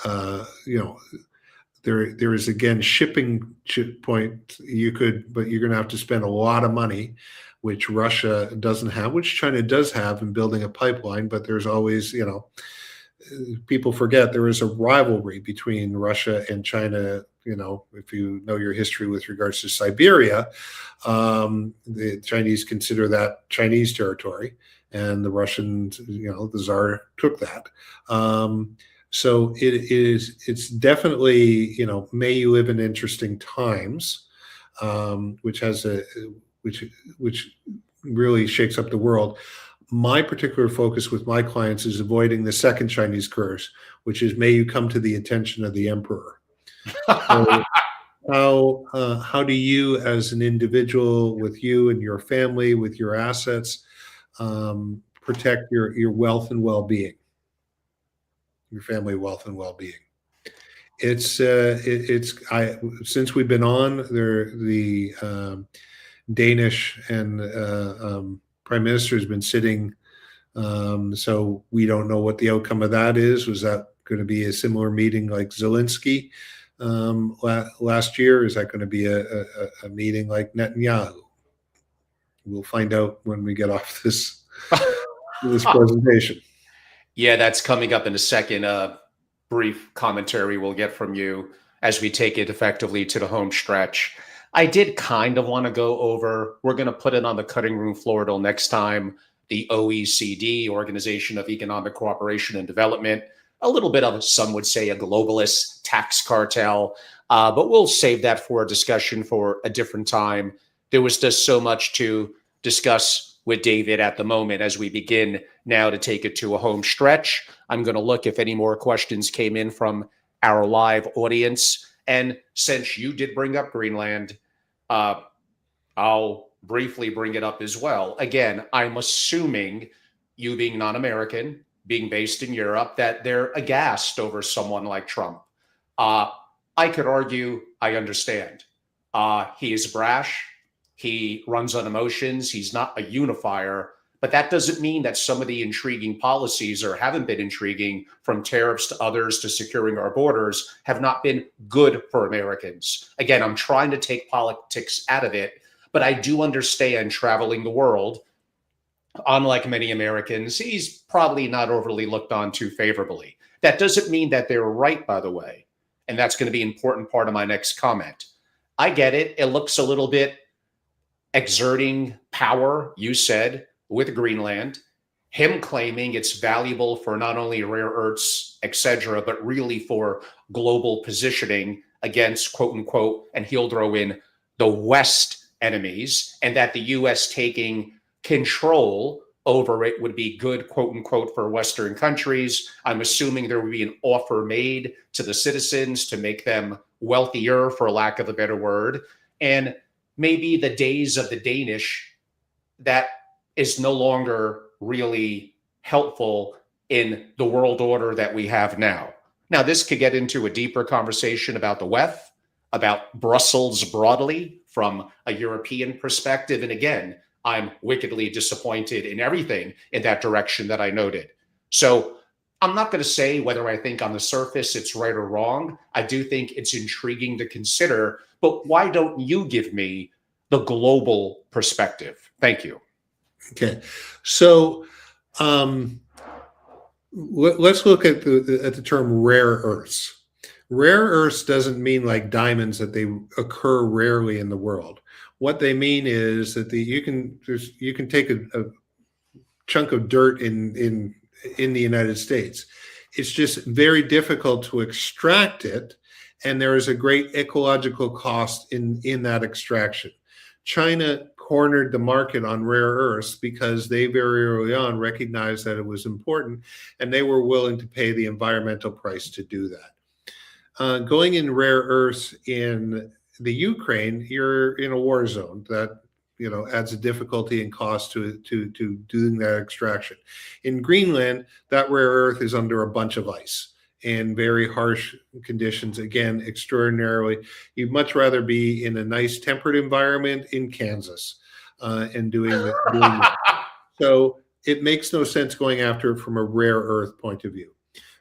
there is again shipping point. But you're going to have to spend a lot of money, which Russia doesn't have, which China does have in building a pipeline. But there's always, people forget there is a rivalry between Russia and China. If you know your history with regards to Siberia, the Chinese consider that Chinese territory, and the Russians, the Tsar took that. So it's definitely, may you live in interesting times, which really shakes up the world. My particular focus with my clients is avoiding the second Chinese curse, which is may you come to the attention of the emperor. So how do you, as an individual, with you and your family, with your assets, protect your wealth and well-being, your family wealth and well-being? Since we've been on there, the Danish and prime minister has been sitting. So we don't know what the outcome of that is. Was that going to be a similar meeting like Zelensky last year? Is that going to be a meeting like Netanyahu? We'll find out when we get off this presentation. Yeah, that's coming up in a second. Brief commentary we'll get from you as we take it effectively to the home stretch. I did kind of want to go over, we're going to put it on the cutting room floor till next time, the OECD, Organization of Economic Cooperation and Development, a little bit of, some would say, a globalist tax cartel, but we'll save that for a discussion for a different time. There was just so much to discuss with David at the moment as we begin now to take it to a home stretch. I'm going to look if any more questions came in from our live audience. And since you did bring up Greenland, I'll briefly bring it up as well. Again, I'm assuming, you being non-American, being based in Europe, that they're aghast over someone like Trump. I could argue I understand. He is brash. He runs on emotions. He's not a unifier. But that doesn't mean that some of the intriguing policies, or haven't been intriguing, from tariffs to others to securing our borders, have not been good for Americans. Again, I'm trying to take politics out of it, but I do understand traveling the world. Unlike many Americans, he's probably not overly looked on too favorably. That doesn't mean that they're right, by the way. And that's going to be an important part of my next comment. I get it. It looks a little bit exerting power, you said, with Greenland, him claiming it's valuable for not only rare earths, etc., but really for global positioning against, quote unquote, and he'll throw in the West enemies, and that the US taking control over it would be good, quote unquote, for Western countries. I'm assuming there would be an offer made to the citizens to make them wealthier, for lack of a better word. And maybe the days of the Danish, that is no longer really helpful in the world order that we have now. Now, this could get into a deeper conversation about the WEF, about Brussels broadly from a European perspective. And again, I'm wickedly disappointed in everything in that direction that I noted. So I'm not going to say whether I think on the surface it's right or wrong. I do think it's intriguing to consider, but why don't you give me the global perspective? Thank you. Okay. So let's look at the term rare earths. Rare earths doesn't mean like diamonds that they occur rarely in the world. What they mean is that you can take a chunk of dirt in the United States. It's just very difficult to extract it, and there is a great ecological cost in that extraction. China cornered the market on rare earths because they very early on recognized that it was important, and they were willing to pay the environmental price to do that. Going in rare earths in the Ukraine, you're in a war zone that adds a difficulty and cost to doing that extraction. In Greenland, that rare earth is under a bunch of ice and very harsh conditions. Again, extraordinarily, you'd much rather be in a nice temperate environment in Kansas and doing that. So it makes no sense going after it from a rare earth point of view.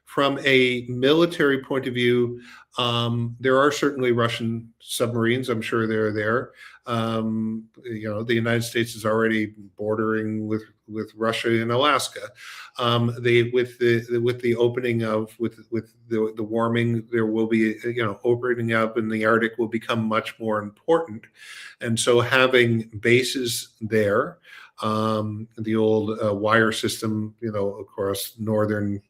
From a military point of view, there are certainly Russian submarines. I'm sure they're there. The United States is already bordering with Russia in Alaska. With the opening of with the warming, there will be opening up, and the Arctic will become much more important. And so having bases there, the old wire system, across northern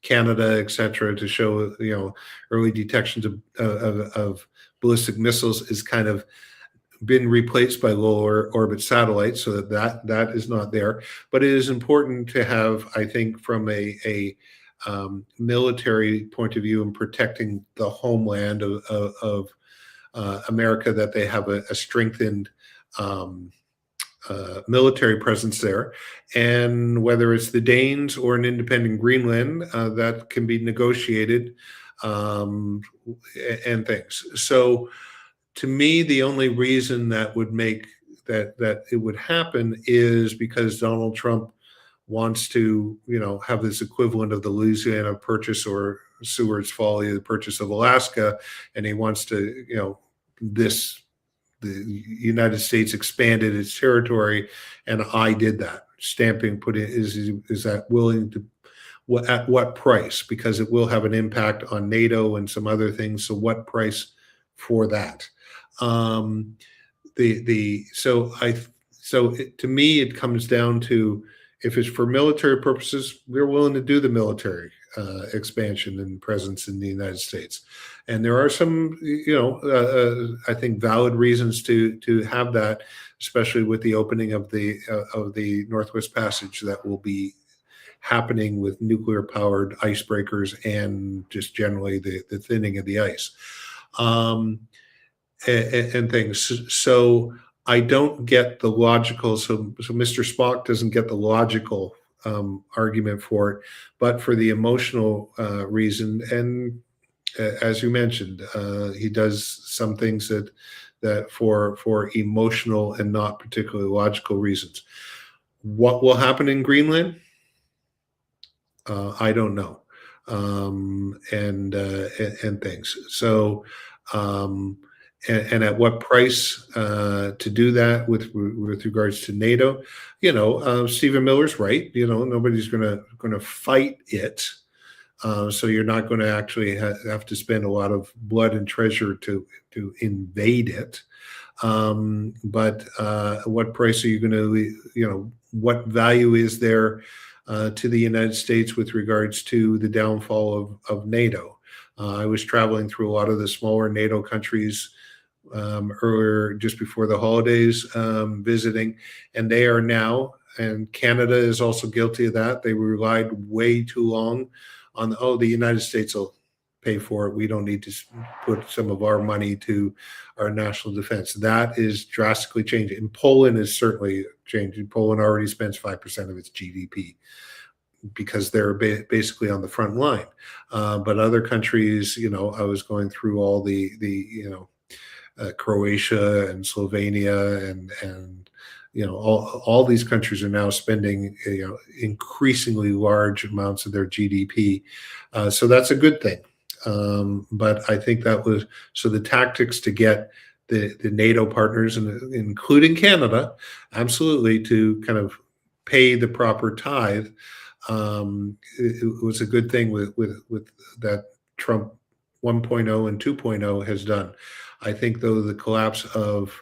Canada, et cetera, to show early detections of ballistic missiles is kind of been replaced by lower orbit satellites, so that is not there. But it is important to have, I think, from a military point of view and protecting the homeland of America, that they have a strengthened military presence there. And whether it's the Danes or an independent Greenland, that can be negotiated and things. So to me, the only reason that would make that it would happen is because Donald Trump wants to, have this equivalent of the Louisiana Purchase or Seward's Folly, the purchase of Alaska, and he wants to, the United States expanded its territory, and I did that. Stamping, is that willing to, at what price? Because it will have an impact on NATO and some other things. So what price for that? To me, it comes down to, if it's for military purposes, we're willing to do the military expansion and presence in the United States. And there are some, I think, valid reasons to have that, especially with the opening of the Northwest Passage that will be happening with nuclear-powered icebreakers and just generally the thinning of the ice and things. So I don't get the logical. So Mr. Spock doesn't get the logical argument for it, but for the emotional reason. And as you mentioned, he does some things that for emotional and not particularly logical reasons. What will happen in Greenland? I don't know, and things. So. And at what price to do that with regards to NATO? Stephen Miller's right. Nobody's going to fight it. So you're not going to actually have to spend a lot of blood and treasure to invade it. But what price are you going to? What value is there to the United States with regards to the downfall of NATO? I was traveling through a lot of the smaller NATO countries earlier, just before the holidays, visiting, and they are now, and Canada is also guilty of that. They relied way too long on the United States will pay for it. We don't need to put some of our money to our national defense. That is drastically changing. And Poland is certainly changing. Poland already spends 5% of its GDP because they're basically on the front line. But other countries, I was going through all the Croatia and Slovenia and all these countries are now spending increasingly large amounts of their GDP. So that's a good thing. But I think that was so the tactics to get the NATO partners, and including Canada, absolutely to kind of pay the proper tithe. It was a good thing with that Trump 1.0 and 2.0 has done. I think, though, the collapse of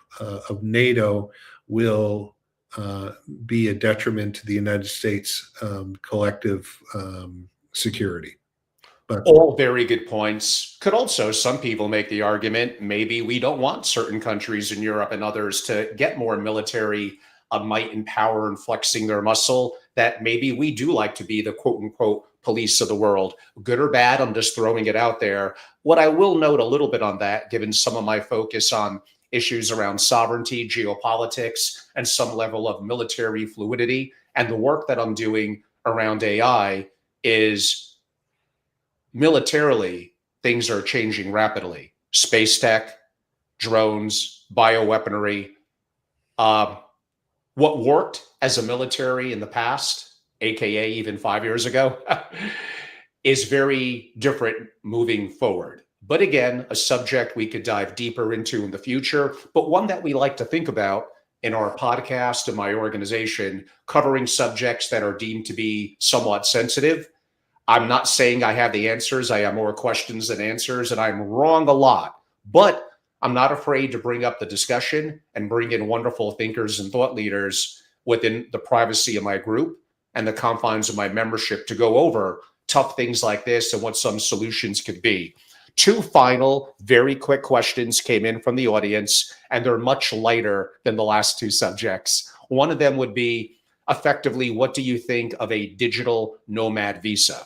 NATO will be a detriment to the United States collective security. But all very good points. Could also, some people make the argument, maybe we don't want certain countries in Europe and others to get more military might and power and flexing their muscle, that maybe we do like to be the quote unquote police of the world. Good or bad, I'm just throwing it out there. What I will note a little bit on that, given some of my focus on issues around sovereignty, geopolitics, and some level of military fluidity, and the work that I'm doing around AI, is militarily, things are changing rapidly. Space tech, drones, bioweaponry. What worked as a military in the past, AKA even 5 years ago, is very different moving forward. But again, a subject we could dive deeper into in the future, but one that we like to think about in our podcast and my organization, covering subjects that are deemed to be somewhat sensitive. I'm not saying I have the answers. I have more questions than answers, and I'm wrong a lot. But I'm not afraid to bring up the discussion and bring in wonderful thinkers and thought leaders within the privacy of my group and the confines of my membership to go over tough things like this and what some solutions could be. Two final, very quick questions came in from the audience, and they're much lighter than the last two subjects. One of them would be, effectively, what do you think of a digital nomad visa?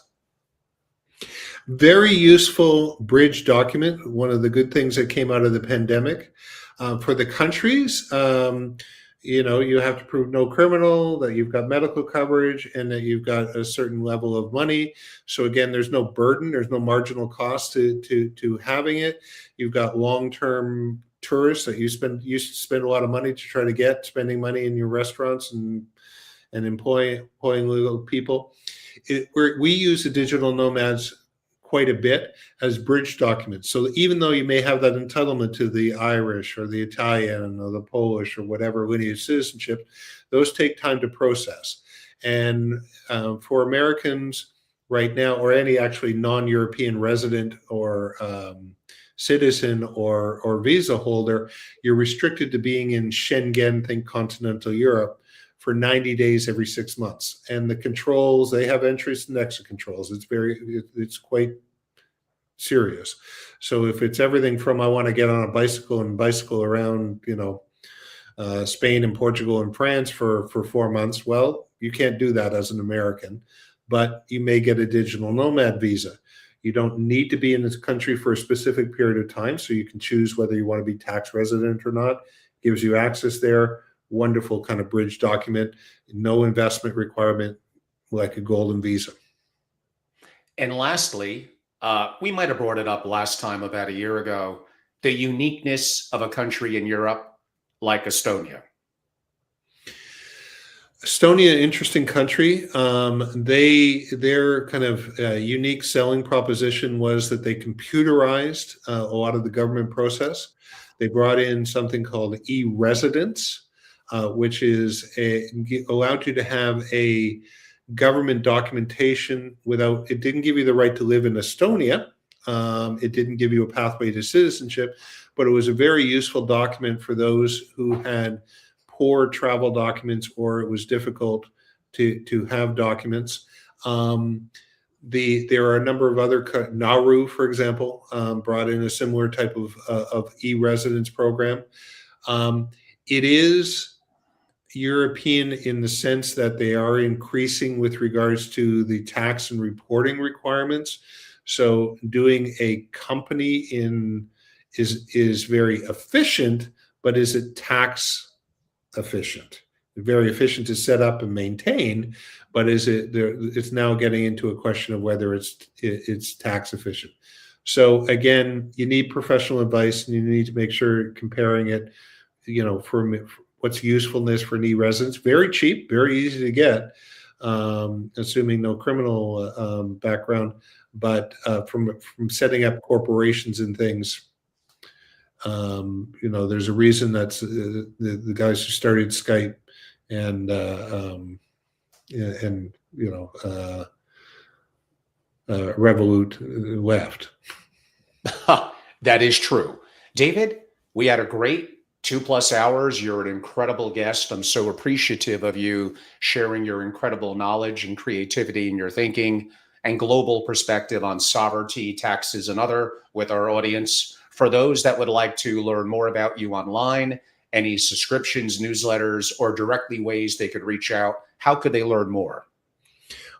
Very useful bridge document. One of the good things that came out of the pandemic for the countries, you have to prove no criminal, that you've got medical coverage, and that you've got a certain level of money. So again, there's no burden, there's no marginal cost to having it. You've got long-term tourists that used to spend a lot of money to try to get, spending money in your restaurants and employing legal people. We use the digital nomads quite a bit as bridge documents. So even though you may have that entitlement to the Irish or the Italian or the Polish or whatever lineage citizenship, those take time to process. And for Americans right now, or any actually non-European resident or citizen or visa holder, you're restricted to being in Schengen, think continental Europe, for 90 days every 6 months. And the controls, they have entries and exit controls. It's quite serious. So if it's everything from I want to get on a bicycle and bicycle around, Spain and Portugal and France for 4 months, well, you can't do that as an American, but you may get a digital nomad visa. You don't need to be in this country for a specific period of time, so you can choose whether you want to be tax resident or not. Gives you access there. Wonderful kind of bridge document, no investment requirement, like a golden visa. And lastly, we might have brought it up last time about a year ago, the uniqueness of a country in Europe like Estonia. Estonia, interesting country. Their kind of unique selling proposition was that they computerized a lot of the government process. They brought in something called e-residence, which allowed you to have a government documentation it didn't give you the right to live in Estonia. It didn't give you a pathway to citizenship, but it was a very useful document for those who had poor travel documents or it was difficult to have documents. There are a number of other, Nauru, for example, brought in a similar type of e-residence program. It is European in the sense that they are increasing with regards to the tax and reporting requirements. So doing a company is very efficient, but is it tax efficient? Very efficient to set up and maintain, but it's now getting into a question of whether it's tax efficient. So again, you need professional advice and you need to make sure comparing it, what's usefulness for e-residents. Very cheap, very easy to get, assuming no criminal background. But from setting up corporations and things, there's a reason that's the guys who started Skype and Revolut left. That is true. David, we had a great 2+ hours. You're an incredible guest. I'm so appreciative of you sharing your incredible knowledge and creativity in your thinking and global perspective on sovereignty, taxes, and other with our audience. For those that would like to learn more about you online, any subscriptions, newsletters, or directly ways they could reach out, how could they learn more?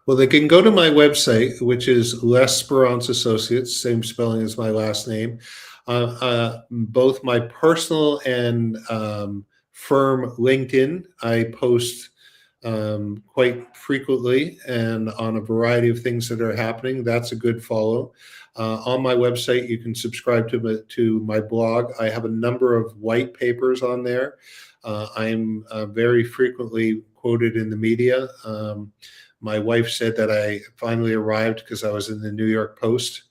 Well, they can go to my website, which is Lesperance Associates, same spelling as my last name. Both my personal and firm LinkedIn, I post quite frequently and on a variety of things that are happening. That's a good follow. On my website, you can subscribe to my blog. I have a number of white papers on there. I'm very frequently quoted in the media. My wife said that I finally arrived because I was in the New York Post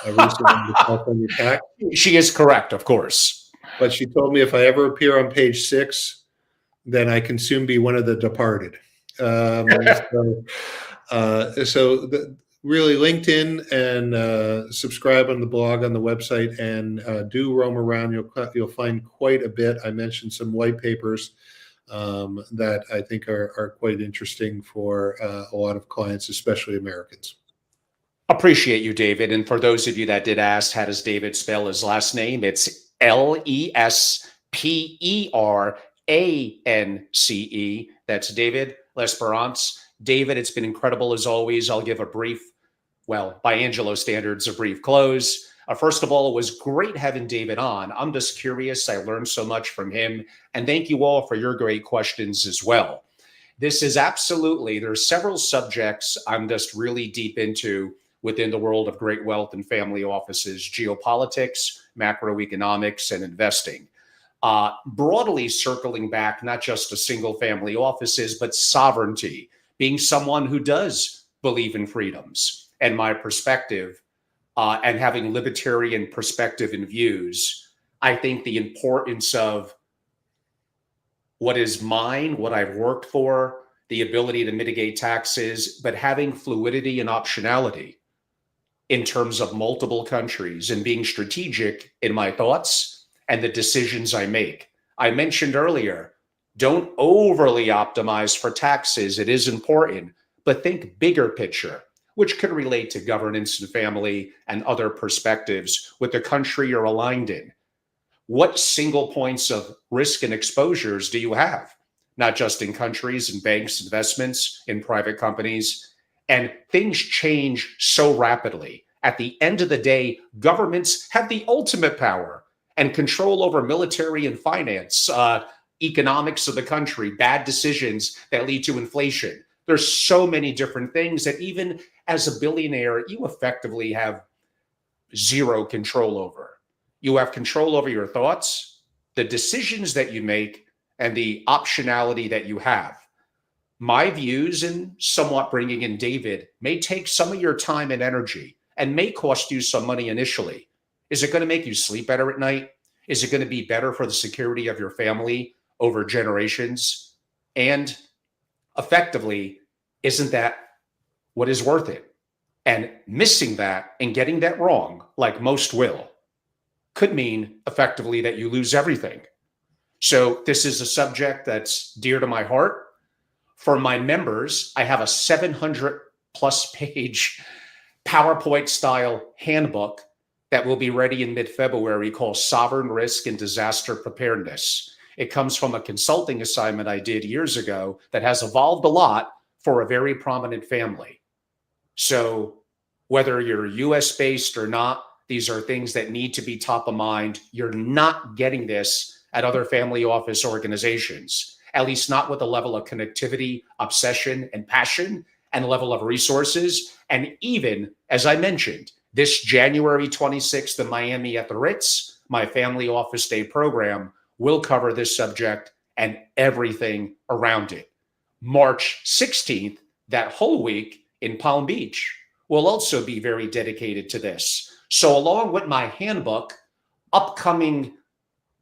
recently in the California Tax. She is correct, of course. But she told me if I ever appear on page 6, then I can soon be one of the departed. Really LinkedIn and subscribe on the blog on the website, and do roam around. You'll find quite a bit. I mentioned some white papers that I think are quite interesting for a lot of clients, especially Americans. Appreciate you, David. And for those of you that did ask, how does David spell his last name? It's Lesperance. That's David Lesperance. David, it's been incredible as always. I'll give a brief, by Angelo standards, a brief close. First of all, it was great having David on. I'm just curious. I learned so much from him. And thank you all for your great questions as well. This is absolutely, there's several subjects I'm just really deep into within the world of great wealth and family offices: geopolitics, macroeconomics, and investing. Broadly circling back, not just to single family offices, but sovereignty, being someone who does believe in freedoms and my perspective, and having libertarian perspective and views. I think the importance of what is mine, what I've worked for, the ability to mitigate taxes, but having fluidity and optionality in terms of multiple countries and being strategic in my thoughts and the decisions I make. I mentioned earlier, don't overly optimize for taxes. It is important, but think bigger picture, which could relate to governance and family and other perspectives with the country you're aligned in. What single points of risk and exposures do you have? Not just in countries and banks, investments, in private companies. And things change so rapidly. At the end of the day, governments have the ultimate power and control over military and finance, economics of the country, bad decisions that lead to inflation. There's so many different things that even as a billionaire, you effectively have zero control over. You have control over your thoughts, the decisions that you make, and the optionality that you have. My views, and somewhat bringing in David, may take some of your time and energy and may cost you some money initially. Is it going to make you sleep better at night? Is it going to be better for the security of your family over generations? And effectively, isn't that what is worth it? And missing that and getting that wrong, like most will, could mean effectively that you lose everything. So this is a subject that's dear to my heart. For my members, I have a 700+ page PowerPoint style handbook that will be ready in mid-February called Sovereign Risk and Disaster Preparedness. It comes from a consulting assignment I did years ago that has evolved a lot for a very prominent family. So whether you're US based or not, these are things that need to be top of mind. You're not getting this at other family office organizations, at least not with the level of connectivity, obsession, and passion, and level of resources. And even, as I mentioned, this January 26th in Miami at the Ritz, my Family Office Day program will cover this subject and everything around it. March 16th, that whole week in Palm Beach, will also be very dedicated to this. So along with my handbook, upcoming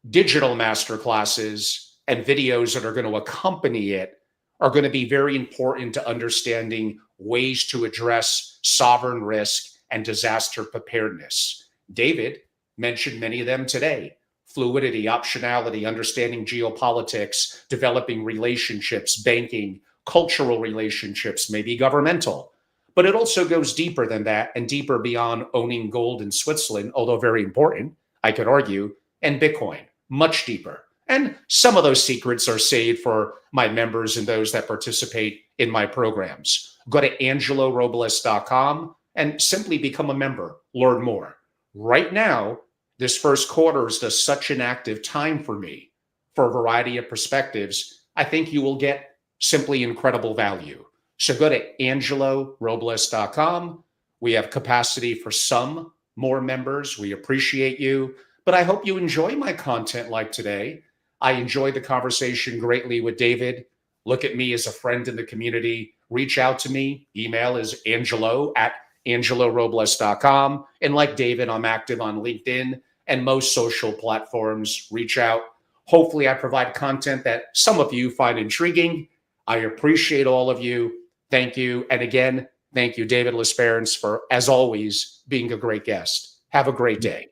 digital masterclasses and videos that are going to accompany it are going to be very important to understanding ways to address sovereign risk and disaster preparedness. David mentioned many of them today: fluidity, optionality, understanding geopolitics, developing relationships, banking, cultural relationships, maybe governmental. But it also goes deeper than that and deeper beyond owning gold in Switzerland, although very important, I could argue, and Bitcoin, much deeper. And some of those secrets are saved for my members and those that participate in my programs. Go to angelorobles.com and simply become a member, learn more. Right now, this first quarter is just such an active time for me for a variety of perspectives. I think you will get simply incredible value. So go to angelorobles.com. We have capacity for some more members. We appreciate you, but I hope you enjoy my content like today. I enjoyed the conversation greatly with David. Look at me as a friend in the community. Reach out to me. Email is angelo@angelorobles.com. And like David, I'm active on LinkedIn and most social platforms. Reach out. Hopefully, I provide content that some of you find intriguing. I appreciate all of you. Thank you. And again, thank you, David Lesperance, for, as always, being a great guest. Have a great day.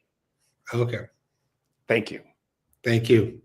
Okay. Thank you. Thank you.